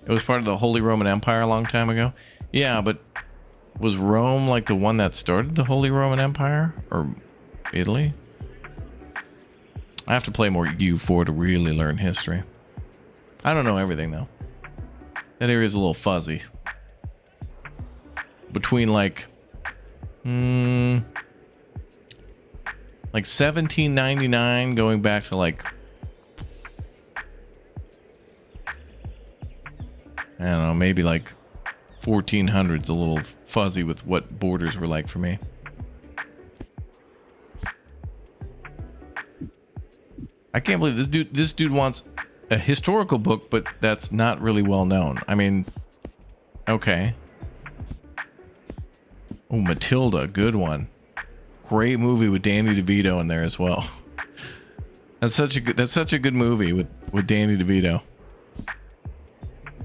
It was part of the Holy Roman Empire a long time ago. Yeah, but was Rome like the one that started the Holy Roman Empire? Or Italy? I have to play more U4 to really learn history. I don't know everything, though. That area's a little fuzzy. Between like 1799 going back to like, I don't know, maybe like 1400's a little fuzzy with what borders were like for me. I can't believe this dude wants a historical book, but that's not really well known. I mean, okay. Oh, Matilda, good one. Great movie with Danny DeVito in there as well. That's such a good movie with Danny DeVito.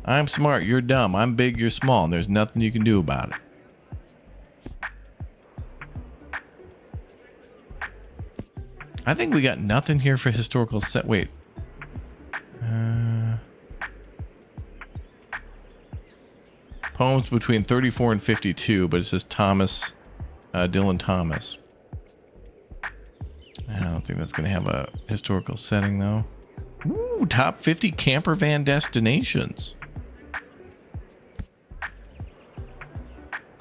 I'm smart, you're dumb. I'm big, you're small, and there's nothing you can do about it. I think we got nothing here for historical set. Wait. Poems between 34 and 52, but it says Thomas, Dylan Thomas. I don't think that's going to have a historical setting, though. Ooh, top 50 camper van destinations.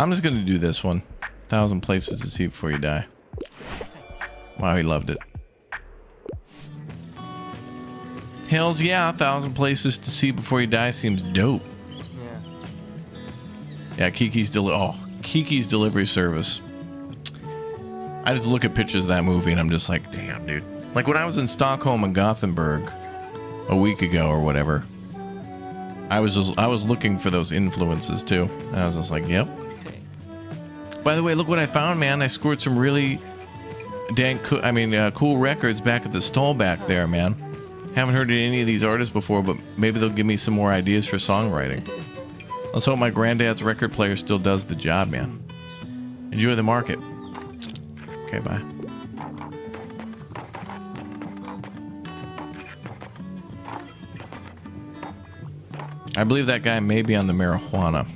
I'm just going to do this one. 1,000 places to see before you die. Wow, he loved it. Hells yeah, 1,000 places to see before you die seems dope. Yeah, Kiki's delivery service. I just look at pictures of that movie and I'm just like, damn, dude. Like when I was in Stockholm and Gothenburg a week ago or whatever, I was looking for those influences too, and I was just like, yep. By the way, look what I found, man. I scored some really cool records back at the stall back there, man. Haven't heard of any of these artists before, but maybe they'll give me some more ideas for songwriting. Let's hope my granddad's record player still does the job, man. Enjoy the market. Okay, bye. I believe that guy may be on the marijuana.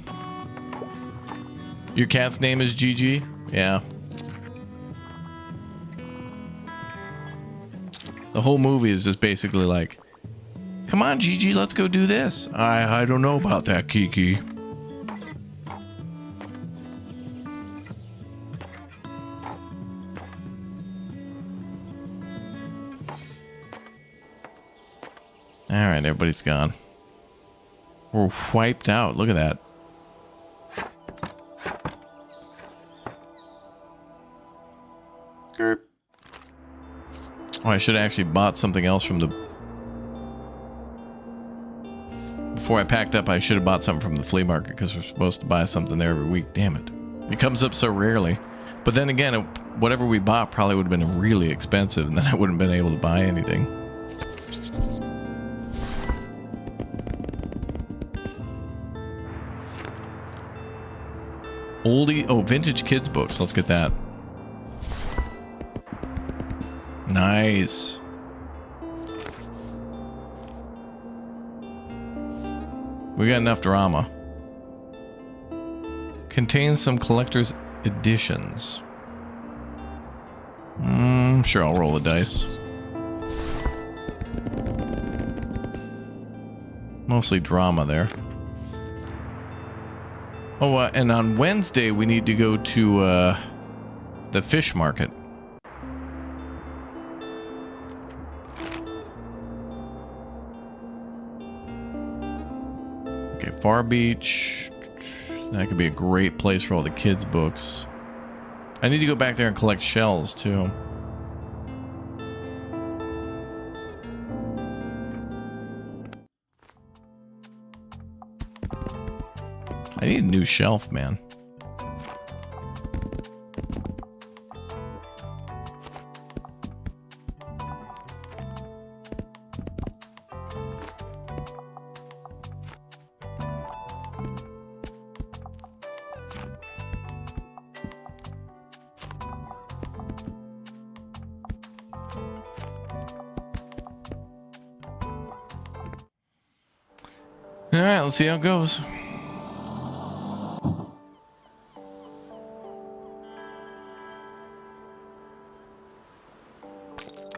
Your cat's name is Gigi? Yeah. The whole movie is just basically like, come on, Gigi, let's go do this. I don't know about that, Kiki. All right, everybody's gone. We're wiped out. Look at that. Gerp. Oh, I should have actually bought something else from the... Before I packed up, I should have bought something from the flea market because we're supposed to buy something there every week. Damn it. It comes up so rarely. But then again, whatever we bought probably would have been really expensive, and then I wouldn't have been able to buy anything. Oldie... Oh, vintage kids books. Let's get that. Nice. We got enough drama. Contains some collector's editions. Sure, I'll roll the dice. Mostly drama there. Oh, and on Wednesday we need to go to the fish market. Okay, Far Beach. That could be a great place for all the kids' books. I need to go back there and collect shells too. I need a new shelf, man. All right, let's see how it goes.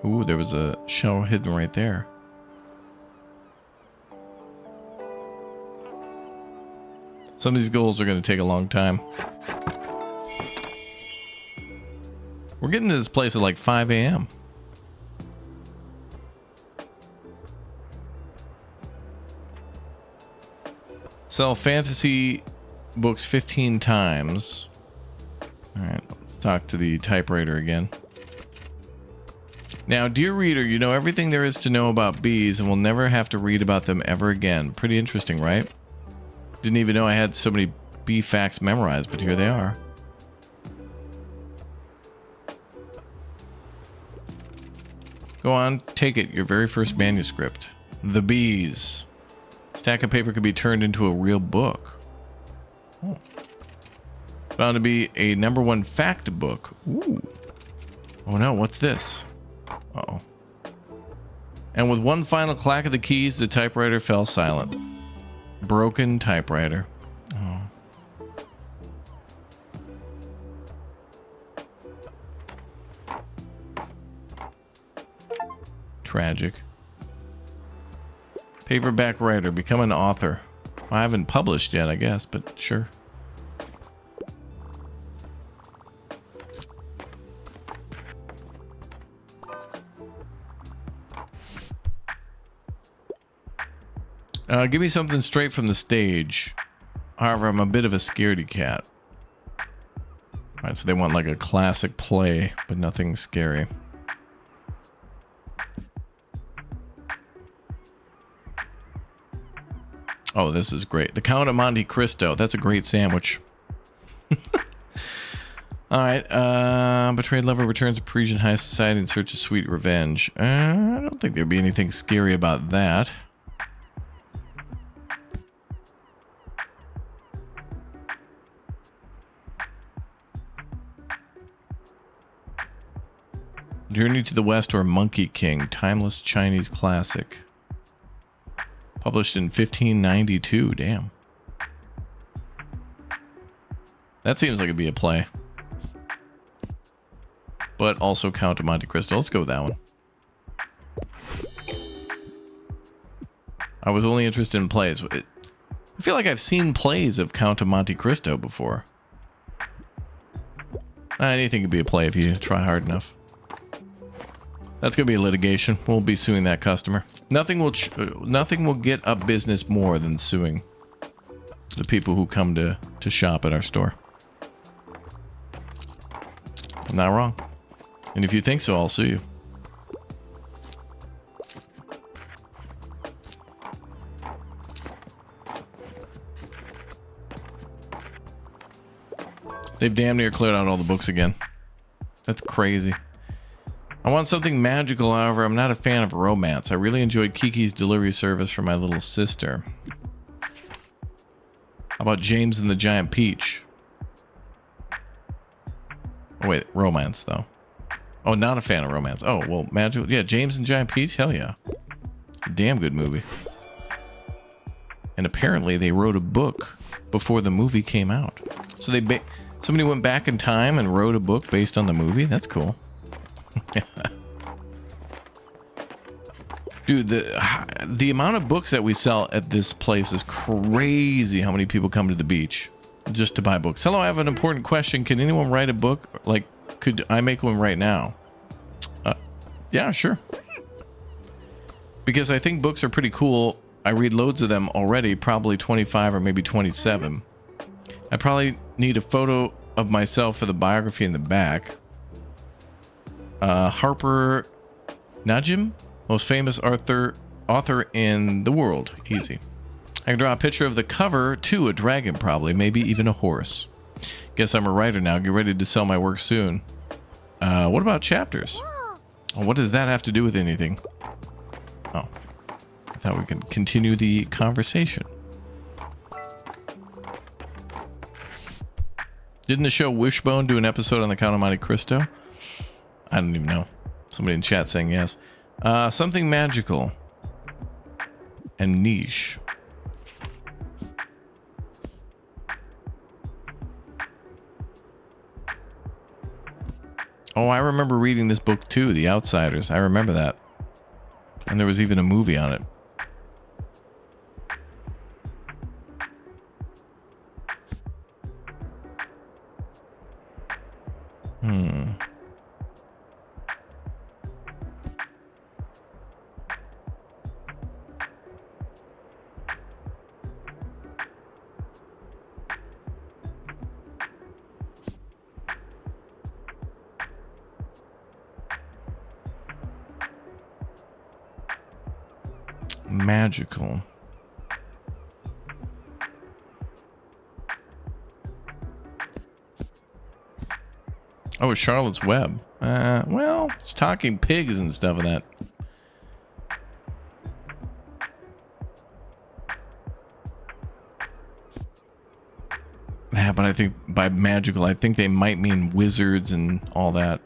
Ooh, there was a shell hidden right there. Some of these goals are going to take a long time. We're getting to this place at like 5 a.m. Sell fantasy books 15 times. All right, let's talk to the typewriter again. Now, dear reader, you know everything there is to know about bees and will never have to read about them ever again. Pretty interesting, right? Didn't even know I had so many bee facts memorized, but here they are. Go on, take it, your very first manuscript. The bees. Stack of paper could be turned into a real book. Oh. Found to be a #1 fact book. Ooh. Oh no, what's this? Uh-oh. And with one final clack of the keys, the typewriter fell silent. Broken typewriter. Oh. Tragic. Paperback writer, become an author. Well, I haven't published yet, I guess, but sure. Give me something straight from the stage. However, I'm a bit of a scaredy cat. Alright, so they want like a classic play, but nothing scary. Oh, this is great. The Count of Monte Cristo. That's a great sandwich. Alright, betrayed lover returns to Parisian high society in search of sweet revenge. I don't think there'd be anything scary about that. Journey to the West or Monkey King, timeless Chinese classic. Published in 1592, damn. That seems like it'd be a play. But also Count of Monte Cristo. Let's go with that one. I was only interested in plays. I feel like I've seen plays of Count of Monte Cristo before. Anything could be a play if you try hard enough. That's gonna be a litigation. We'll be suing that customer. Nothing will get up business more than suing the people who come to shop at our store. I'm not wrong. And if you think so, I'll sue you. They've damn near cleared out all the books again. That's crazy. I want something magical, however, I'm not a fan of romance. I really enjoyed Kiki's delivery service for my little sister. How about James and the Giant Peach? Oh, wait, romance, though. Oh, not a fan of romance. Oh, well, magical. Yeah, James and Giant Peach? Hell yeah. It's a damn good movie. And apparently they wrote a book before the movie came out. So somebody went back in time and wrote a book based on the movie? That's cool. Dude, the amount of books that we sell at this place is crazy. How many people come to the beach just to buy books? Hello, I have an important question. Can anyone write a book? Like, could I make one right now? Yeah, sure. Because I think books are pretty cool. I read loads of them already, probably 25 or maybe 27. I probably need a photo of myself for the biography in the back. Harper Najim, most famous author in the world. Easy. I can draw a picture of the cover to a dragon, probably, maybe even a horse. Guess I'm a writer now. Get ready to sell my work soon. What about chapters? Oh, what does that have to do with anything? Oh, I thought we could continue the conversation. Didn't the show Wishbone do an episode on the Count of Monte Cristo? I don't even know. Somebody in chat saying yes. Something magical and niche. Oh, I remember reading this book too, The Outsiders. I remember that. And there was even a movie on it. Magical. Oh, it's Charlotte's Web. Well, it's talking pigs and stuff in that. Yeah, but I think by magical, I think they might mean wizards and all that.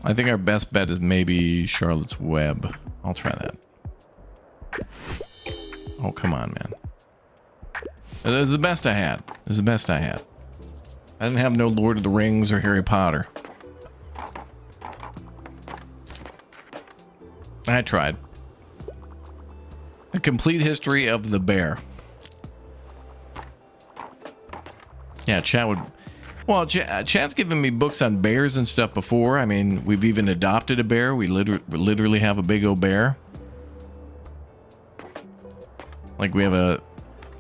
I think our best bet is maybe Charlotte's Web. I'll try that. Oh, come on, man. It was the best I had. It was the best I had. I didn't have no Lord of the Rings or Harry Potter. I tried. A complete history of the bear. Yeah, chat would... Well, chat's given me books on bears and stuff before. I mean, we've even adopted a bear. We literally have a big old bear. Like, we have a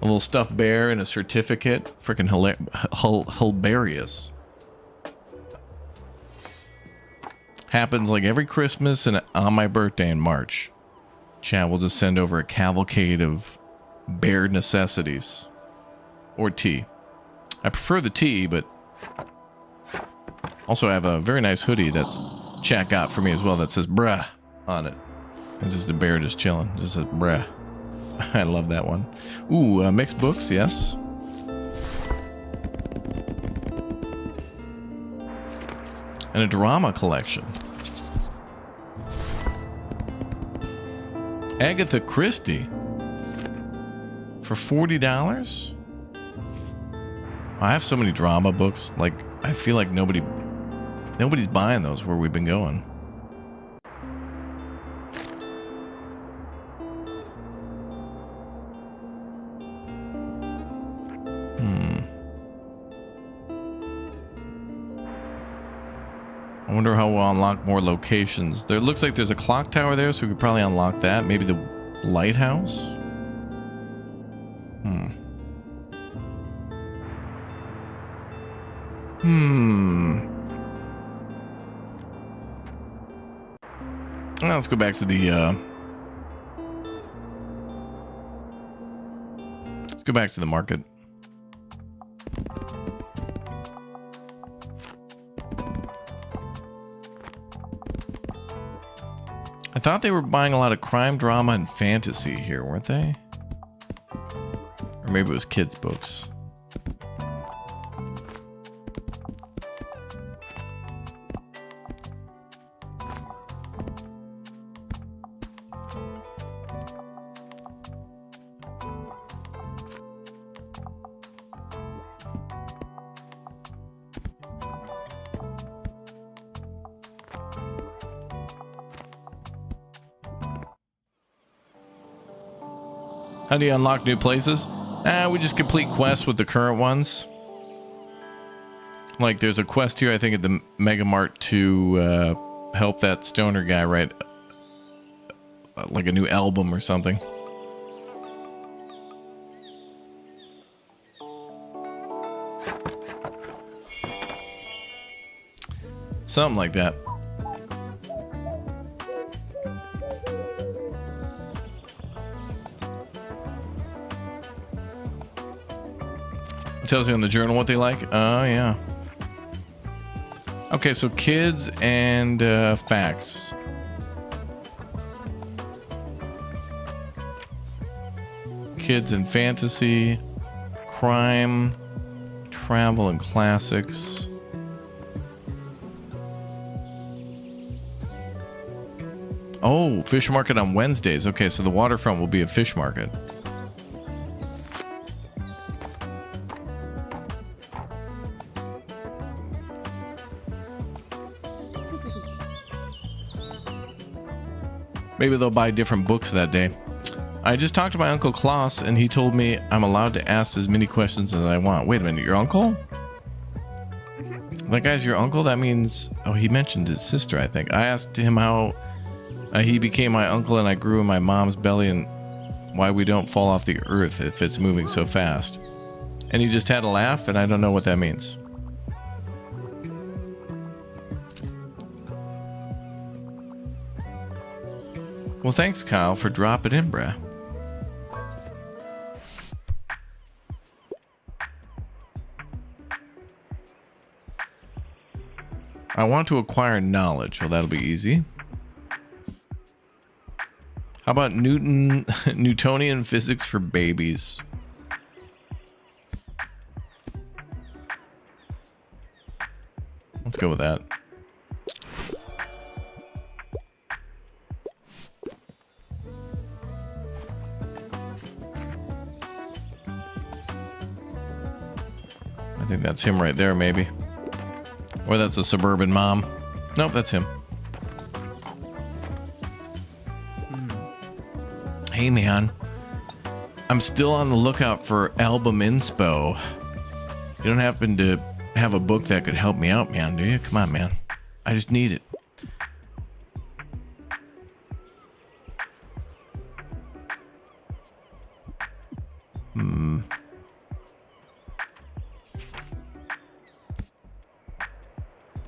little stuffed bear and a certificate. Freaking hilarious. Happens like every Christmas and on my birthday in March. Chat will just send over a cavalcade of bear necessities. Or tea. I prefer the tea, but... Also, I have a very nice hoodie that's chat got for me as well that says bruh on it. It's just a bear just chilling. It just says bruh. I love that one. Ooh, mixed books, yes. And a drama collection. Agatha Christie for $40. I have so many drama books. Like, I feel like nobody's buying those where we've been going. I wonder how we'll unlock more locations. There looks like there's a clock tower there, so we could probably unlock that. Maybe the lighthouse? Now let's go back to the let's go back to the market. I thought they were buying a lot of crime, drama, and fantasy here, weren't they? Or maybe it was kids' books. How do you unlock new places? We just complete quests with the current ones. Like, there's a quest here, I think, at the Mega Mart to help that stoner guy write like a new album or something. Something like that. It tells you in the journal what they like. Oh, yeah. Okay, so kids and facts. Kids and fantasy, crime, travel and classics. Oh, fish market on Wednesdays. Okay, so the waterfront will be a fish market. Maybe they'll buy different books that day. I just talked to my Uncle Klaus, and he told me I'm allowed to ask as many questions as I want. Wait a minute, your uncle? That guy's your uncle? That means... Oh, he mentioned his sister, I think. I asked him how he became my uncle and I grew in my mom's belly and why we don't fall off the earth if it's moving so fast. And he just had a laugh, and I don't know what that means. Well, thanks, Kyle, for dropping in, bruh. I want to acquire knowledge. Well, that'll be easy. How about Newtonian physics for babies? Let's go with that. I think that's him right there, maybe. Or that's a suburban mom. Nope, that's him. Hey, man. I'm still on the lookout for album inspo. You don't happen to have a book that could help me out, man, do you? Come on, man. I just need it.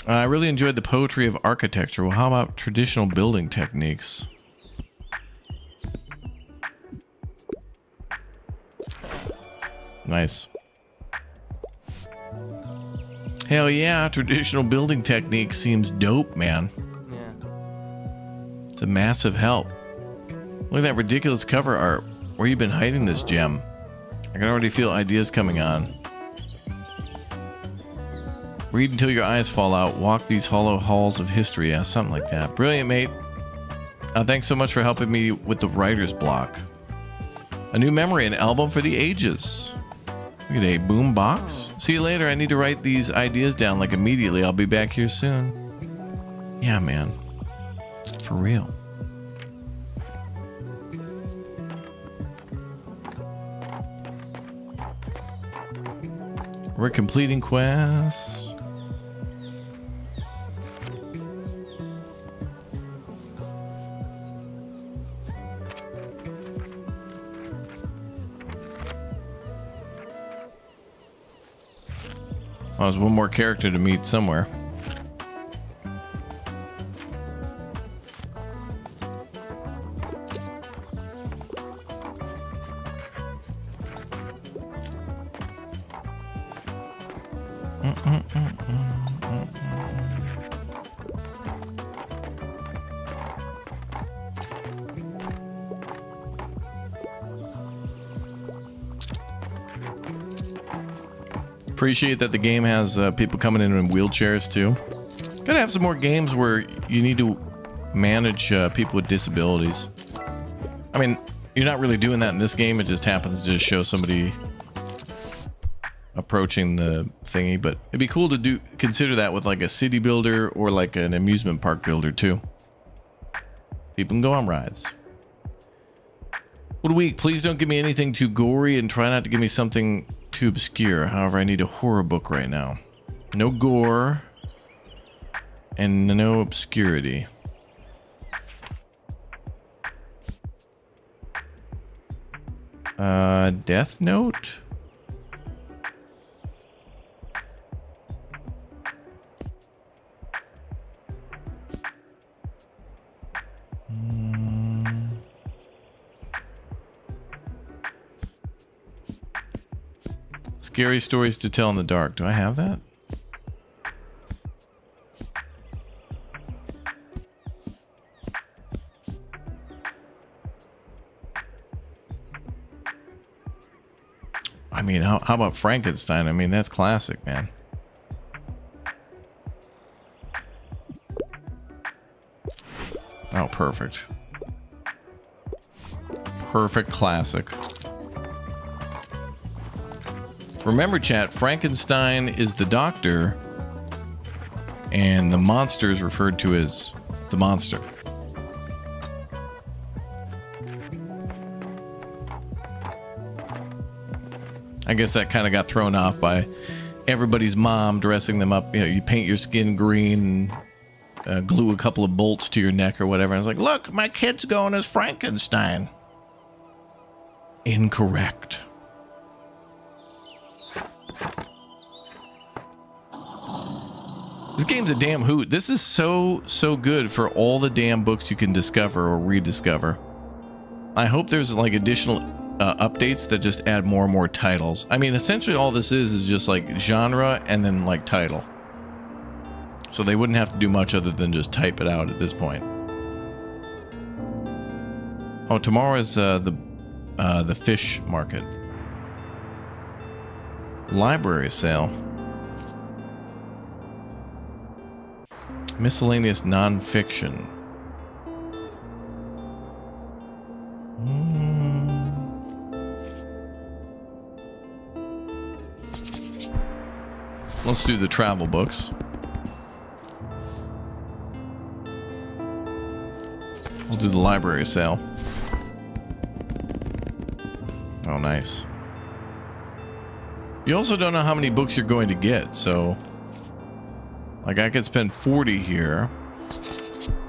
I really enjoyed the poetry of architecture. Well, how about traditional building techniques? Nice. Hell yeah, traditional building technique seems dope, man. Yeah. It's a massive help. Look at that ridiculous cover art. Where you been hiding this gem? I can already feel ideas coming on. Read until your eyes fall out. Walk these hollow halls of history. Yeah, something like that. Brilliant, mate. Thanks so much for helping me with the writer's block. A new memory, an album for the ages. Look at a boom box. See you later. I need to write these ideas down like immediately. I'll be back here soon. Yeah, man. For real. We're completing quests. Oh, there's one more character to meet somewhere. Appreciate that the game has people coming in wheelchairs too. Gotta have some more games where you need to manage people with disabilities. I mean, you're not really doing that in this game. It just happens to just show somebody approaching the thingy, but it'd be cool to consider that with like a city builder or like an amusement park builder too. People can go on rides. What a week. Please don't give me anything too gory and try not to give me something too obscure. However, I need a horror book right now. No gore and no obscurity. Death Note? Scary stories to tell in the dark. Do I have that? I mean, how about Frankenstein? I mean, that's classic, man. Oh, perfect. Perfect classic. Remember, chat, Frankenstein is the doctor, and the monster is referred to as the monster. I guess that kind of got thrown off by everybody's mom dressing them up. You know, you paint your skin green and glue a couple of bolts to your neck or whatever. And I was like, look, my kid's going as Frankenstein. Incorrect. This game's a damn hoot. This is so good for all the damn books you can discover or rediscover. I hope there's like additional updates that just add more and more titles. I mean, essentially all this is just like genre and then like title. So they wouldn't have to do much other than just type it out at this point. Oh, tomorrow is the fish market. Library sale. Miscellaneous non-fiction. Let's do the travel books. We'll do the library sale. Oh, nice. You also don't know how many books you're going to get, so... Like, I could spend 40 here.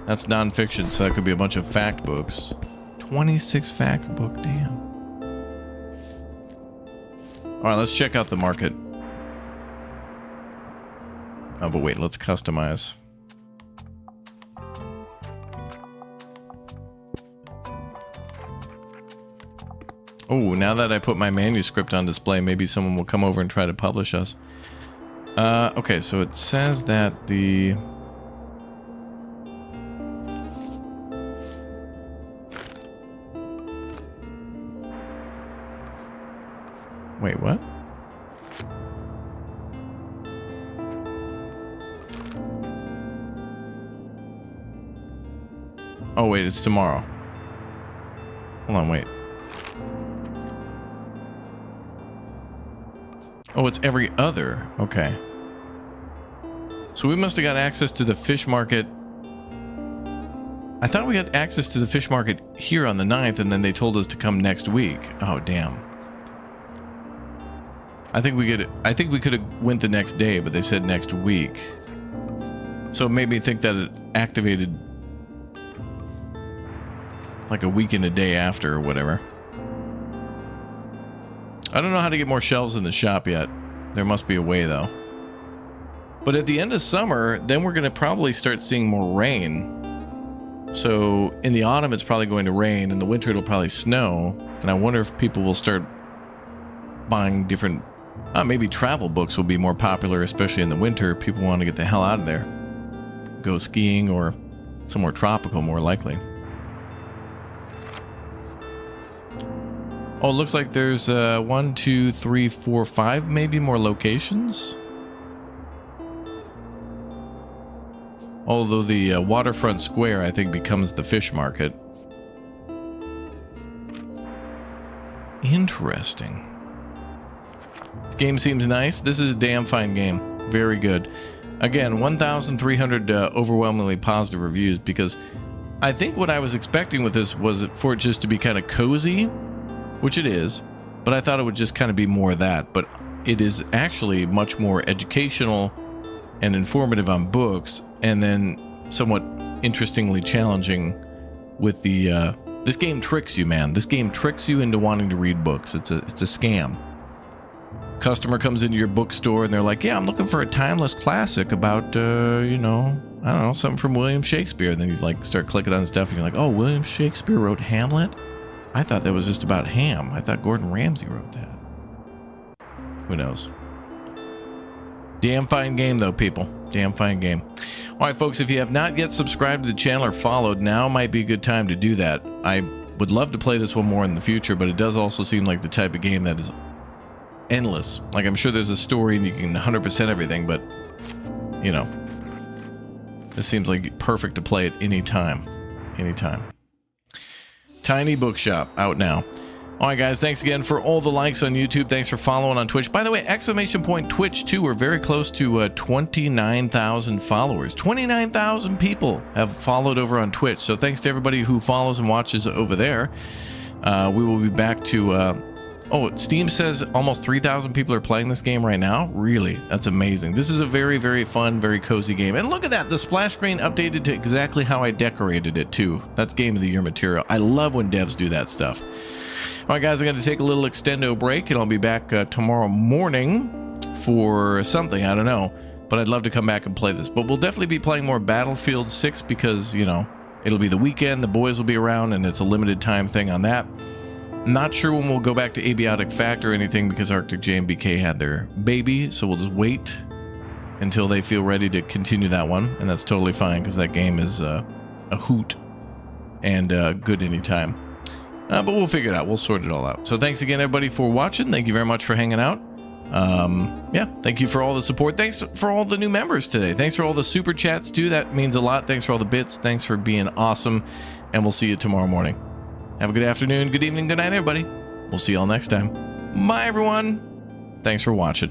That's non-fiction, so that could be a bunch of fact books. 26 fact book, damn. Alright, let's check out the market. Oh, but wait, let's customize. Oh, now that I put my manuscript on display, maybe someone will come over and try to publish us. Okay, so it says that the... Wait, what? Oh, wait, it's tomorrow. Hold on, wait. Oh, it's every other. Okay. So we must have got access to the fish market. I thought we got access to the fish market here on the 9th, and then they told us to come next week. Oh, damn. I think we could have went the next day, but they said next week. So it made me think that it activated like a week and a day after or whatever. I don't know how to get more shelves in the shop yet. There must be a way though. But at the end of summer, then we're going to probably start seeing more rain. So in the autumn, it's probably going to rain. In the winter, it'll probably snow. And I wonder if people will start buying different... maybe travel books will be more popular, especially in the winter. People want to get the hell out of there. Go skiing or somewhere tropical, more likely. Oh, it looks like there's 1, 2, 3, 4, 5 maybe more locations. Although the waterfront square, I think, becomes the fish market. Interesting. This game seems nice. This is a damn fine game. Very good. Again, 1,300 overwhelmingly positive reviews, because I think what I was expecting with this was for it just to be kind of cozy, which it is, but I thought it would just kind of be more of that. But it is actually much more educational and informative on books, and then somewhat interestingly challenging with the this game tricks you, man. This game tricks you into wanting to read books. It's a scam. Customer comes into your bookstore and they're like, yeah, I'm looking for a timeless classic about you know, I don't know, something from William Shakespeare. And then you like start clicking on stuff and you're like, oh, William Shakespeare wrote Hamlet? I thought that was just about ham. I thought Gordon Ramsay wrote that. Who knows? Damn fine game, though, people. Damn fine game. All right, folks, if you have not yet subscribed to the channel or followed, now might be a good time to do that. I would love to play this one more in the future, but it does also seem like the type of game that is endless. Like, I'm sure there's a story and you can 100% everything, but, you know, this seems like perfect to play at any time. Anytime. Tiny Bookshop, out now. All right, guys, thanks again for all the likes on YouTube. Thanks for following on Twitch. By the way, exclamation point Twitch, too. We're very close to 29,000 followers. 29,000 people have followed over on Twitch. So thanks to everybody who follows and watches over there. We will be back to... oh, Steam says almost 3,000 people are playing this game right now. Really? That's amazing. This is a very, very fun, very cozy game. And look at that. The splash screen updated to exactly how I decorated it, too. That's Game of the Year material. I love when devs do that stuff. All right, guys, I'm going to take a little extendo break, and I'll be back tomorrow morning for something. I don't know. But I'd love to come back and play this. But we'll definitely be playing more Battlefield 6 because, you know, it'll be the weekend. The boys will be around, and it's a limited time thing on that. Not sure when we'll go back to Abiotic Fact or anything because Arctic J and BK had their baby, so we'll just wait until they feel ready to continue that one, and that's totally fine because that game is a hoot and good anytime. But we'll figure it out. We'll sort it all out. So thanks again, everybody, for watching. Thank you very much for hanging out. Yeah, thank you for all the support. Thanks for all the new members today. Thanks for all the super chats, too. That means a lot. Thanks for all the bits. Thanks for being awesome, and we'll see you tomorrow morning. Have a good afternoon, good evening, good night, everybody. We'll see you all next time. Bye, everyone. Thanks for watching.